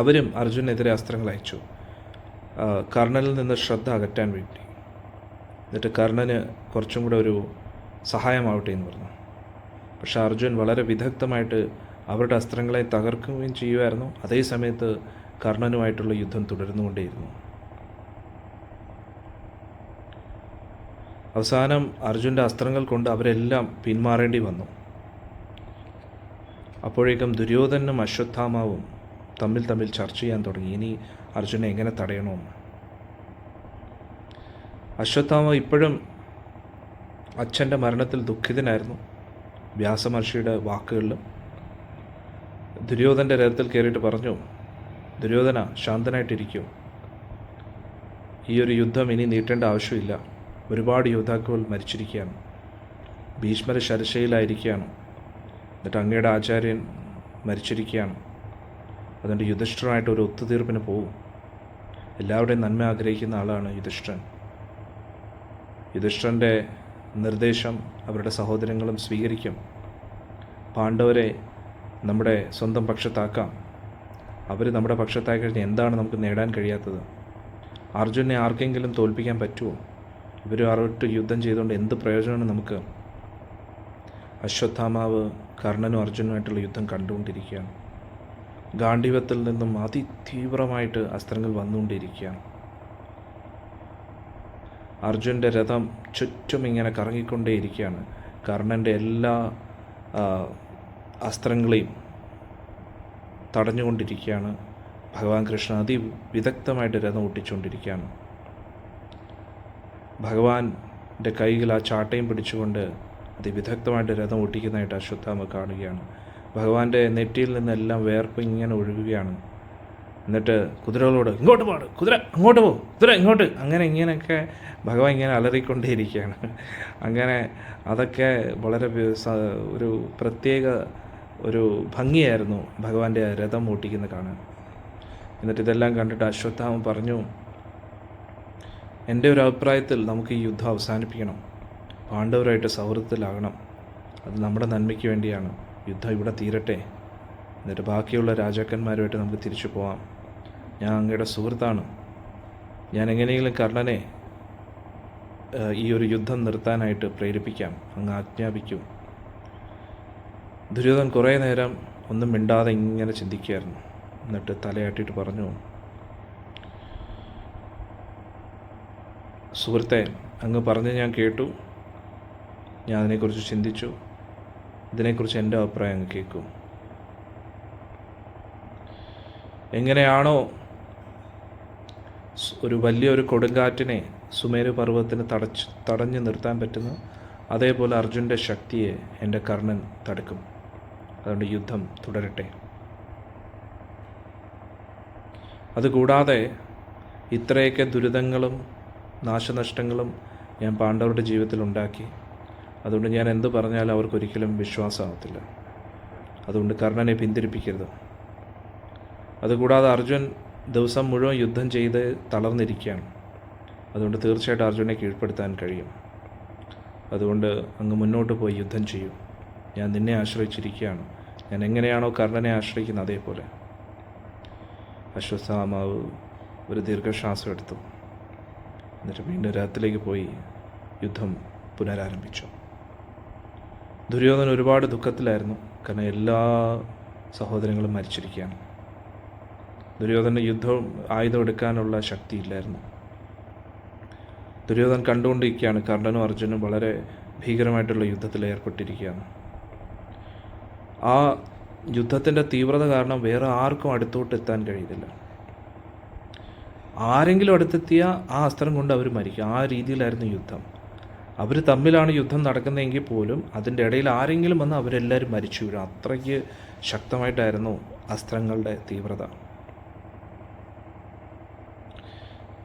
അവരും അർജുനെതിരെ അസ്ത്രങ്ങൾ അയച്ചു, കർണനിൽ നിന്ന് ശ്രദ്ധ അകറ്റാൻ വേണ്ടി. എന്നിട്ട് കർണന് കുറച്ചും കൂടെ ഒരു സഹായമാവട്ടെ എന്ന് പറഞ്ഞു. പക്ഷേ അർജുൻ വളരെ വിദഗ്ധമായിട്ട് അവരുടെ അസ്ത്രങ്ങളെ തകർക്കുകയും ചെയ്യുമായിരുന്നു. അതേ സമയത്ത് കർണനുമായിട്ടുള്ള യുദ്ധം തുടർന്നുകൊണ്ടേയിരുന്നു. അവസാനം അർജുൻ്റെ അസ്ത്രങ്ങൾ കൊണ്ട് അവരെല്ലാം പിന്മാറേണ്ടി വന്നു. അപ്പോഴേക്കും ദുര്യോധനും അശ്വത്ഥാമാവും തമ്മിൽ ചർച്ച ചെയ്യാൻ തുടങ്ങി, ഇനി അർജുനെ എങ്ങനെ തടയണമെന്ന്. അശ്വത്ഥാമ ഇപ്പോഴും അച്ഛൻ്റെ മരണത്തിൽ ദുഃഖിതനായിരുന്നു. വ്യാസമഹർഷിയുടെ വാക്കുകളിലും ദുര്യോധൻ്റെ രഥത്തിൽ കയറിയിട്ട് പറഞ്ഞു, ദുര്യോധന, ശാന്തനായിട്ടിരിക്കൂ. ഈ ഒരു യുദ്ധം ഇനി നീട്ടേണ്ട ആവശ്യമില്ല. ഒരുപാട് യോദ്ധാക്കൾ മരിച്ചിരിക്കുകയാണ്. ഭീഷ്മർ ശരശയിലായിരിക്കുകയാണ്. എന്നിട്ട് അങ്ങയുടെ ആചാര്യൻ മരിച്ചിരിക്കുകയാണ്. അതുകൊണ്ട് യുധിഷ്ഠിരനായിട്ട് ഒരു ഒത്തുതീർപ്പിന് പോവും. എല്ലാവരുടെയും നന്മ ആഗ്രഹിക്കുന്ന ആളാണ് യുധിഷ്ഠിരൻ. യുധിഷ്ഠിരൻ്റെ നിർദ്ദേശം അവരുടെ സഹോദരങ്ങളും സ്വീകരിക്കും. പാണ്ഡവരെ നമ്മുടെ സ്വന്തം പക്ഷത്താക്കാം. അവർ നമ്മുടെ പക്ഷത്തായി കഴിഞ്ഞാൽ എന്താണ് നമുക്ക് നേടാൻ കഴിയാത്തത്? അർജുനെ ആർക്കെങ്കിലും തോൽപ്പിക്കാൻ പറ്റുമോ? ഇവർ ആറോട്ട് യുദ്ധം ചെയ്തുകൊണ്ട് എന്ത് പ്രയോജനമാണ് നമുക്ക്? അശ്വത്ഥാമാവ് കർണനും അർജുനുമായിട്ടുള്ള യുദ്ധം കണ്ടുകൊണ്ടിരിക്കുകയാണ്. ഗാണ്ഡീവത്തിൽ നിന്നും അതിതീവ്രമായിട്ട് അസ്ത്രങ്ങൾ വന്നുകൊണ്ടിരിക്കുകയാണ്. അർജുൻ്റെ രഥം ചുറ്റും ഇങ്ങനെ കറങ്ങിക്കൊണ്ടേയിരിക്കുകയാണ്. കർണൻ്റെ എല്ലാ അസ്ത്രങ്ങളെയും തടഞ്ഞുകൊണ്ടിരിക്കുകയാണ്. ഭഗവാൻ കൃഷ്ണൻ അതിവിദഗ്ധമായിട്ട് രഥം ഓട്ടിച്ചുകൊണ്ടിരിക്കുകയാണ്. ഭഗവാന്റെ കൈയിൽ ആ ചാട്ടയും പിടിച്ചുകൊണ്ട് അതിവിദഗ്ധമായിട്ട് രഥം ഓട്ടിക്കുന്നതായിട്ട് അശ്വത്ഥാമ കാണുകയാണ്. ഭഗവാന്റെ നെറ്റിയിൽ നിന്നെല്ലാം വേർപ്പ് ഇങ്ങനെ ഒഴുകുകയാണ്. എന്നിട്ട് കുതിരകളോട് ഇങ്ങോട്ട് പാട്, കുതിര അങ്ങോട്ട് പോകും, കുതിര ഇങ്ങോട്ട്, ഇങ്ങനെയൊക്കെ ഭഗവാൻ ഇങ്ങനെ അലറിക്കൊണ്ടേയിരിക്കുകയാണ്. അങ്ങനെ അതൊക്കെ വളരെ ഒരു പ്രത്യേക ഒരു ഭംഗിയായിരുന്നു ഭഗവാന്റെ രഥം ഓട്ടിക്കുന്ന കാണാൻ. എന്നിട്ട് ഇതെല്ലാം കണ്ടിട്ട് അശ്വത്ഥാമ പറഞ്ഞു, എൻ്റെ ഒരു അഭിപ്രായത്തിൽ നമുക്ക് ഈ യുദ്ധം അവസാനിപ്പിക്കണം. പാണ്ഡവരായിട്ട് സൗഹൃദത്തിലാകണം. അത് നമ്മുടെ നന്മയ്ക്ക് വേണ്ടിയാണ്. യുദ്ധം ഇവിടെ തീരട്ടെ. എന്നിട്ട് ബാക്കിയുള്ള രാജാക്കന്മാരുമായിട്ട് നമുക്ക് തിരിച്ചു പോകാം. ഞാൻ അങ്ങയുടെ സുഹൃത്താണ്. ഞാൻ എങ്ങനെയെങ്കിലും കർണനെ ഈ ഒരു യുദ്ധം നിർത്താനായിട്ട് പ്രേരിപ്പിക്കാം. അങ്ങ് ആജ്ഞാപിക്കൂ. ദുര്യോധൻ കുറേ നേരം ഒന്നും മിണ്ടാതെ ഇങ്ങനെ ചിന്തിക്കുകയായിരുന്നു. എന്നിട്ട് തലയാട്ടിയിട്ട് പറഞ്ഞു, സുഹൃത്തെ, അങ്ങ് പറഞ്ഞ് ഞാൻ കേട്ടു, ഞാൻ അതിനെക്കുറിച്ച് ചിന്തിച്ചു, ഇതിനെക്കുറിച്ച് എൻ്റെ അഭിപ്രായം അങ്ങ് കേൾക്കും. എങ്ങനെയാണോ ഒരു വലിയൊരു കൊടുങ്കാറ്റിനെ സുമേരു പർവ്വതത്തിന് തടഞ്ഞു നിർത്താൻ പറ്റുന്നു, അതേപോലെ അർജുൻ്റെ ശക്തിയെ എൻ്റെ കർണൻ തടുക്കും. അതുകൊണ്ട് യുദ്ധം തുടരട്ടെ. അതുകൂടാതെ ഇത്രയൊക്കെ ദുരിതങ്ങളും നാശനഷ്ടങ്ങളും ഞാൻ പാണ്ഡവരുടെ ജീവിതത്തിൽ ഉണ്ടാക്കി. അതുകൊണ്ട് ഞാൻ എന്ത് പറഞ്ഞാലും അവർക്കൊരിക്കലും വിശ്വാസമാകത്തില്ല. അതുകൊണ്ട് കർണനെ പിന്തിരിപ്പിക്കരുത്. അതുകൂടാതെ അർജുൻ ദിവസം മുഴുവൻ യുദ്ധം ചെയ്ത് തളർന്നിരിക്കുകയാണ്. അതുകൊണ്ട് തീർച്ചയായിട്ടും അർജുനെ കീഴ്പ്പെടുത്താൻ കഴിയും. അതുകൊണ്ട് അങ്ങ് മുന്നോട്ട് പോയി യുദ്ധം ചെയ്യൂ. ഞാൻ നിന്നെ ആശ്രയിച്ചിരിക്കുകയാണ്. ഞാൻ എങ്ങനെയാണോ കർണനെ ആശ്രയിക്കുന്നത് അതേപോലെ. അശ്വത്ഥാമാവ് ഒരു ദീർഘശ്വാസം എടുത്തു. എന്നിട്ട് വീണ്ടും രഥത്തിലേക്ക് പോയി യുദ്ധം പുനരാരംഭിച്ചു. ദുര്യോധനൻ ഒരുപാട് ദുഃഖത്തിലായിരുന്നു. കാരണം എല്ലാ സഹോദരങ്ങളും മരിച്ചിരിക്കുകയാണ്. ദുര്യോധന ആയുധം എടുക്കാനുള്ള ശക്തിയില്ലായിരുന്നു. ദുര്യോധനൻ കണ്ടുകൊണ്ടിരിക്കുകയാണ് കർണനും അർജുനും വളരെ ഭീകരമായിട്ടുള്ള യുദ്ധത്തിൽ ഏർപ്പെട്ടിരിക്കുകയാണ്. ആ യുദ്ധത്തിൻ്റെ തീവ്രത കാരണം വേറെ ആർക്കും അടുത്തോട്ട് എത്താൻ കഴിയുന്നില്ല. ആരെങ്കിലും അടുത്തെത്തിയ ആ അസ്ത്രം കൊണ്ട് അവർ മരിക്കും. ആ രീതിയിലായിരുന്നു യുദ്ധം. അവർ തമ്മിലാണ് യുദ്ധം നടക്കുന്നതെങ്കിൽ പോലും അതിൻ്റെ ഇടയിൽ ആരെങ്കിലും വന്ന് അവരെല്ലാവരും മരിച്ചു വീഴും. അത്രയ്ക്ക് ശക്തമായിട്ടായിരുന്നു അസ്ത്രങ്ങളുടെ തീവ്രത.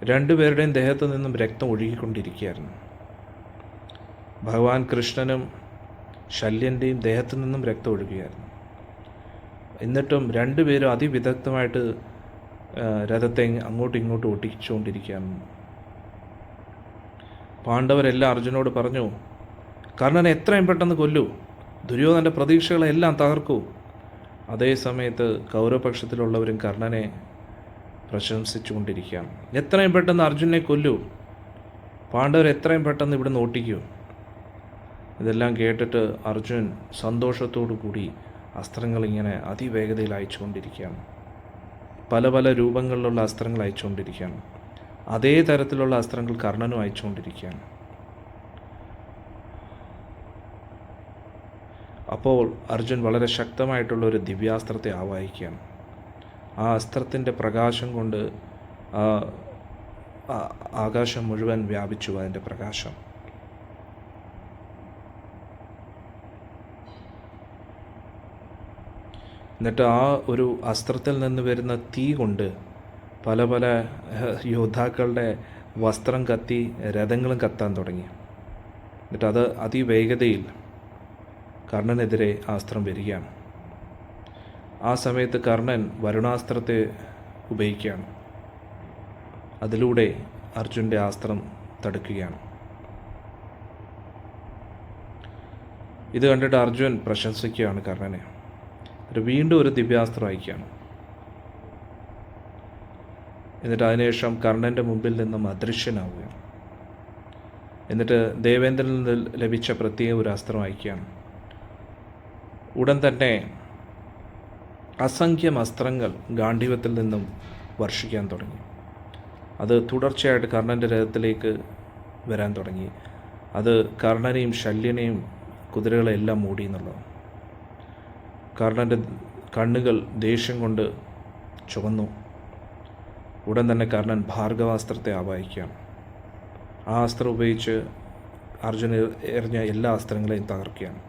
രണ്ടുപേരുടെയും ദേഹത്തു നിന്നും രക്തം ഒഴുകിക്കൊണ്ടിരിക്കുകയായിരുന്നു. ഭഗവാൻ കൃഷ്ണനും ശല്യൻ്റെയും ദേഹത്തു നിന്നും രക്തം ഒഴുകുകയായിരുന്നു. എന്നിട്ടും രണ്ടുപേരും അതിവിദഗ്ധമായിട്ട് രഥത്തെ അങ്ങോട്ടും ഇങ്ങോട്ടും ഒട്ടിച്ചുകൊണ്ടിരിക്കുകയാണ്. പാണ്ഡവരെല്ലാം അർജുനോട് പറഞ്ഞു, കർണനെ എത്രയും പെട്ടെന്ന് കൊല്ലൂ, ദുര്യോധനൻ്റെ പ്രതീക്ഷകളെല്ലാം തകർക്കൂ. അതേ സമയത്ത് കൗരവപക്ഷത്തിലുള്ളവരും കർണനെ പ്രശംസിച്ചുകൊണ്ടിരിക്കുകയാണ്. എത്രയും പെട്ടെന്ന് അർജുനെ കൊല്ലൂ, പാണ്ഡവർ എത്രയും പെട്ടെന്ന് ഇവിടുന്ന് ഓട്ടിക്കൂ. ഇതെല്ലാം കേട്ടിട്ട് അർജുൻ സന്തോഷത്തോടു കൂടി അസ്ത്രങ്ങൾ ഇങ്ങനെ അതിവേഗതയിൽ അയച്ചുകൊണ്ടിരിക്കുകയാണ്. പല പല രൂപങ്ങളിലുള്ള അസ്ത്രങ്ങൾ അയച്ചുകൊണ്ടിരിക്കുകയാണ്. അതേ തരത്തിലുള്ള അസ്ത്രങ്ങൾ കർണനും അയച്ചുകൊണ്ടിരിക്കുകയാണ്. അപ്പോൾ അർജുൻ വളരെ ശക്തമായിട്ടുള്ള ഒരു ദിവ്യാസ്ത്രത്തെ ആവാഹിക്കുകയാണ്. ആ അസ്ത്രത്തിൻ്റെ പ്രകാശം കൊണ്ട് ആകാശം മുഴുവൻ വ്യാപിച്ചു അതിൻ്റെ പ്രകാശം. എന്നിട്ട് ആ ഒരു അസ്ത്രത്തിൽ നിന്ന് വരുന്ന തീ കൊണ്ട് പല പല യോദ്ധാക്കളുടെ വസ്ത്രം കത്തി രഥങ്ങളും കത്താൻ തുടങ്ങി. എന്നിട്ട് അത് അതിവേഗതയിൽ കർണനെതിരെ ആ അസ്ത്രം വരികയാണ്. ആ സമയത്ത് കർണൻ വരുണാസ്ത്രത്തെ ഉപയോഗിക്കുകയാണ്. അതിലൂടെ അർജുൻ്റെ അസ്ത്രം തടുക്കുകയാണ്. ഇത് കണ്ടിട്ട് അർജുൻ പ്രശംസിക്കുകയാണ് കർണനെ. വീണ്ടും ഒരു ദിവ്യാസ്ത്രം അയക്കുകയാണ്. എന്നിട്ട് അതിനുശേഷം കർണൻ്റെ മുമ്പിൽ നിന്നും അദൃശ്യനാവുകയാണ്. എന്നിട്ട് ദേവേന്ദ്രനിൽ നിന്ന് ലഭിച്ച പ്രത്യേക ഒരു അസ്ത്രം അയക്കുകയാണ്. ഉടൻ തന്നെ അസംഖ്യം അസ്ത്രങ്ങൾ ഗാണ്ഡീവത്തിൽ നിന്നും വർഷിക്കാൻ തുടങ്ങി. അത് തുടർച്ചയായിട്ട് കർണൻ്റെ രഥത്തിലേക്ക് വരാൻ തുടങ്ങി. അത് കർണനെയും ശല്യനെയും കുതിരകളെല്ലാം മൂടി എന്നുള്ളതാണ്. കർണൻ്റെ കണ്ണുകൾ ദേഷ്യം കൊണ്ട് ചുവന്നു. ഉടൻ തന്നെ കർണൻ ഭാർഗവാസ്ത്രത്തെ ആവാഹിക്കുകയാണ്. ആ അസ്ത്രം ഉപയോഗിച്ച് അർജുന എറിഞ്ഞ എല്ലാ അസ്ത്രങ്ങളെയും തകർക്കുകയാണ്.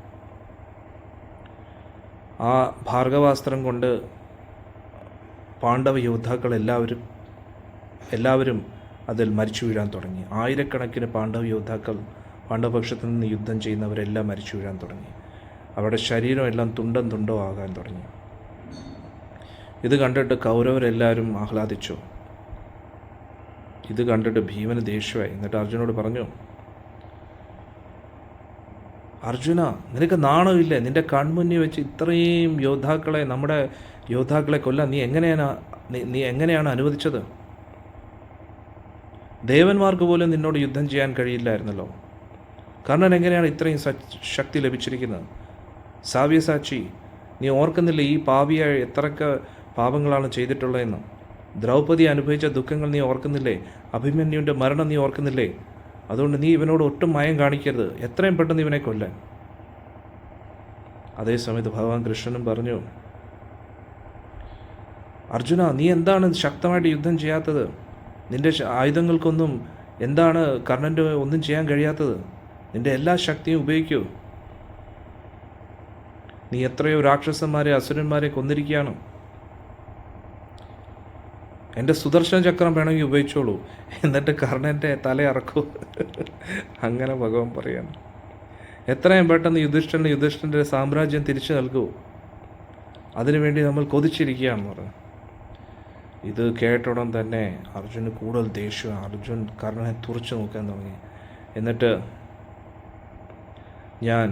ആ ഭാർഗവാസ്ത്രം കൊണ്ട് പാണ്ഡവ യോദ്ധാക്കൾ എല്ലാവരും അതിൽ മരിച്ചു വീഴാൻ തുടങ്ങി. ആയിരക്കണക്കിന് പാണ്ഡവ യോദ്ധാക്കൾ പാണ്ഡവപക്ഷത്തിൽ നിന്ന് യുദ്ധം ചെയ്യുന്നവരെല്ലാം മരിച്ചു വീഴാൻ തുടങ്ങി. അവരുടെ ശരീരം എല്ലാം തുണ്ടം തുണ്ടോ ആകാൻ തുടങ്ങി. ഇത് കണ്ടിട്ട് കൗരവരെല്ലാവരും ആഹ്ലാദിച്ചു. ഇത് കണ്ടിട്ട് ഭീമന് ദേഷ്യമായി. എന്നിട്ട് അർജുനോട് പറഞ്ഞു, അർജുന, നിനക്ക് നാണമില്ലേ? നിൻ്റെ കൺമുന്നിൽ വെച്ച് ഇത്രയും നമ്മുടെ യോദ്ധാക്കളെ കൊല്ലാൻ നീ എങ്ങനെയാണ് അനുവദിച്ചത്? ദേവന്മാർക്ക് പോലും നിന്നോട് യുദ്ധം ചെയ്യാൻ കഴിയില്ലായിരുന്നല്ലോ. കർണൻ എങ്ങനെയാണ് ഇത്രയും ശക്തി ലഭിച്ചിരിക്കുന്നത്? സാവ്യസാക്ഷി, നീ ഓർക്കുന്നില്ലേ ഈ പാപിയായ എത്രയൊക്കെ പാപങ്ങളാണ് ചെയ്തിട്ടുള്ളതെന്ന്? ദ്രൗപദി അനുഭവിച്ച ദുഃഖങ്ങൾ നീ ഓർക്കുന്നില്ലേ? അഭിമന്യുവിൻ്റെ മരണം നീ ഓർക്കുന്നില്ലേ? അതുകൊണ്ട് നീ ഇവനോട് ഒട്ടും മയം കാണിക്കരുത്, എത്രയും പെട്ടെന്ന് ഇവനെ കൊല്ലാൻ. അതേസമയത്ത് ഭഗവാൻ കൃഷ്ണനും പറഞ്ഞു, അർജുന, നീ എന്താണ് ശക്തമായിട്ട് യുദ്ധം ചെയ്യാത്തത്? നിൻ്റെ ആയുധങ്ങൾക്കൊന്നും എന്താണ് കർണൻ്റെ ഒന്നും ചെയ്യാൻ കഴിയാത്തത്? നിൻ്റെ എല്ലാ ശക്തിയും ഉപയോഗിക്കൂ. നീ എത്രയോ രാക്ഷസന്മാരെ അസുരന്മാരെ കൊന്നിരിക്കുകയാണ്. എൻ്റെ സുദർശന ചക്രം വേണമെങ്കിൽ ഉപയോഗിച്ചോളൂ, എന്നിട്ട് കർണൻ്റെ തല അറക്കൂ. അങ്ങനെ ഭഗവാൻ പറയാണ്. എത്രയും പെട്ടെന്ന് യുധിഷ്ഠിരൻ്റെ സാമ്രാജ്യം തിരിച്ചു നൽകൂ, അതിനുവേണ്ടി നമ്മൾ കൊതിച്ചിരിക്കുകയാണെന്ന് പറഞ്ഞു. ഇത് കേട്ടോടം തന്നെ അർജുന് കൂടുതൽ ദേഷ്യം. അർജുൻ കർണനെ തുറച്ചു നോക്കാൻ തുടങ്ങി. എന്നിട്ട് ഞാൻ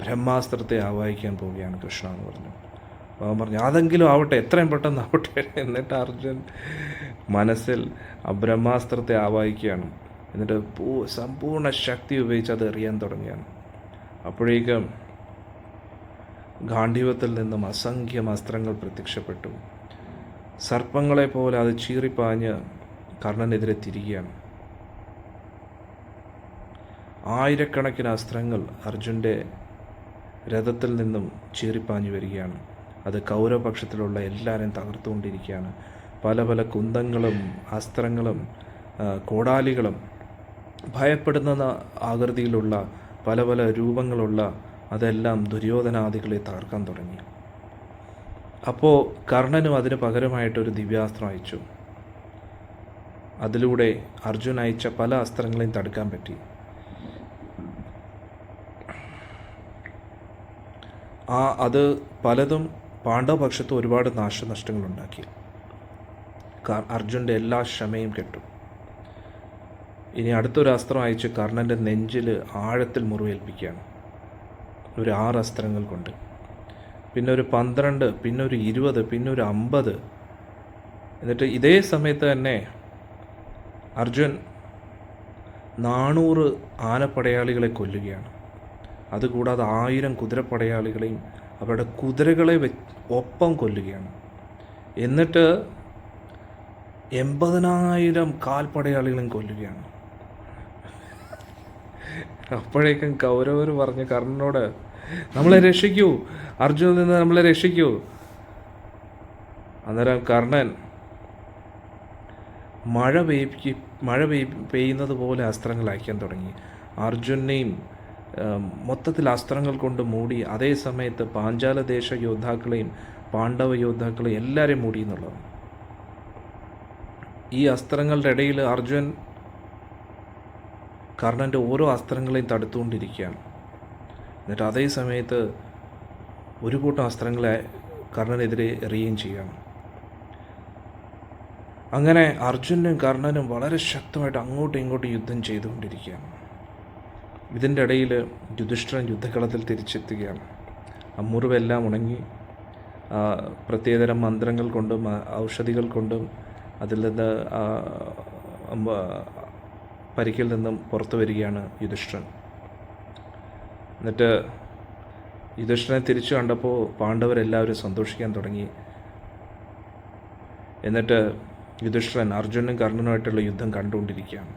ബ്രഹ്മാസ്ത്രത്തെ ആവാഹിക്കാൻ പോവുകയാണ് കൃഷ്ണ എന്ന് പറഞ്ഞു. അവൻ പറഞ്ഞു, അതെങ്കിലും ആവട്ടെ, എത്രയും പെട്ടെന്ന് ആവട്ടെ. എന്നിട്ട് അർജുൻ മനസ്സിൽ ആ ബ്രഹ്മാസ്ത്രത്തെ ആവാഹിക്കുകയാണ്. എന്നിട്ട് സമ്പൂർണ്ണ ശക്തി ഉപയോഗിച്ച് അത് എറിയാൻ തുടങ്ങിയാണ്. അപ്പോഴേക്കും ഗാണ്ഡീവത്തിൽ നിന്നും അസംഖ്യം അസ്ത്രങ്ങൾ പ്രത്യക്ഷപ്പെട്ടു. സർപ്പങ്ങളെ പോലെ അത് ചീറിപ്പാഞ്ഞ് കർണനെതിരെ തിരികെയാണ്. ആയിരക്കണക്കിന് അസ്ത്രങ്ങൾ അർജുൻ്റെ രഥത്തിൽ നിന്നും ചീറിപ്പാഞ്ഞു വരികയാണ്. അത് കൗരവപക്ഷത്തിലുള്ള എല്ലാവരെയും തകർത്തുകൊണ്ടിരിക്കുകയാണ്. പല പല കുന്തങ്ങളും അസ്ത്രങ്ങളും കോടാലികളും ഭയപ്പെടുന്ന ആകൃതിയിലുള്ള പല പല രൂപങ്ങളുള്ള അതെല്ലാം ദുര്യോധനാദികളെ തകർക്കാൻ തുടങ്ങി. അപ്പോൾ കർണനും അതിന് പകരമായിട്ടൊരു ദിവ്യാസ്ത്രം അയച്ചു. അതിലൂടെ അർജുൻ അയച്ച പല അസ്ത്രങ്ങളെയും തടുക്കാൻ പറ്റി. അത് പലതും പാണ്ഡവപക്ഷത്ത് ഒരുപാട് നാശനഷ്ടങ്ങളുണ്ടാക്കി. അർജുൻ്റെ എല്ലാ ക്ഷമയും കെട്ടു. ഇനി അടുത്തൊരു അസ്ത്രം അയച്ച് കർണൻ്റെ നെഞ്ചിൽ ആഴത്തിൽ മുറിവേൽപ്പിക്കുകയാണ്, ഒരു 6 അസ്ത്രങ്ങൾ കൊണ്ട്. പിന്നെ ഒരു 12, പിന്നെ ഒരു 20, പിന്നെ ഒരു 50. എന്നിട്ട് ഇതേ സമയത്ത് തന്നെ അർജുൻ 400 ആനപ്പടയാളികളെ കൊല്ലുകയാണ്. അതുകൂടാതെ 1000 കുതിരപ്പടയാളികളെയും അവരുടെ കുതിരകളെ ഒപ്പം കൊല്ലുകയാണ്. എന്നിട്ട് 80,000 കാൽപ്പടയാളികളെയും കൊല്ലുകയാണ്. അപ്പോഴേക്കും കൗരവർ പറഞ്ഞു കർണനോട്, നമ്മളെ രക്ഷിക്കൂ, അർജുനിൽ നിന്ന് നമ്മളെ രക്ഷിക്കൂ. അന്നേരം കർണൻ മഴ പെയ്യുന്നത് പോലെ അസ്ത്രങ്ങൾ അയക്കാൻ തുടങ്ങി. അർജുനെയും മൊത്തത്തിൽ അസ്ത്രങ്ങൾ കൊണ്ട് മൂടി. അതേ സമയത്ത് പാഞ്ചാലദേശ യോദ്ധാക്കളെയും പാണ്ഡവ യോദ്ധാക്കളെയും എല്ലാവരെയും മൂടി എന്നുള്ളതാണ്. ഈ അസ്ത്രങ്ങളുടെ ഇടയിൽ അർജുൻ കർണൻ്റെ ഓരോ അസ്ത്രങ്ങളെയും തടുത്തുകൊണ്ടിരിക്കുകയാണ്. എന്നിട്ട് അതേ സമയത്ത് ഒരു കൂട്ടം അസ്ത്രങ്ങളെ കർണനെതിരെ എറിയുകയും ചെയ്യുകയാണ്. അങ്ങനെ അർജുനും കർണനും വളരെ ശക്തമായിട്ട് അങ്ങോട്ടും ഇങ്ങോട്ടും യുദ്ധം ചെയ്തുകൊണ്ടിരിക്കുകയാണ്. ഇതിൻ്റെ ഇടയിൽ യുധിഷ്ഠിരൻ യുദ്ധകളത്തിൽ തിരിച്ചെത്തുകയാണ്. ആ മുറിവെല്ലാം ഉണങ്ങി പ്രത്യേകതരം മന്ത്രങ്ങൾ കൊണ്ടും ഔഷധികൾ കൊണ്ടും അതിൽ നിന്ന് പരിക്കിൽ നിന്നും പുറത്തു വരികയാണ് യുധിഷ്ഠിരൻ. എന്നിട്ട് യുധിഷ്ഠിരനെ തിരിച്ചു കണ്ടപ്പോൾ പാണ്ഡവരെല്ലാവരും സന്തോഷിക്കാൻ തുടങ്ങി. എന്നിട്ട് യുധിഷ്ഠിരൻ അർജുനും കർണനുമായിട്ടുള്ള യുദ്ധം കണ്ടുകൊണ്ടിരിക്കുകയാണ്.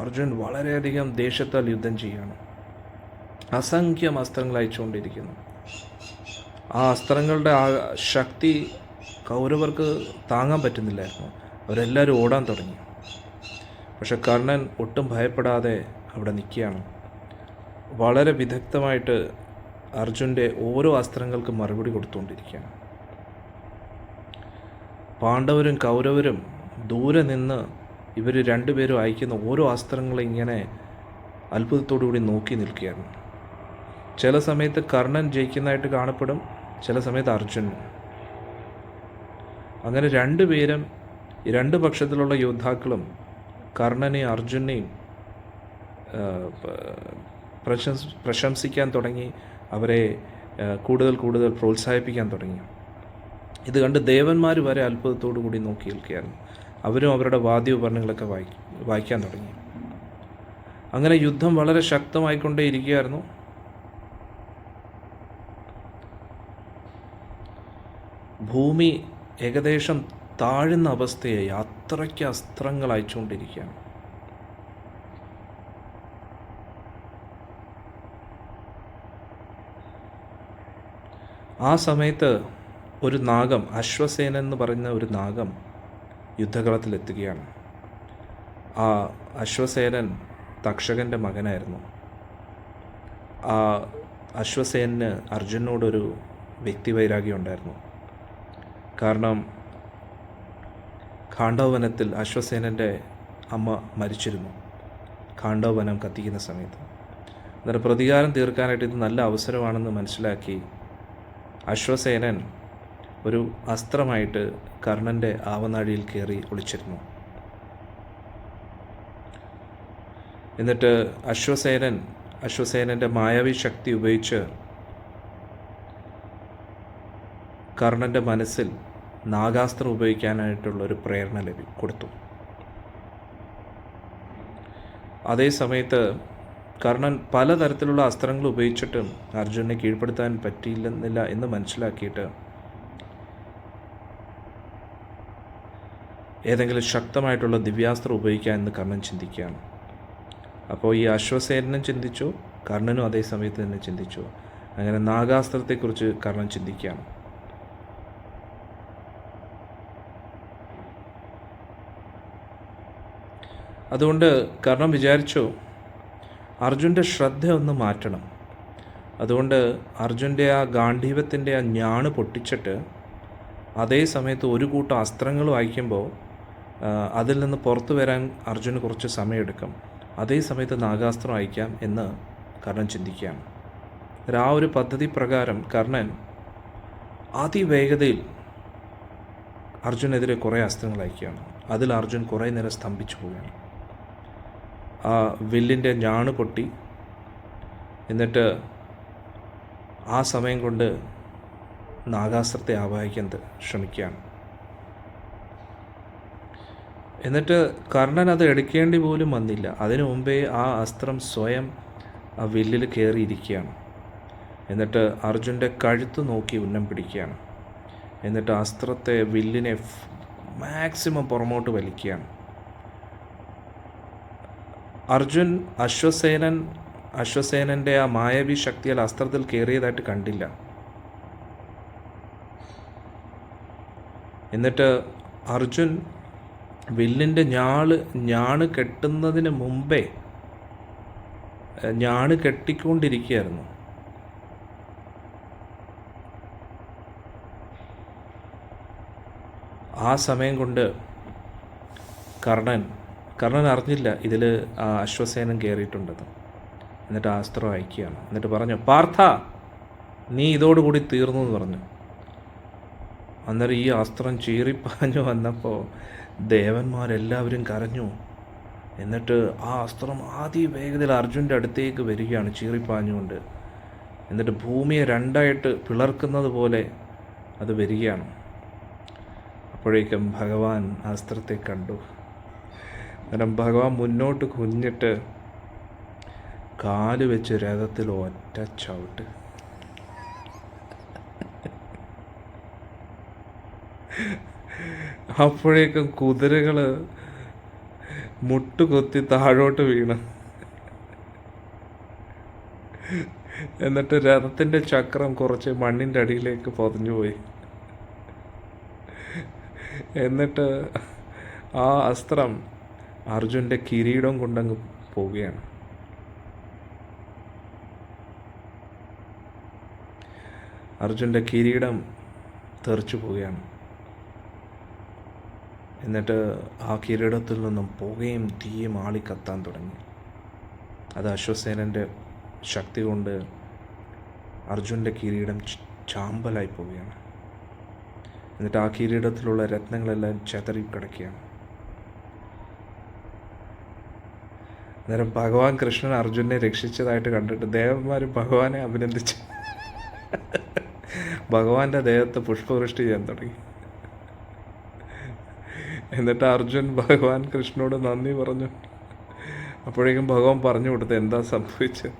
അർജുൻ വളരെയധികം ദേഷ്യത്താൽ യുദ്ധം ചെയ്യുകയാണ്. അസംഖ്യം അസ്ത്രങ്ങൾ അയച്ചുകൊണ്ടിരിക്കുന്നു. ആ അസ്ത്രങ്ങളുടെ ആ ശക്തി കൗരവർക്ക് താങ്ങാൻ പറ്റുന്നില്ലായിരുന്നു. അവരെല്ലാവരും ഓടാൻ തുടങ്ങി. പക്ഷെ കർണൻ ഒട്ടും ഭയപ്പെടാതെ അവിടെ നിൽക്കുകയാണ്. വളരെ വിദഗ്ധമായിട്ട് അർജുൻ്റെ ഓരോ അസ്ത്രങ്ങൾക്ക് മറുപടി കൊടുത്തുകൊണ്ടിരിക്കുകയാണ്. പാണ്ഡവരും കൗരവരും ദൂരെ നിന്ന് ഇവർ രണ്ടുപേരും അയക്കുന്ന ഓരോ അസ്ത്രങ്ങളെ ഇങ്ങനെ അത്ഭുതത്തോടു കൂടി നോക്കി നിൽക്കുകയായിരുന്നു. ചില സമയത്ത് കർണൻ ജയിക്കുന്നതായിട്ട് കാണപ്പെടും, ചില സമയത്ത് അർജുൻ. അങ്ങനെ രണ്ടുപേരും രണ്ട് പക്ഷത്തിലുള്ള യോദ്ധാക്കളും കർണനെയും അർജുനെയും പ്രശംസിക്കാൻ തുടങ്ങി, അവരെ കൂടുതൽ കൂടുതൽ പ്രോത്സാഹിപ്പിക്കാൻ തുടങ്ങി. ഇത് കണ്ട് ദേവന്മാർ വരെ അത്ഭുതത്തോടു കൂടി നോക്കി നിൽക്കുകയായിരുന്നു. അവരും അവരുടെ വാദ്യോപകരണങ്ങളൊക്കെ വായിക്കാൻ തുടങ്ങി. അങ്ങനെ യുദ്ധം വളരെ ശക്തമായിക്കൊണ്ടേ ഇരിക്കുകയായിരുന്നു. ഭൂമി ഏകദേശം താഴുന്ന അവസ്ഥയായി. അത്രയ്ക്ക് അസ്ത്രങ്ങൾ അയച്ചുകൊണ്ടിരിക്കുകയാണ്. ആ സമയത്ത് ഒരു നാഗം, അശ്വസേനൻ എന്ന് പറയുന്ന ഒരു നാഗം യുദ്ധകളത്തിലെത്തുകയാണ്. ആ അശ്വസേനൻ തക്ഷകൻ്റെ മകനായിരുന്നു. ആ അശ്വസേനന് അർജുനോടൊരു വ്യക്തിവൈരാഗ്യം ഉണ്ടായിരുന്നു. കാരണം ഖാണ്ഡവവനത്തിൽ അശ്വസേനൻ്റെ അമ്മ മരിച്ചിരുന്നു, ഖാണ്ഡവവനം കത്തിക്കുന്ന സമയത്ത്. അന്നേരം പ്രതികാരം തീർക്കാനായിട്ട് ഇത് നല്ല അവസരമാണെന്ന് മനസ്സിലാക്കി അശ്വസേനൻ ഒരു അസ്ത്രമായിട്ട് കർണൻ്റെ ആവനാഴിയിൽ കയറി ഒളിച്ചിരുന്നു. എന്നിട്ട് അശ്വസേനൻ്റെ മായാവി ശക്തി ഉപയോഗിച്ച് കർണൻ്റെ മനസ്സിൽ നാഗാസ്ത്രം ഉപയോഗിക്കാനായിട്ടുള്ളൊരു പ്രേരണ കൊടുത്തു. അതേ സമയത്ത് കർണൻ പലതരത്തിലുള്ള അസ്ത്രങ്ങൾ ഉപയോഗിച്ചിട്ടും അർജുനെ കീഴ്പ്പെടുത്താൻ പറ്റിയില്ലെന്നില്ല എന്ന് മനസ്സിലാക്കിയിട്ട് ഏതെങ്കിലും ശക്തമായിട്ടുള്ള ദിവ്യാസ്ത്രം ഉപയോഗിക്കാം എന്ന് കർണൻ ചിന്തിക്കുകയാണ്. അപ്പോൾ ഈ അശ്വസേനനും ചിന്തിച്ചു, കർണനും അതേ സമയത്ത് തന്നെ ചിന്തിച്ചു. അങ്ങനെ നാഗാസ്ത്രത്തെക്കുറിച്ച് കർണൻ ചിന്തിക്കുകയാണ്. അതുകൊണ്ട് കർണൻ വിചാരിച്ചു അർജുൻ്റെ ശ്രദ്ധ ഒന്ന് മാറ്റണം. അതുകൊണ്ട് അർജുൻ്റെ ആ ഗാണ്ഡീവത്തിൻ്റെ ആ ഞാണ് പൊട്ടിച്ചിട്ട് അതേ സമയത്ത് ഒരു കൂട്ടം അസ്ത്രങ്ങൾ വായിക്കുമ്പോൾ അതിൽ നിന്ന് പുറത്തു വരാൻ അർജുന് കുറച്ച് സമയമെടുക്കും. അതേ സമയത്ത് നാഗാസ്ത്രം അയക്കാം എന്ന് കർണൻ ചിന്തിക്കുകയാണ്. ആ ഒരു പദ്ധതി പ്രകാരം കർണൻ അതിവേഗതയിൽ അർജുനെതിരെ കുറേ അസ്ത്രങ്ങൾ അയക്കുകയാണ്. അതിൽ അർജുൻ കുറേ നേരം സ്തംഭിച്ചു പോവുകയാണ്. ആ വില്ലിൻ്റെ ഞാണ് പൊട്ടി. എന്നിട്ട് ആ സമയം കൊണ്ട് നാഗാസ്ത്രത്തെ ആവാഹിക്കാൻ ശ്രമിക്കുകയാണ്. എന്നിട്ട് കർണൻ അത് എടുക്കേണ്ടി പോലും വന്നില്ല. അതിനു മുമ്പേ ആ അസ്ത്രം സ്വയം ആ വില്ലിൽ കയറിയിരിക്കുകയാണ്. എന്നിട്ട് അർജുൻ്റെ കഴുത്ത് നോക്കി ഉന്നം പിടിക്കുകയാണ്. എന്നിട്ട് അസ്ത്രത്തെ, വില്ലിനെ മാക്സിമം പുറമോട്ട് വലിക്കുകയാണ്. അർജുൻ അശ്വസേനൻ്റെ ആ മായാവി ശക്തിയാൽ അസ്ത്രത്തിൽ കയറിയതായിട്ട് കണ്ടില്ല. എന്നിട്ട് അർജുൻ വില്ലിൻ്റെ ഞാണ് കെട്ടുന്നതിന് മുമ്പേ ഞാണ് കെട്ടിക്കൊണ്ടിരിക്കുകയായിരുന്നു. ആ സമയം കൊണ്ട് കർണൻ അറിഞ്ഞില്ല ഇതിൽ ആ അശ്വസേനൻ കയറിയിട്ടുണ്ടെന്ന്. എന്നിട്ട് ആ അസ്ത്രം അയക്കുകയാണ്. എന്നിട്ട് പറഞ്ഞു, പാർത്ഥ, നീ ഇതോടുകൂടി തീർന്നു എന്ന് പറഞ്ഞു. അന്നേരം ഈ അസ്ത്രം ചീറിപ്പാഞ്ഞു വന്നപ്പോൾ ദേവന്മാരെല്ലാവരും കരഞ്ഞു. എന്നിട്ട് ആ അസ്ത്രം അതിവേഗതയിൽ അർജുൻ്റെ അടുത്തേക്ക് വരികയാണ് ചീറിപ്പാഞ്ഞുകൊണ്ട്. എന്നിട്ട് ഭൂമിയെ രണ്ടായിട്ട് പിളർക്കുന്നത് പോലെ അത് വരികയാണ്. അപ്പോഴേക്കും ഭഗവാൻ അസ്ത്രത്തെ കണ്ടു. അന്നേരം ഭഗവാൻ മുന്നോട്ട് കുനിഞ്ഞിട്ട് കാല് വെച്ച് രഥത്തിൽ ഒറ്റ ചവിട്ട്. അപ്പോഴേക്കും കുതിരകൾ മുട്ടുകൊത്തി താഴോട്ട് വീണ്. എന്നിട്ട് രഥത്തിൻ്റെ ചക്രം കുറച്ച് മണ്ണിൻ്റെ അടിയിലേക്ക് പൊതഞ്ഞുപോയി. എന്നിട്ട് ആ അസ്ത്രം അർജുൻ്റെ കിരീടം കൊണ്ടങ്ങ് പോവുകയാണ്. അർജുൻ്റെ കിരീടം തെറിച്ചു പോവുകയാണ്. എന്നിട്ട് ആ കിരീടത്തിൽ നിന്നും പുകയും തീയും ആളിക്കത്താൻ തുടങ്ങി. അത് അശ്വസേനൻ്റെ ശക്തി കൊണ്ട് അർജുൻ്റെ കിരീടം ചാമ്പലായി പോവുകയാണ്. എന്നിട്ട് ആ കിരീടത്തിലുള്ള രത്നങ്ങളെല്ലാം ചെതറി കിടക്കുകയാണ്. അന്നേരം ഭഗവാൻ കൃഷ്ണൻ അർജുനെ രക്ഷിച്ചതായിട്ട് കണ്ടിട്ട് ദേവന്മാർ ഭഗവാനെ അഭിനന്ദിച്ചു. ഭഗവാന്റെ ദേഹത്ത് പുഷ്പവൃഷ്ടി ചെയ്യാൻ തുടങ്ങി. എന്നിട്ട് അർജുൻ ഭഗവാൻ കൃഷ്ണനോട് നന്ദി പറഞ്ഞു. അപ്പോഴേക്കും ഭഗവാൻ പറഞ്ഞു കൊടുത്ത് എന്താ സംഭവിച്ചത്.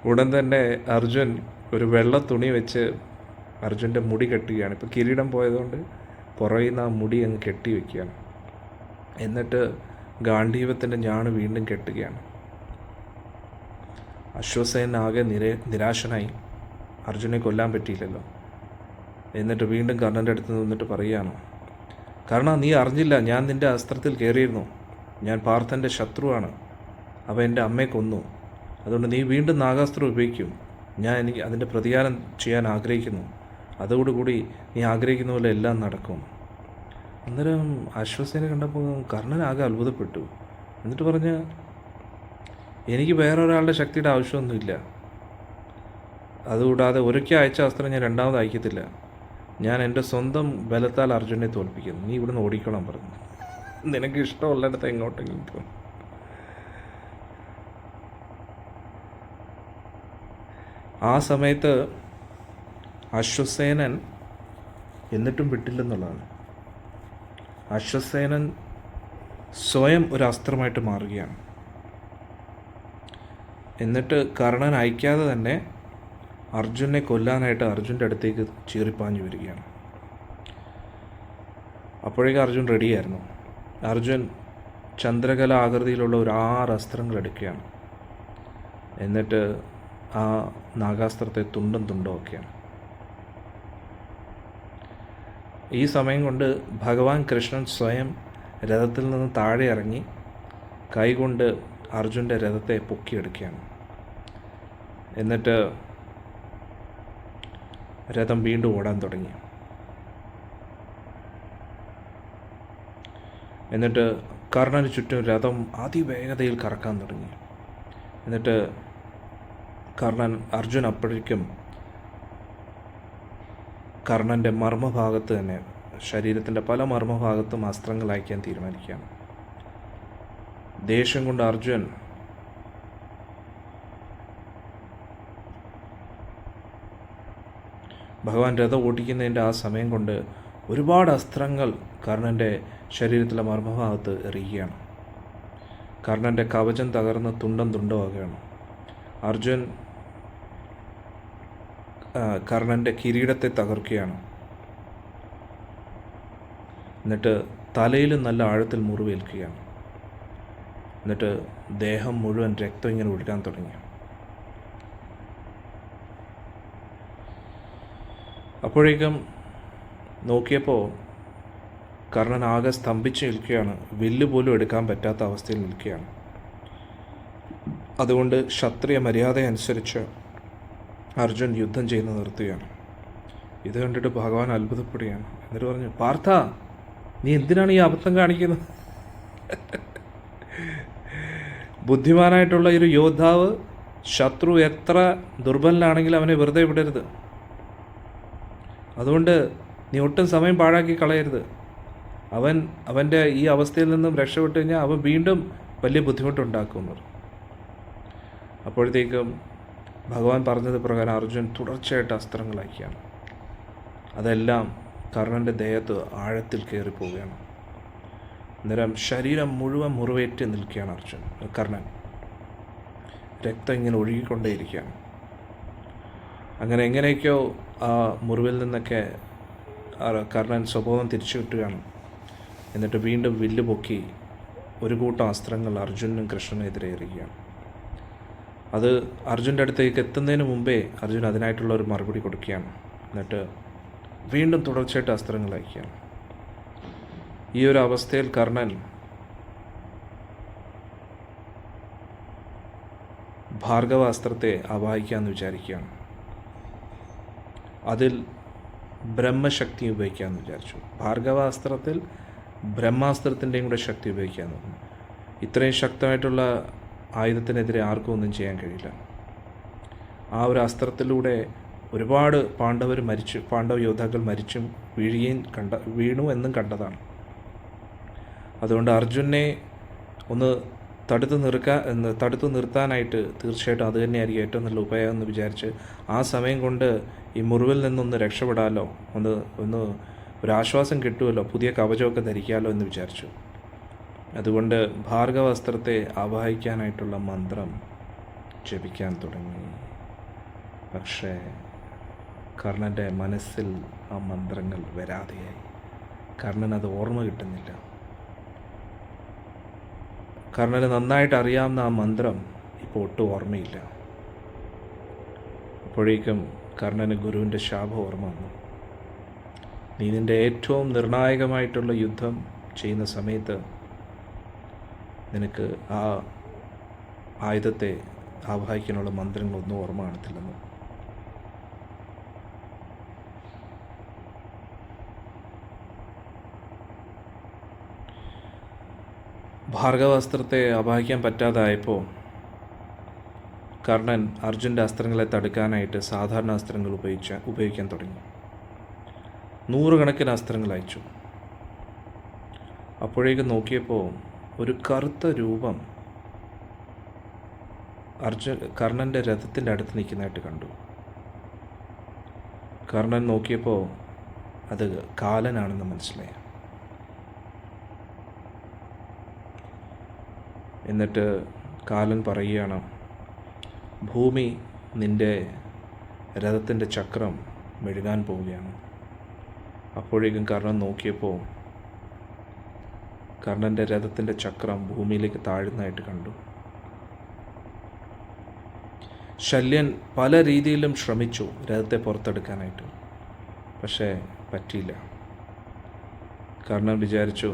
ഉടൻ തന്നെ അർജുൻ ഒരു വെള്ള തുണി വെച്ച് അർജുൻ്റെ മുടി കെട്ടുകയാണ്. ഇപ്പോൾ കിരീടം പോയതുകൊണ്ട് പുറകിൽ നിന്ന് ആ മുടി അങ്ങ് കെട്ടി വയ്ക്കുകയാണ്. എന്നിട്ട് ഗാണ്ഡീവത്തിൻ്റെ ഞാണ് വീണ്ടും കെട്ടുകയാണ്. അശ്വസേനൻ ആകെ നിരാശനായി. അർജുനെ കൊല്ലാൻ പറ്റിയില്ലല്ലോ. എന്നിട്ട് വീണ്ടും കർണൻ്റെ അടുത്ത് നിന്നിട്ട് പറയുകയാണ്, കർണ, നീ അറിഞ്ഞില്ല, ഞാൻ നിൻ്റെ അസ്ത്രത്തിൽ കയറിയിരുന്നു. ഞാൻ പാർത്ഥൻ്റെ ശത്രുവാണ്. അവൻ എൻ്റെ അമ്മയെ കൊന്നു. അതുകൊണ്ട് നീ വീണ്ടും നാഗാസ്ത്രം ഉപയോഗിക്കും. എനിക്ക് അതിൻ്റെ പ്രതികാരം ചെയ്യാൻ ആഗ്രഹിക്കുന്നു. അതോടുകൂടി നീ ആഗ്രഹിക്കുന്ന പോലെ എല്ലാം നടക്കും. അന്നേരം അശ്വസേന കണ്ടപ്പോൾ കർണനാകെ അത്ഭുതപ്പെട്ടു. എന്നിട്ട് പറഞ്ഞ്, എനിക്ക് വേറൊരാളുടെ ശക്തിയുടെ ആവശ്യമൊന്നുമില്ല. അതുകൂടാതെ ഒരിക്കൽ അയച്ച അസ്ത്രം ഞാൻ രണ്ടാമത് അയക്കത്തില്ല. ഞാൻ എൻ്റെ സ്വന്തം ബലത്താൽ അർജുനെ തോൽപ്പിക്കുന്നു. നീ ഇവിടുന്ന് ഓടിക്കണം പറഞ്ഞു. നിനക്ക് ഇഷ്ടമുള്ളിടത്ത് എങ്ങോട്ടെങ്കിലും പോകും. ആ സമയത്ത് അശ്വസേനൻ എന്നിട്ടും വിട്ടില്ലെന്നുള്ളതാണ്. അശ്വസേനൻ സ്വയം ഒരു അസ്ത്രമായിട്ട് മാറുകയാണ്. എന്നിട്ട് കർണൻ അയക്കാതെ തന്നെ അർജുനെ കൊല്ലാനായിട്ട് അർജുൻ്റെ അടുത്തേക്ക് ചീറിപ്പാഞ്ഞു വരികയാണ്. അപ്പോഴേക്കും അർജുൻ റെഡിയായിരുന്നു. അർജുൻ ചന്ദ്രകല ആകൃതിയിലുള്ള ഒരു 6 അസ്ത്രങ്ങൾ എടുക്കുകയാണ്. എന്നിട്ട് ആ നാഗാസ്ത്രത്തെ തുണ്ടും ഒക്കെയാണ്. ഈ സമയം കൊണ്ട് ഭഗവാൻ കൃഷ്ണൻ സ്വയം രഥത്തിൽ നിന്ന് താഴെ ഇറങ്ങി കൈകൊണ്ട് അർജുൻ്റെ രഥത്തെ പൊക്കിയെടുക്കുകയാണ്. എന്നിട്ട് രഥം വീണ്ടും ഓടാൻ തുടങ്ങി. എന്നിട്ട് കർണന് ചുറ്റും രഥം അതിവേഗതയിൽ കറക്കാൻ തുടങ്ങി. എന്നിട്ട് അർജുൻ അപ്പോഴേക്കും കർണൻ്റെ മർമ്മഭാഗത്ത് തന്നെ, ശരീരത്തിൻ്റെ പല മർമ്മഭാഗത്തും അസ്ത്രങ്ങൾ അയക്കാൻ തീരുമാനിക്കുകയാണ്. ദേഷ്യം കൊണ്ട് അർജുൻ ഭഗവാൻ രഥം ഓടിക്കുന്നതിൻ്റെ ആ സമയം കൊണ്ട് ഒരുപാട് അസ്ത്രങ്ങൾ കർണൻ്റെ ശരീരത്തിലെ മർമ്മഭാഗത്ത് എറിയുകയാണ്. കർണൻ്റെ കവചം തകർന്ന് തുണ്ടമാകുകയാണ്. അർജുൻ കർണൻ്റെ കിരീടത്തെ തകർക്കുകയാണ്. എന്നിട്ട് തലയിൽ നല്ല ആഴത്തിൽ മുറിവേൽക്കുകയാണ്. എന്നിട്ട് ദേഹം മുഴുവൻ രക്തം ഇങ്ങനെ ഒഴുകാൻ തുടങ്ങി. അപ്പോഴേക്കും നോക്കിയപ്പോൾ കർണൻ ആകെ സ്തംഭിച്ച് നിൽക്കുകയാണ്. വില്ല് പോലും എടുക്കാൻ പറ്റാത്ത അവസ്ഥയിൽ നിൽക്കുകയാണ്. അതുകൊണ്ട് ക്ഷത്രിയ മര്യാദ അനുസരിച്ച് അർജുൻ യുദ്ധം ചെയ്യുന്നത് നിർത്തുകയാണ്. ഇത് കണ്ടിട്ട് ഭഗവാൻ അത്ഭുതപ്പെടുകയാണ്. എന്നിട്ട് പറഞ്ഞു, പാർത്ഥ, നീ എന്തിനാണ് ഈ അബദ്ധം കാണിക്കുന്നത്? ബുദ്ധിമാനായിട്ടുള്ള ഒരു യോദ്ധാവ് ശത്രു എത്ര ദുർബലനാണെങ്കിൽ അവനെ വെറുതെ വിടരുത്. അതുകൊണ്ട് നീ ഒട്ടും സമയം പാഴാക്കി കളയരുത്. അവൻ്റെ ഈ അവസ്ഥയിൽ നിന്നും രക്ഷപ്പെട്ടു കഴിഞ്ഞാൽ അവൻ വീണ്ടും വലിയ ബുദ്ധിമുട്ടുണ്ടാക്കുന്നത്. അപ്പോഴത്തേക്കും ഭഗവാൻ പറഞ്ഞത് പ്രകാരം അർജുൻ തുടർച്ചയായിട്ട് അസ്ത്രങ്ങൾ അയക്കുകയാണ്. അതെല്ലാം കർണൻ്റെ ദേഹത്ത് ആഴത്തിൽ കയറിപ്പോവുകയാണ്. അന്നേരം ശരീരം മുഴുവൻ മുറിവേറ്റ് നിൽക്കുകയാണ് കർണൻ. രക്തം ഇങ്ങനെ ഒഴുകിക്കൊണ്ടേയിരിക്കുകയാണ്. അങ്ങനെ എങ്ങനെയൊക്കെയോ ആ മുറിവിൽ നിന്നൊക്കെ കർണൻ സ്വഭാവം തിരിച്ചു കിട്ടുകയാണ്. എന്നിട്ട് വീണ്ടും വില്ല് പൊക്കി ഒരു കൂട്ടം അസ്ത്രങ്ങൾ അർജുനും കൃഷ്ണനെതിരെ എറിയുകയാണ്. അത് അർജുൻ്റെ അടുത്തേക്ക് എത്തുന്നതിന് മുമ്പേ അർജുൻ അതിനായിട്ടുള്ള ഒരു മറുപടി കൊടുക്കുകയാണ്. എന്നിട്ട് വീണ്ടും തുടർച്ചയായിട്ട് അസ്ത്രങ്ങൾ അയക്കുകയാണ്. ഈ ഒരു അവസ്ഥയിൽ കർണൻ ഭാർഗവാസ്ത്രത്തെ ആവാഹിക്കാമെന്ന് വിചാരിക്കുകയാണ്. അതിൽ ബ്രഹ്മശക്തി ഉപയോഗിക്കാമെന്ന് വിചാരിച്ചു. ഭാർഗവാസ്ത്രത്തിൽ ബ്രഹ്മാസ്ത്രത്തിൻ്റെയും കൂടെ ശക്തി ഉപയോഗിക്കാമെന്ന് പറഞ്ഞു. ഇത്രയും ശക്തമായിട്ടുള്ള ആയുധത്തിനെതിരെ ആർക്കും ഒന്നും ചെയ്യാൻ കഴിയില്ല. ആ ഒരു അസ്ത്രത്തിലൂടെ ഒരുപാട് പാണ്ഡവ യോദ്ധാക്കൾ മരിച്ചും വീണു എന്നും കണ്ടതാണ്. അതുകൊണ്ട് അർജുനെ ഒന്ന് തടുത്തു നിർത്താനായിട്ട് തീർച്ചയായിട്ടും അത് തന്നെയായിരിക്കും ഏറ്റവും നല്ല ഉപായം എന്ന് വിചാരിച്ച് ആ സമയം കൊണ്ട് ഈ മുറിവിൽ നിന്നൊന്ന് രക്ഷപ്പെടാമല്ലോ, ഒന്ന് ഒരാശ്വാസം കിട്ടുമല്ലോ, പുതിയ കവചമൊക്കെ ധരിക്കാമല്ലോ എന്ന് വിചാരിച്ചു. അതുകൊണ്ട് ഭാർഗവാസ്ത്രത്തെ ആവാഹിക്കാനായിട്ടുള്ള മന്ത്രം ജപിക്കാൻ തുടങ്ങി. പക്ഷേ കർണൻ്റെ മനസ്സിൽ ആ മന്ത്രങ്ങൾ വരാതെയായി. കർണൻ അത് ഓർമ്മ കിട്ടുന്നില്ല. കർണന് നന്നായിട്ട് അറിയാവുന്ന ആ മന്ത്രം ഇപ്പോൾ ഒട്ടും ഓർമ്മയില്ല. അപ്പോഴേക്കും കർണന് ഗുരുവിൻ്റെ ശാപം ഓർമ്മ വന്നു. നീ നിൻ്റെ ഏറ്റവും നിർണായകമായിട്ടുള്ള യുദ്ധം ചെയ്യുന്ന സമയത്ത് നിനക്ക് ആ ആയുധത്തെ ആവാഹിക്കാനുള്ള മന്ത്രങ്ങളൊന്നും ഓർമ്മ കാണത്തില്ലെന്ന്. ഭാർഗവാസ്ത്രത്തെ ആവാഹിക്കാൻ പറ്റാതായപ്പോൾ കർണൻ അർജുൻ്റെ അസ്ത്രങ്ങളെ തടുക്കാനായിട്ട് സാധാരണ അസ്ത്രങ്ങൾ ഉപയോഗിക്കാൻ തുടങ്ങി. 100 കണക്കിന് അസ്ത്രങ്ങൾ അയച്ചു. അപ്പോഴേക്കും നോക്കിയപ്പോൾ ഒരു കറുത്ത രൂപം കർണൻ്റെ രഥത്തിൻ്റെ അടുത്ത് നിൽക്കുന്നതായിട്ട് കണ്ടു. കർണൻ നോക്കിയപ്പോൾ അത് കാലനാണെന്ന് മനസ്സിലായി. എന്നിട്ട് കാലൻ പറയുകയാണ്, ഭൂമി നിൻ്റെ രഥത്തിൻ്റെ ചക്രം മെഴുകാൻ പോവുകയാണ്. അപ്പോഴേക്കും കർണൻ നോക്കിയപ്പോൾ കർണൻ്റെ രഥത്തിൻ്റെ ചക്രം ഭൂമിയിലേക്ക് താഴുന്നതായിട്ട് കണ്ടു. ശല്യൻ പല രീതിയിലും ശ്രമിച്ചു രഥത്തെ പുറത്തെടുക്കാനായിട്ട്, പക്ഷേ പറ്റിയില്ല. കർണൻ വിചാരിച്ചു,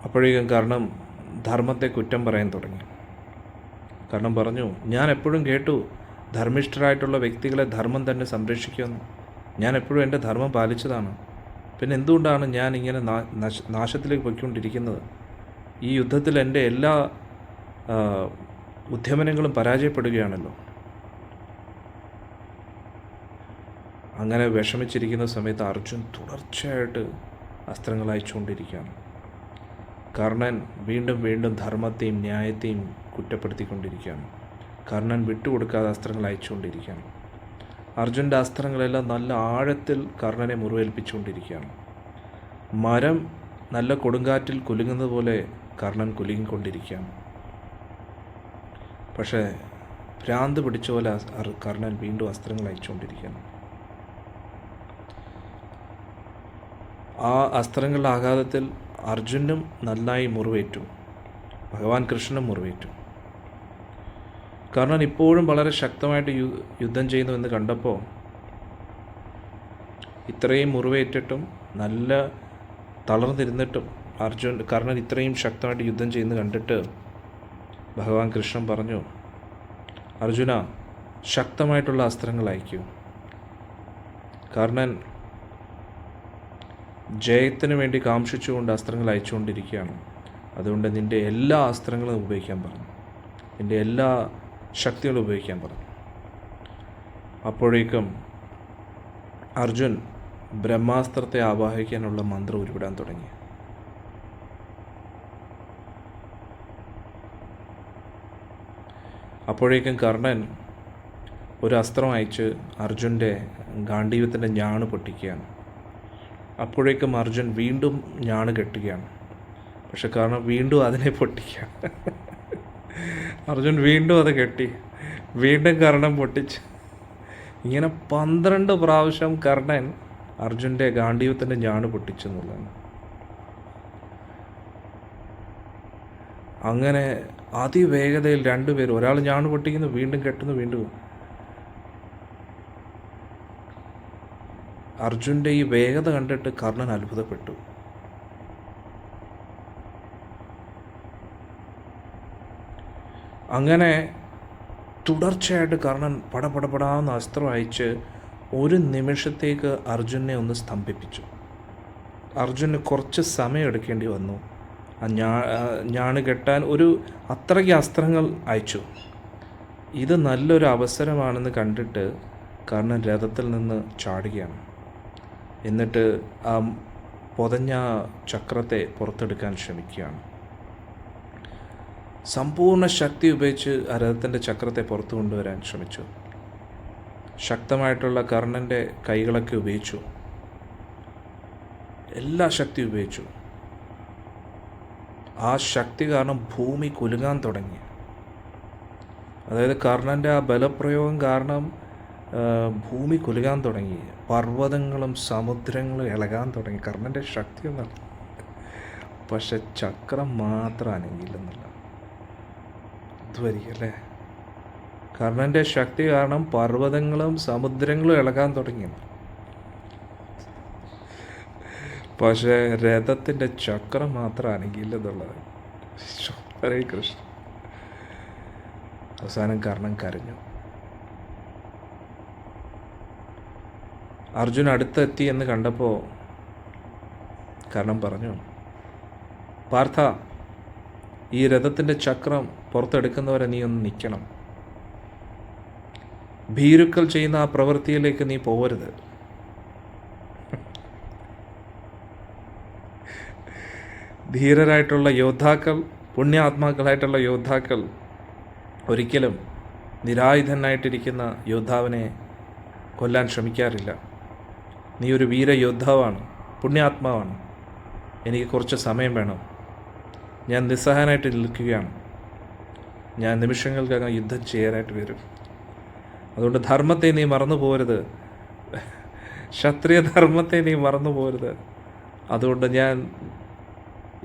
അപ്പോഴേക്കും കർണൻ ധർമ്മത്തെ കുറ്റം പറയാൻ തുടങ്ങി. കർണൻ പറഞ്ഞു, ഞാൻ എപ്പോഴും കേട്ടു ധർമ്മിഷ്ഠരായിട്ടുള്ള വ്യക്തികളെ ധർമ്മം തന്നെ സംരക്ഷിക്കുമെന്ന്. ഞാൻ എപ്പോഴും എൻ്റെ ധർമ്മം പാലിച്ചതാണ്. പിന്നെ എന്തുകൊണ്ടാണ് ഞാൻ ഇങ്ങനെ നാശത്തിലേക്ക് പോയിക്കൊണ്ടിരിക്കുന്നത്? ഈ യുദ്ധത്തിൽ എൻ്റെ എല്ലാ ഉദ്യമനങ്ങളും പരാജയപ്പെടുകയാണല്ലോ. അങ്ങനെ വിഷമിച്ചിരിക്കുന്ന സമയത്ത് അർജുൻ തുടർച്ചയായിട്ട് അസ്ത്രങ്ങൾ അയച്ചുകൊണ്ടിരിക്കുകയാണ്. കർണൻ വീണ്ടും വീണ്ടും ധർമ്മത്തെയും ന്യായത്തെയും കുറ്റപ്പെടുത്തിക്കൊണ്ടിരിക്കുകയാണ്. കർണൻ വിട്ടുകൊടുക്കാതെ അസ്ത്രങ്ങൾ അയച്ചുകൊണ്ടിരിക്കുകയാണ്. അർജുൻ്റെ അസ്ത്രങ്ങളെല്ലാം നല്ല ആഴത്തിൽ കർണനെ മുറിവേൽപ്പിച്ചുകൊണ്ടിരിക്കുകയാണ്. മരം നല്ല കൊടുങ്കാറ്റിൽ കുലുങ്ങുന്നത് പോലെ കർണൻ കുലുങ്ങിക്കൊണ്ടിരിക്കുകയാണ്. പക്ഷേ ഭ്രാന്ത് പിടിച്ച പോലെ കർണൻ വീണ്ടും അസ്ത്രങ്ങൾ അയച്ചുകൊണ്ടിരിക്കുകയാണ്. ആ അസ്ത്രങ്ങളുടെ ആഘാതത്തിൽ അർജുനും നന്നായി മുറിവേറ്റു, ഭഗവാൻ കൃഷ്ണനും മുറിവേറ്റു. കർണൻ ഇപ്പോഴും വളരെ ശക്തമായിട്ട് യുദ്ധം ചെയ്യുന്നുവെന്ന് കണ്ടപ്പോൾ, ഇത്രയും മുറിവേറ്റിട്ടും നല്ല തളർന്നിരുന്നിട്ടും കർണൻ ഇത്രയും ശക്തമായിട്ട് യുദ്ധം ചെയ്യുന്നത് കണ്ടിട്ട് ഭഗവാൻ കൃഷ്ണൻ പറഞ്ഞു, അർജുന, ശക്തമായിട്ടുള്ള അസ്ത്രങ്ങൾ അയക്കൂ. കർണൻ ജയത്തിന് വേണ്ടി കാംക്ഷിച്ചുകൊണ്ട് അസ്ത്രങ്ങൾ അയച്ചുകൊണ്ടിരിക്കുകയാണ്. അതുകൊണ്ട് നിൻ്റെ എല്ലാ അസ്ത്രങ്ങളും ഉപയോഗിക്കാൻ പറഞ്ഞു, നിൻ്റെ എല്ലാ ശക്തികളും ഉപയോഗിക്കാൻ പറഞ്ഞു. അപ്പോഴേക്കും അർജുൻ ബ്രഹ്മാസ്ത്രത്തെ ആവാഹിക്കാനുള്ള മന്ത്രം ഉരുവിടാൻ തുടങ്ങി. അപ്പോഴേക്കും കർണൻ ഒരു അസ്ത്രം അയച്ച് അർജുൻ്റെ ഗാണ്ഡീവത്തിൻ്റെ ഞാണ് പൊട്ടിക്കുകയാണ്. അപ്പോഴേക്കും അർജുൻ വീണ്ടും ഞാണ് കെട്ടുകയാണ്. പക്ഷെ കർണൻ വീണ്ടും അതിനെ പൊട്ടിക്കുകയാണ്. അർജുൻ വീണ്ടും അത് കെട്ടി, വീണ്ടും കർണൻ പൊട്ടിച്ച്. ഇങ്ങനെ 12 പ്രാവശ്യം കർണൻ അർജുൻ്റെ ഗാണ്ഡീവത്തിൻ്റെ ഞാണ് പൊട്ടിച്ചെന്നുള്ളതാണ്. അങ്ങനെ അതിവേഗതയിൽ 2 പേർ, ഒരാൾ ഞാണ് പൊട്ടിക്കുന്നു, വീണ്ടും കെട്ടുന്നു, വീണ്ടും. അർജുൻ്റെ ഈ വേഗത കണ്ടിട്ട് കർണൻ അത്ഭുതപ്പെട്ടു. അങ്ങനെ തുടർച്ചയായിട്ട് കർണൻ പടപടപടാന്ന് അസ്ത്രം അയച്ച് ഒരു നിമിഷത്തേക്ക് അർജുനെ ഒന്ന് സ്തംഭിപ്പിച്ചു. അർജുന് കുറച്ച് സമയം എടുക്കേണ്ടി വന്നു ആ ഞാണ് കെട്ടാൻ. അത്രയ്ക്ക് അസ്ത്രങ്ങൾ അയച്ചു. ഇത് നല്ലൊരു അവസരമാണെന്ന് കണ്ടിട്ട് കർണൻ രഥത്തിൽ നിന്ന് ചാടുകയാണ്. എന്നിട്ട് ആ പൊതഞ്ഞ ചക്രത്തെ പുറത്തെടുക്കാൻ ശ്രമിക്കുകയാണ്. സമ്പൂർണ്ണ ശക്തി ഉപയോഗിച്ച് ആ രഥത്തിൻ്റെ ചക്രത്തെ പുറത്തു കൊണ്ടുവരാൻ ശ്രമിച്ചു. ശക്തമായിട്ടുള്ള കർണൻ്റെ കൈകളൊക്കെ ഉപയോഗിച്ചു, എല്ലാ ശക്തിയും ഉപയോഗിച്ചു. ആ ശക്തി കാരണം ഭൂമി കുലുങ്ങാൻ തുടങ്ങി. അതായത് കർണൻ്റെ ആ ബലപ്രയോഗം കാരണം ഭൂമി കുലുങ്ങാൻ തുടങ്ങി, പർവ്വതങ്ങളും സമുദ്രങ്ങളും ഇളകാൻ തുടങ്ങി. കർണൻ്റെ ശക്തി ഒന്നല്ല, പക്ഷെ ചക്രം മാത്രം അനങ്ങിയില്ലെന്നല്ല. ഇതുവരികയല്ലേ, കർണൻ്റെ ശക്തി കാരണം പർവ്വതങ്ങളും സമുദ്രങ്ങളും ഇളകാൻ തുടങ്ങി. പക്ഷേ രഥത്തിൻ്റെ ചക്രം മാത്രം അനങ്ങിയില്ലെന്നുള്ളത്. ഹരേ കൃഷ്ണ. അവസാനം കർണൻ കരഞ്ഞു. അർജുൻ അടുത്തെത്തി എന്ന് കണ്ടപ്പോൾ കർണൻ പറഞ്ഞു, പാർത്ഥ, ഈ രഥത്തിൻ്റെ ചക്രം പുറത്തെടുക്കുന്നവരെ നീ ഒന്ന് നിൽക്കണം. ഭീരുക്കൾ ചെയ്യുന്ന ആ പ്രവൃത്തിയിലേക്ക് നീ പോകരുത്. ധീരരായിട്ടുള്ള യോദ്ധാക്കൾ, പുണ്യാത്മാക്കളായിട്ടുള്ള യോദ്ധാക്കൾ ഒരിക്കലും നിരായുധനായിട്ടിരിക്കുന്ന യോദ്ധാവിനെ കൊല്ലാൻ ശ്രമിക്കാറില്ല. നീ ഒരു വീരയോദ്ധാവാണ്, പുണ്യാത്മാവാണ്. എനിക്ക് കുറച്ച് സമയം വേണം. ഞാൻ നിസ്സഹായനായിട്ട് നിൽക്കുകയാണ്. ഞാൻ നിമിഷങ്ങൾക്കകം യുദ്ധം ചെയ്യാനായിട്ട് വരും. അതുകൊണ്ട് ധർമ്മത്തെ നീ മറന്നു പോകരുത്, ക്ഷത്രിയ ധർമ്മത്തെ നീ മറന്നു പോകരുത്. അതുകൊണ്ട് ഞാൻ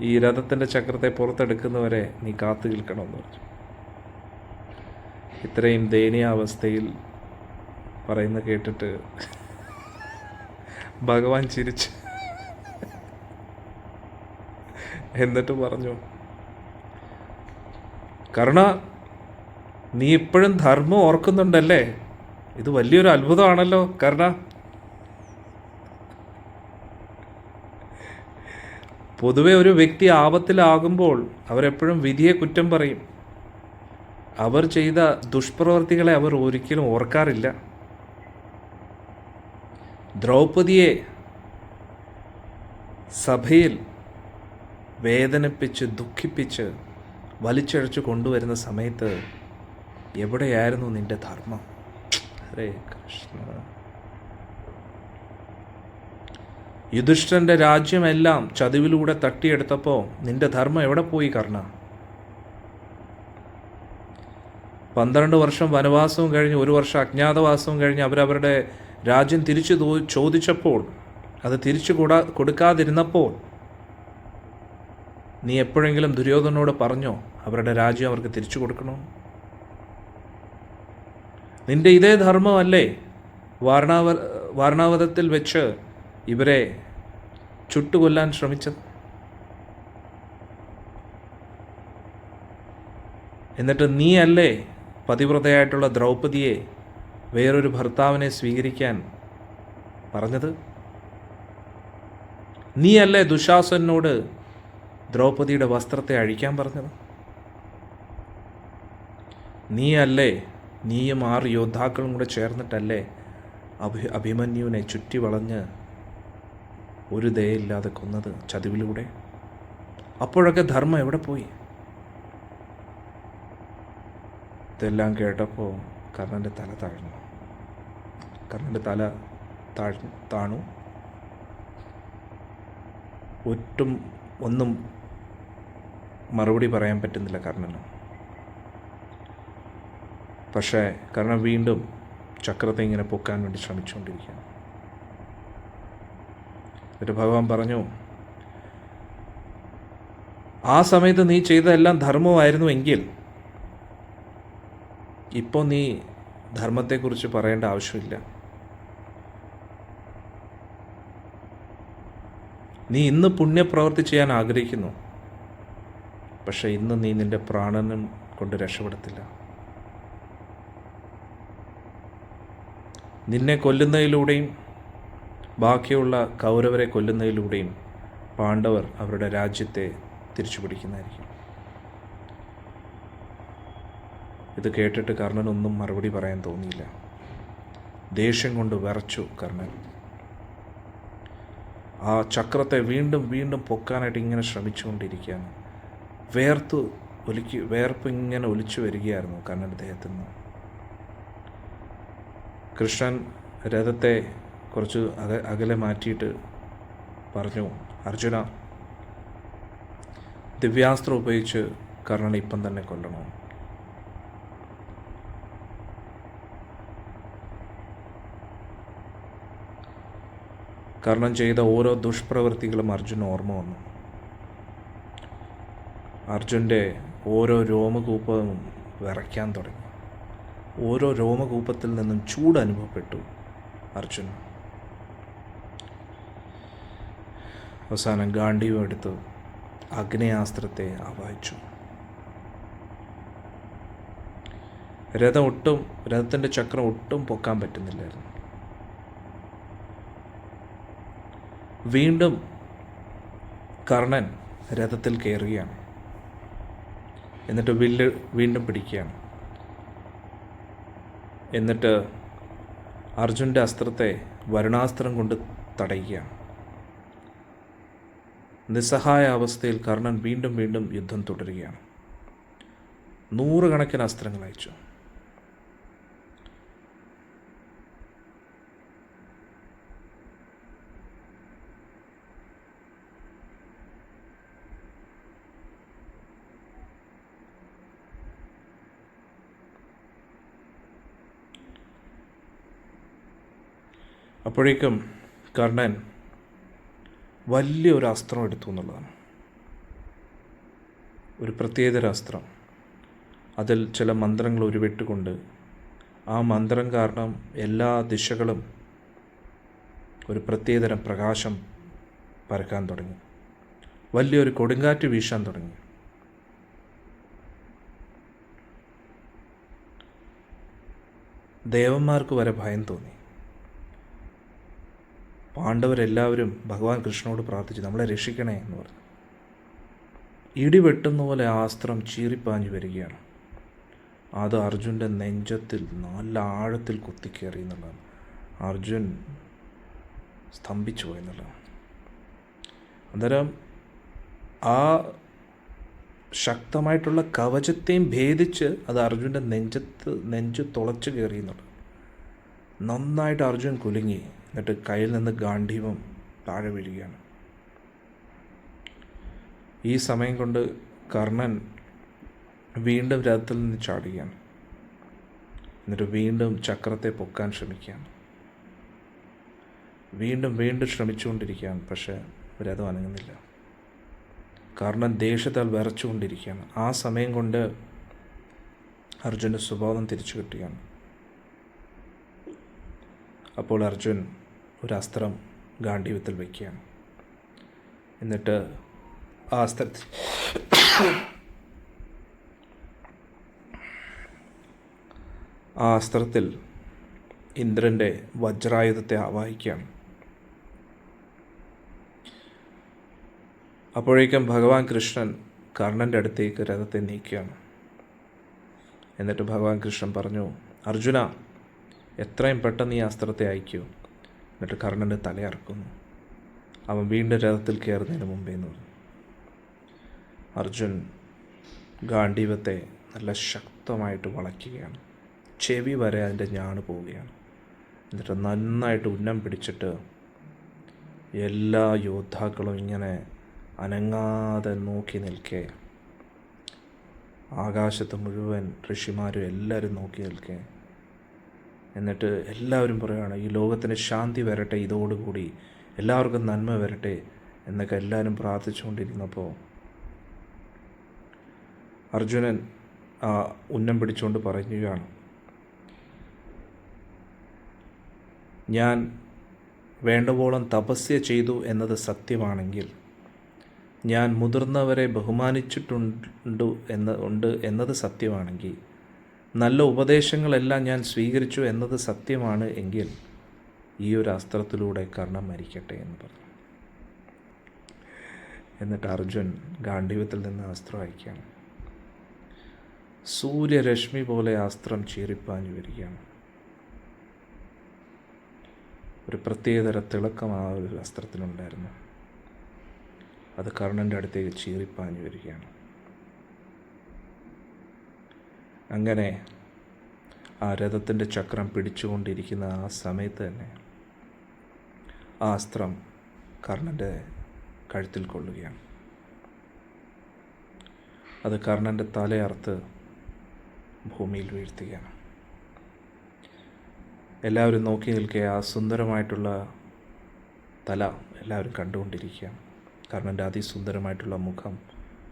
ഈ രഥത്തിൻ്റെ ചക്രത്തെ പുറത്തെടുക്കുന്നവരെ നീ കാത്തു നിൽക്കണമെന്ന് പറഞ്ഞു. ഇത്രയും ദയനീയാവസ്ഥയിൽ പറയുന്ന കേട്ടിട്ട് ഭഗവാൻ ചിരിച്ച് എന്നിട്ട് പറഞ്ഞു, കർണ, നീ ഇപ്പോഴും ധർമ്മം ഓർക്കുന്നുണ്ടല്ലേ? ഇത് വലിയൊരു അത്ഭുതമാണല്ലോ കർണ. പൊതുവെ ഒരു വ്യക്തി ആപത്തിലാകുമ്പോൾ അവരെപ്പോഴും വിധിയെ കുറ്റം പറയും. അവർ ചെയ്ത ദുഷ്പ്രവർത്തികളെ അവർ ഒരിക്കലും ഓർക്കാറില്ല. ദ്രൗപദിയെ സഭയിൽ വേദനിപ്പിച്ച് ദുഃഖിപ്പിച്ച് വലിച്ചഴച്ചു കൊണ്ടുവരുന്ന സമയത്ത് എവിടെയായിരുന്നു നിന്റെ ധർമ്മം? ഹരേ കൃഷ്ണ. യുധിഷ്ഠിരൻ്റെ രാജ്യമെല്ലാം ചതിവിലൂടെ തട്ടിയെടുത്തപ്പോൾ നിന്റെ ധർമ്മം എവിടെ പോയി കർണ? 12 വർഷം വനവാസവും കഴിഞ്ഞ് 1 വർഷം അജ്ഞാതവാസവും കഴിഞ്ഞ് അവരവരുടെ രാജ്യം തിരിച്ചു ചോദിച്ചപ്പോൾ, അത് തിരിച്ചു കൊടുക്കാതിരുന്നപ്പോൾ നീ എപ്പോഴെങ്കിലും ദുര്യോധനോട് പറഞ്ഞോ അവരുടെ രാജ്യം അവർക്ക് തിരിച്ചു കൊടുക്കണോ? നിന്റെ ഇതേ ധർമ്മമല്ലേ വാരണാവതത്തിൽ വെച്ച് ഇവരെ ചുട്ടുകൊല്ലാൻ ശ്രമിച്ചത്? എന്നിട്ട് നീ അല്ലേ പതിവ്രതയായിട്ടുള്ള ദ്രൗപദിയെ വേറൊരു ഭർത്താവിനെ സ്വീകരിക്കാൻ പറഞ്ഞത്? നീ അല്ലേ ദുശാസനോട് ദ്രൗപദിയുടെ വസ്ത്രത്തെ അഴിക്കാൻ പറഞ്ഞത്? നീ അല്ലേ, നീയും 6 യോദ്ധാക്കളും കൂടെ ചേർന്നിട്ടല്ലേ അഭിമന്യുവിനെ ചുറ്റി വളഞ്ഞ് ഒരു ദയയില്ലാതെ കൊന്നത് ചതിവിലൂടെ? അപ്പോഴൊക്കെ ധർമ്മം എവിടെ പോയി? ഇതെല്ലാം കേട്ടപ്പോൾ കർണൻ്റെ തല താഴ്ന്നു. കർണൻ്റെ തല താണു. ഒന്നും മറുപടി പറയാൻ പറ്റുന്നില്ല കർണന്. പക്ഷേ കർണൻ വീണ്ടും ചക്രത്തെ ഇങ്ങനെ പൊക്കാൻ വേണ്ടി ശ്രമിച്ചുകൊണ്ടിരിക്കുകയാണ്. എന്നിട്ട് ഭഗവാൻ പറഞ്ഞു, ആ സമയത്ത് നീ ചെയ്തതെല്ലാം ധർമ്മമായിരുന്നു എങ്കിൽ ഇപ്പോൾ നീ ധർമ്മത്തെക്കുറിച്ച് പറയേണ്ട ആവശ്യമില്ല. നീ ഇന്ന് പുണ്യപ്രവൃത്തി ചെയ്യാൻ ആഗ്രഹിക്കുന്നു, പക്ഷേ ഇന്ന് നീ നിൻ്റെ പ്രാണനും കൊണ്ട് രക്ഷപ്പെടത്തില്ല. നിന്നെ കൊല്ലുന്നതിലൂടെയും ബാക്കിയുള്ള കൗരവരെ കൊല്ലുന്നതിലൂടെയും പാണ്ഡവർ അവരുടെ രാജ്യത്തെ തിരിച്ചു പിടിക്കുന്നതായിരിക്കും. ഇത് കേട്ടിട്ട് കർണനൊന്നും മറുപടി പറയാൻ തോന്നിയില്ല. ദേഷ്യം കൊണ്ട് വിറച്ചു കർണൻ. ആ ചക്രത്തെ വീണ്ടും വീണ്ടും പൊക്കാനായിട്ട് ഇങ്ങനെ ശ്രമിച്ചുകൊണ്ടിരിക്കുകയാണ്. വേർപ്പ് ഇങ്ങനെ ഒലിച്ചു വരികയായിരുന്നു കർണൻ്റെ ദേഹത്തു നിന്ന്. കൃഷ്ണൻ രഥത്തെ കുറച്ച് അകലെ മാറ്റിയിട്ട് പറഞ്ഞു, അർജുന, ദിവ്യാസ്ത്രം ഉപയോഗിച്ച് കർണനെ ഇപ്പം തന്നെ കൊല്ലണം. കർണൻ ചെയ്ത ഓരോ ദുഷ്പ്രവൃത്തികളും അർജുൻ ഓർമ്മ വന്നു. അർജുൻ്റെ ഓരോ രോമകൂപ്പവും വിറയ്ക്കാൻ തുടങ്ങി. ഓരോ രോമകൂപ്പത്തിൽ നിന്നും ചൂട് അനുഭവപ്പെട്ടു അർജുൻ. അവസാനം ഗാണ്ഡീവം എടുത്ത് അഗ്നേയാസ്ത്രത്തെ ആവാഹിച്ചു. രഥത്തിൻ്റെ ചക്രം ഒട്ടും പൊക്കാൻ പറ്റുന്നില്ലായിരുന്നു. വീണ്ടും കർണൻ രഥത്തിൽ കയറുകയാണ്. എന്നിട്ട് വില്ല് വീണ്ടും പിടിക്കുകയാണ്. എന്നിട്ട് അർജുൻ്റെ അസ്ത്രത്തെ വരുണാസ്ത്രം കൊണ്ട് തടയുകയാണ്. നിസ്സഹായ അവസ്ഥയിൽ കർണൻ വീണ്ടും വീണ്ടും യുദ്ധം തുടരുകയാണ്. 100 കണക്കിന് അസ്ത്രങ്ങൾ അയച്ചു. അപ്പോഴേക്കും കർണൻ വലിയൊരു അസ്ത്രം എടുത്തു എന്നുള്ളതാണ്. ഒരു പ്രത്യേകതര അസ്ത്രം. അതിൽ ചില മന്ത്രങ്ങൾ ഉരുവിട്ടുകൊണ്ട് ആ മന്ത്രം കാരണം എല്ലാ ദിശകളും ഒരു പ്രത്യേകതരം പ്രകാശം പരക്കാൻ തുടങ്ങി. വലിയൊരു കൊടുങ്കാറ്റ് വീശാൻ തുടങ്ങി. ദേവന്മാർക്ക് വരെ ഭയം തോന്നി. പാണ്ഡവരെല്ലാവരും ഭഗവാൻ കൃഷ്ണനോട് പ്രാർത്ഥിച്ചു, നമ്മളെ രക്ഷിക്കണേ എന്ന് പറഞ്ഞു. ഇടി വെട്ടുന്ന പോലെ ആ അസ്ത്രം ചീറിപ്പാഞ്ഞു വരികയാണ്. അത് അർജുൻ്റെ നെഞ്ചത്തിൽ നല്ല ആഴത്തിൽ കുത്തിക്കയറി എന്നുള്ളതാണ്. അർജുൻ സ്തംഭിച്ചു പോയി എന്നുള്ളതാണ്. അന്നേരം ആ ശക്തമായിട്ടുള്ള കവചത്തെയും ഭേദിച്ച് അത് അർജുൻ്റെ നെഞ്ച് തുളച്ച് കയറി എന്നുള്ളത്. നന്നായിട്ട് അർജുൻ കുലുങ്ങി. എന്നിട്ട് കയ്യിൽ നിന്ന് ഗാണ്ഡീവം താഴെ വീഴുകയാണ്. ഈ സമയം കൊണ്ട് കർണൻ വീണ്ടും രഥത്തിൽ നിന്ന് ചാടുകയാണ്. എന്നിട്ട് വീണ്ടും ചക്രത്തെ പൊക്കാൻ ശ്രമിക്കുകയാണ്. വീണ്ടും ശ്രമിച്ചുകൊണ്ടിരിക്കുകയാണ്. പക്ഷേ രഥം അനങ്ങുന്നില്ല. കർണൻ ദേഷ്യത്താൽ വിറച്ചുകൊണ്ടിരിക്കുകയാണ്. ആ സമയം കൊണ്ട് അർജുൻ്റെ സ്വഭാവം തിരിച്ചു കിട്ടുകയാണ്. അപ്പോൾ അർജുൻ ഒരു അസ്ത്രം ഗാണ്ഡീവത്തിൽ വയ്ക്കുകയാണ്. എന്നിട്ട് ആ അസ്ത്രത്തിൽ ഇന്ദ്രൻ്റെ വജ്രായുധത്തെ ആവാഹിക്കുകയാണ്. അപ്പോഴേക്കും ഭഗവാൻ കൃഷ്ണൻ കർണൻ്റെ അടുത്തേക്ക് രഥത്തെ നീക്കുകയാണ്. എന്നിട്ട് ഭഗവാൻ കൃഷ്ണൻ പറഞ്ഞു, അർജുന, എത്രയും പെട്ടെന്ന് ഈ അസ്ത്രത്തെ അയക്കൂ. എന്നിട്ട് കർണൻ്റെ തലയറക്കുന്നു. അവൻ വീണ്ടും രഥത്തിൽ കയറുന്നതിന് മുമ്പേ എന്ന് പറഞ്ഞു. അർജുൻ ഗാണ്ഡീവത്തെ നല്ല ശക്തമായിട്ട് വളയ്ക്കുകയാണ്. ചെവി വരെ അതിൻ്റെ ഞാണ് പോവുകയാണ്. എന്നിട്ട് നന്നായിട്ട് ഉന്നം പിടിച്ചിട്ട് എല്ലാ യോദ്ധാക്കളും ഇങ്ങനെ അനങ്ങാതെ നോക്കി നിൽക്കെ, ആകാശത്ത് മുഴുവൻ ഋഷിമാരും എല്ലാവരും നോക്കി നിൽക്കെ. എന്നിട്ട് എല്ലാവരും പറയുകയാണ്, ഈ ലോകത്തിന് ശാന്തി വരട്ടെ, ഇതോടുകൂടി എല്ലാവർക്കും നന്മ വരട്ടെ എന്നൊക്കെ എല്ലാവരും പ്രാർത്ഥിച്ചുകൊണ്ടിരുന്നപ്പോൾ അർജുനൻ ഉന്നം പിടിച്ചുകൊണ്ട് പറയുകയാണ്, ഞാൻ വേണ്ടവോളം തപസ്യ ചെയ്തു എന്നത് സത്യമാണെങ്കിൽ, ഞാൻ മുതിർന്നവരെ ബഹുമാനിച്ചിട്ടുണ്ട് എന്നത് സത്യമാണെങ്കിൽ, നല്ല ഉപദേശങ്ങളെല്ലാം ഞാൻ സ്വീകരിച്ചു എന്നത് സത്യമാണ് എങ്കിൽ, ഈ ഒരു അസ്ത്രത്തിലൂടെ കർണൻ മരിക്കട്ടെ എന്ന് പറഞ്ഞു. എന്നിട്ട് അർജുൻ ഗാണ്ഡീവത്തിൽ നിന്ന് അസ്ത്രം അയക്കുകയാണ്. സൂര്യരശ്മി പോലെ അസ്ത്രം ചീറിപ്പാഞ്ഞു വരികയാണ്. ഒരു പ്രത്യേകതര തിളക്കം ആ ഒരു അസ്ത്രത്തിനുണ്ടായിരുന്നു. അത് കർണൻ്റെ അടുത്തേക്ക് ചീറിപ്പാഞ്ഞു വരികയാണ്. അങ്ങനെ ആ രഥത്തിൻ്റെ ചക്രം പിടിച്ചുകൊണ്ടിരിക്കുന്ന ആ സമയത്ത് തന്നെ ആ അസ്ത്രം കർണൻ്റെ കഴുത്തിൽ കൊള്ളുകയാണ്. അത് കർണൻ്റെ തലയറുത്ത് ഭൂമിയിൽ വീഴ്ത്തുകയാണ്. എല്ലാവരും നോക്കി നിൽക്കെ ആ സുന്ദരമായിട്ടുള്ള തല എല്ലാവരും കണ്ടുകൊണ്ടിരിക്കുകയാണ്. കർണൻ്റെ അതിസുന്ദരമായിട്ടുള്ള മുഖം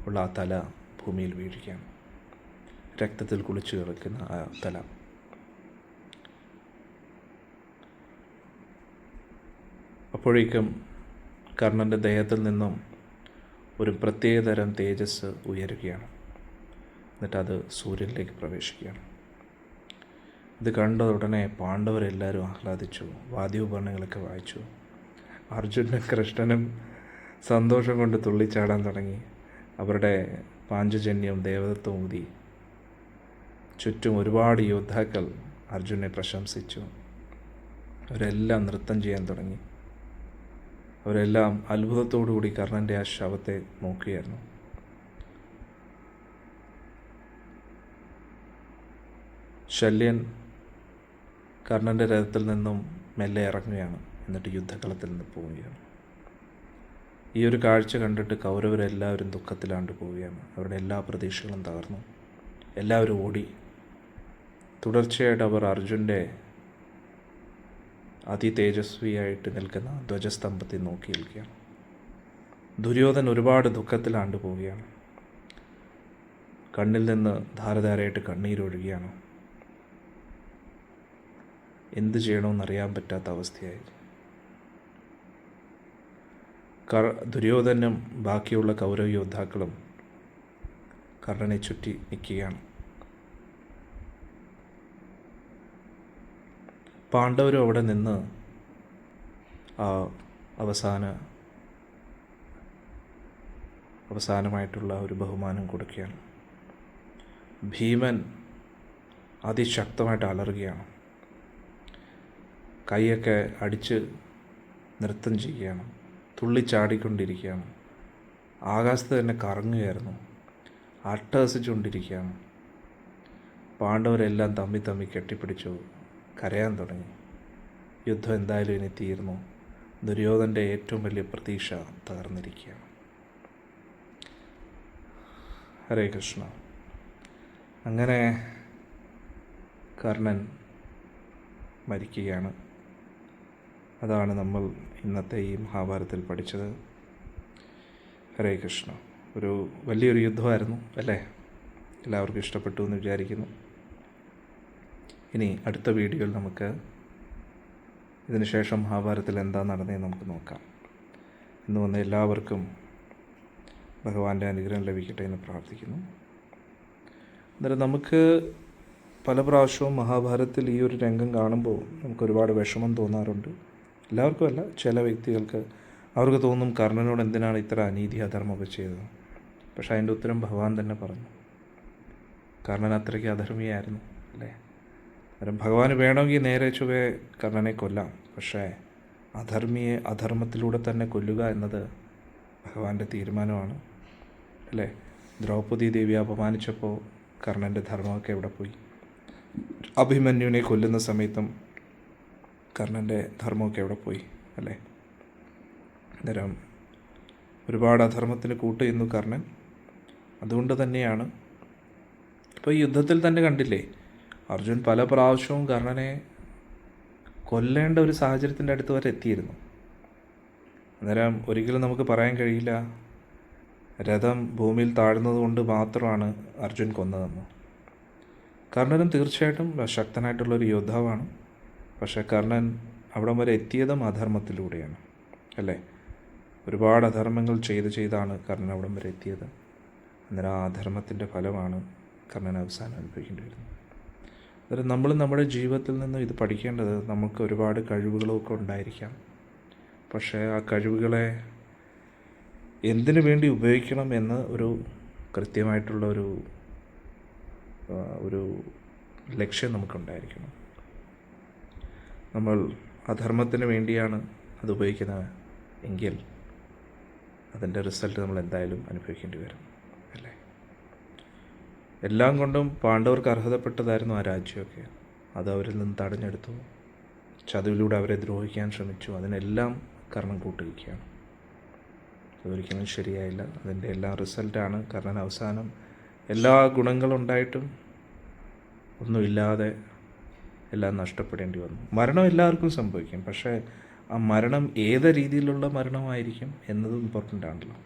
ഉള്ള ആ തല ഭൂമിയിൽ വീഴുകയാണ്. രക്തത്തിൽ കുളിച്ചു കിടക്കുന്ന ആ തല. അപ്പോഴേക്കും കർണൻ്റെ ദേഹത്തിൽ നിന്നും ഒരു പ്രത്യേകതരം തേജസ് ഉയരുകയാണ്. എന്നിട്ടത് സൂര്യനിലേക്ക് പ്രവേശിക്കുകയാണ്. ഇത് കണ്ട ഉടനെ പാണ്ഡവരെല്ലാവരും ആഹ്ലാദിച്ചു, വാദ്യോപകരണങ്ങളൊക്കെ വായിച്ചു. അർജുനും കൃഷ്ണനും സന്തോഷം കൊണ്ട് തുള്ളിച്ചാടാൻ തുടങ്ങി. അവരുടെ പാഞ്ചജന്യം ദേവദത്തം ഊതി. ചുറ്റും ഒരുപാട് യോദ്ധാക്കൾ അർജുനെ പ്രശംസിച്ചു. അവരെല്ലാം നൃത്തം ചെയ്യാൻ തുടങ്ങി. അവരെല്ലാം അത്ഭുതത്തോടുകൂടി കർണൻ്റെ ആ ശവത്തെ നോക്കുകയായിരുന്നു. ശല്യൻ കർണൻ്റെ രഥത്തിൽ നിന്നും മെല്ലെ ഇറങ്ങുകയാണ്. എന്നിട്ട് യുദ്ധകളത്തിൽ നിന്ന് പോവുകയാണ്. ഈ ഒരു കാഴ്ച കണ്ടിട്ട് കൗരവരെല്ലാവരും ദുഃഖത്തിലാണ്ട് പോവുകയാണ്. അവരുടെ എല്ലാ പ്രതീക്ഷകളും തകർന്നു. എല്ലാവരും ഓടി. തുടർച്ചയായിട്ട് അവർ അർജുൻ്റെ അതിതേജസ്വിയായിട്ട് നിൽക്കുന്ന ധ്വജസ്തംഭത്തിൽ നോക്കി നിൽക്കുകയാണ്. ദുര്യോധൻ ഒരുപാട് ദുഃഖത്തിലാണ്ട് പോവുകയാണ്. കണ്ണിൽ നിന്ന് ധാരധാരയായിട്ട് കണ്ണീരൊഴുകിയാണ്. എന്ത് ചെയ്യണമെന്നറിയാൻ പറ്റാത്ത അവസ്ഥയായി. ദുര്യോധനും ബാക്കിയുള്ള കൗരവ യോദ്ധാക്കളും കർണനെ ചുറ്റി നിൽക്കുകയാണ്. പാണ്ഡവരും അവിടെ നിന്ന് ആ അവസാനമായിട്ടുള്ള ഒരു ബഹുമാനം കൊടുക്കുകയാണ്. ഭീമൻ അതിശക്തമായിട്ട് അലറുകയാണ്. കൈയൊക്കെ അടിച്ച് നൃത്തം ചെയ്യുകയാണ്. തുള്ളിച്ചാടിക്കൊണ്ടിരിക്കുകയാണ്. ആകാശത്ത് തന്നെ കറങ്ങുകയായിരുന്നു. അട്ടഹസിച്ചുകൊണ്ടിരിക്കുകയാണ്. പാണ്ഡവരെല്ലാം തമ്മി കെട്ടിപ്പിടിച്ചു കരയാൻ തുടങ്ങി. യുദ്ധം എന്തായാലും ഇനി തീർന്നു. ദുര്യോധൻ്റെ ഏറ്റവും വലിയ പ്രതീക്ഷ തകർന്നിരിക്കുകയാണ്. ഹരേ കൃഷ്ണ. അങ്ങനെ കർണൻ മരിക്കുകയാണ്. അതാണ് നമ്മൾ ഇന്നത്തെ ഈ മഹാഭാരതത്തിൽ പഠിച്ചത്. ഹരേ കൃഷ്ണ. ഒരു വലിയൊരു യുദ്ധമായിരുന്നു അല്ലേ? എല്ലാവർക്കും ഇഷ്ടപ്പെട്ടു എന്ന് വിചാരിക്കുന്നു. ഇനി അടുത്ത വീഡിയോയിൽ നമുക്ക് ഇതിന് ശേഷം മഹാഭാരതത്തിൽ എന്താ നടന്നതെന്ന് നമുക്ക് നോക്കാം. ഇന്ന് വന്ന എല്ലാവർക്കും ഭഗവാന്റെ അനുഗ്രഹം ലഭിക്കട്ടെ എന്ന് പ്രാർത്ഥിക്കുന്നു. അന്നേരം നമുക്ക് പല പ്രാവശ്യവും മഹാഭാരതത്തിൽ ഈ ഒരു രംഗം കാണുമ്പോൾ നമുക്കൊരുപാട് വിഷമം തോന്നാറുണ്ട്. എല്ലാവർക്കും അല്ല, ചില വ്യക്തികൾക്ക് അവർക്ക് തോന്നും കർണനോട് എന്തിനാണ് ഇത്ര അനീതി അധർമ്മമൊക്കെ ചെയ്തത്. പക്ഷെ അതിൻ്റെ ഉത്തരം ഭഗവാൻ തന്നെ പറഞ്ഞു. കർണൻ അത്രയ്ക്ക് അധർമ്മിയായിരുന്നു അല്ലേ? അന്നേരം ഭഗവാന് വേണമെങ്കിൽ നേരെ ചൊവ്വേ കർണനെ കൊല്ലാം. പക്ഷേ അധർമ്മിയെ അധർമ്മത്തിലൂടെ തന്നെ കൊല്ലുക എന്നത് ഭഗവാന്റെ തീരുമാനമാണ് അല്ലേ? ദ്രൗപദി ദേവി അപമാനിച്ചപ്പോൾ കർണൻ്റെ ധർമ്മമൊക്കെ എവിടെ പോയി? അഭിമന്യുവിനെ കൊല്ലുന്ന സമയത്തും കർണൻ്റെ ധർമ്മമൊക്കെ എവിടെ പോയി അല്ലേ? അന്നേരം ഒരുപാട് അധർമ്മത്തിന് കൂട്ടുന്നു കർണൻ. അതുകൊണ്ട് തന്നെയാണ് ഇപ്പോൾ ഈ യുദ്ധത്തിൽ തന്നെ കണ്ടില്ലേ, അർജുൻ പല പ്രാവശ്യവും കർണനെ കൊല്ലേണ്ട ഒരു സാഹചര്യത്തിൻ്റെ അടുത്ത് വരെ എത്തിയിരുന്നു. അന്നേരം ഒരിക്കലും നമുക്ക് പറയാൻ കഴിയില്ല രഥം ഭൂമിയിൽ താഴ്ന്നത് കൊണ്ട് മാത്രമാണ് അർജുൻ കൊന്നതെന്ന്. കർണനും തീർച്ചയായിട്ടും ശക്തനായിട്ടുള്ളൊരു യോദ്ധാവാണ്. പക്ഷേ കർണൻ അവിടം വരെ എത്തിയതും അധർമ്മത്തിലൂടെയാണ് അല്ലേ? ഒരുപാട് അധർമ്മങ്ങൾ ചെയ്താണ് കർണൻ അവിടം വരെ എത്തിയത്. അന്നേരം ആ അധർമ്മത്തിൻ്റെ ഫലമാണ് കർണൻ അവസാനം അനുഭവിക്കേണ്ടി വരുന്നത്. അന്നേരം നമ്മൾ നമ്മുടെ ജീവിതത്തിൽ നിന്ന് ഇത് പഠിക്കേണ്ടത്, നമുക്ക് ഒരുപാട് കഴിവുകളൊക്കെ ഉണ്ടായിരിക്കാം. പക്ഷേ ആ കഴിവുകളെ എന്തിനു വേണ്ടി ഉപയോഗിക്കണം എന്ന് ഒരു കൃത്യമായിട്ടുള്ള ഒരു ലക്ഷ്യം നമുക്കുണ്ടായിരിക്കണം. നമ്മൾ അധർമ്മത്തിന് വേണ്ടിയാണ് അത് ഉപയോഗിക്കുന്നത് എങ്കിൽ അതിൻ്റെ റിസൾട്ട് നമ്മൾ എന്തായാലും അനുഭവിക്കേണ്ടി വരും അല്ലേ? എല്ലാം കൊണ്ടും പാണ്ഡവർക്ക് അർഹതപ്പെട്ടതായിരുന്നു ആ രാജ്യമൊക്കെ. അത് അവരിൽ നിന്ന് തടഞ്ഞെടുത്തു. ചതിവിലൂടെ അവരെ ദ്രോഹിക്കാൻ ശ്രമിച്ചു. അതിനെല്ലാം കർണൻ കൂട്ടുകയാണ്. അതൊരിക്കലും ശരിയായില്ല. അതിൻ്റെ എല്ലാം റിസൾട്ടാണ് കർണൻ അവസാനം എല്ലാ ഗുണങ്ങളുണ്ടായിട്ടും ഒന്നുമില്ലാതെ എല്ലാം നഷ്ടപ്പെടേണ്ടി വന്നു. മരണം എല്ലാവർക്കും സംഭവിക്കും, പക്ഷേ ആ മരണം ഏത് രീതിയിലുള്ള മരണമായിരിക്കും എന്നതും ഇമ്പോർട്ടൻ്റ് ആണല്ലോ,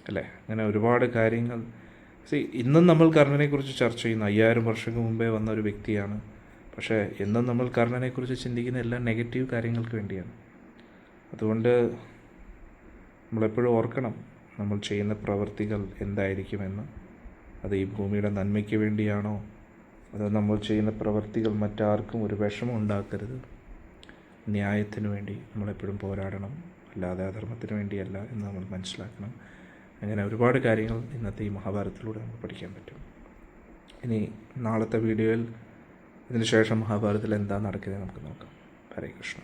അല്ലേ? അങ്ങനെ ഒരുപാട് കാര്യങ്ങൾ. ഇന്നും നമ്മൾ കർണനെക്കുറിച്ച് ചർച്ച ചെയ്യുന്നു. 5000 വർഷങ്ങൾക്ക് മുമ്പേ വന്ന ഒരു വ്യക്തിയാണ്. പക്ഷേ എന്നും നമ്മൾ കർണനെക്കുറിച്ച് ചിന്തിക്കുന്ന എല്ലാം നെഗറ്റീവ് കാര്യങ്ങൾക്ക് വേണ്ടിയാണ്. അതുകൊണ്ട് നമ്മളെപ്പോഴും ഓർക്കണം, നമ്മൾ ചെയ്യുന്ന പ്രവൃത്തികൾ എന്തായിരിക്കുമെന്ന്. അത് ഈ ഭൂമിയുടെ നന്മയ്ക്ക് വേണ്ടിയാണോ, അതോ നമ്മൾ ചെയ്യുന്ന പ്രവൃത്തികൾ മറ്റാർക്കും ഒരു വിഷമം ഉണ്ടാക്കരുത്, ന്യായത്തിന് വേണ്ടി നമ്മളെപ്പോഴും പോരാടണം, അല്ലാതെ അധർമ്മത്തിന് വേണ്ടിയല്ല എന്ന് നമ്മൾ മനസ്സിലാക്കണം. അങ്ങനെ ഒരുപാട് കാര്യങ്ങൾ ഇന്നത്തെ ഈ മഹാഭാരതത്തിലൂടെ നമുക്ക് പഠിക്കാൻ പറ്റും. ഇനി നാളത്തെ വീഡിയോയിൽ ഇതിന് ശേഷം മഹാഭാരതത്തിൽ എന്താ നടക്കുന്നത് നമുക്ക് നോക്കാം. ഹരേ കൃഷ്ണ.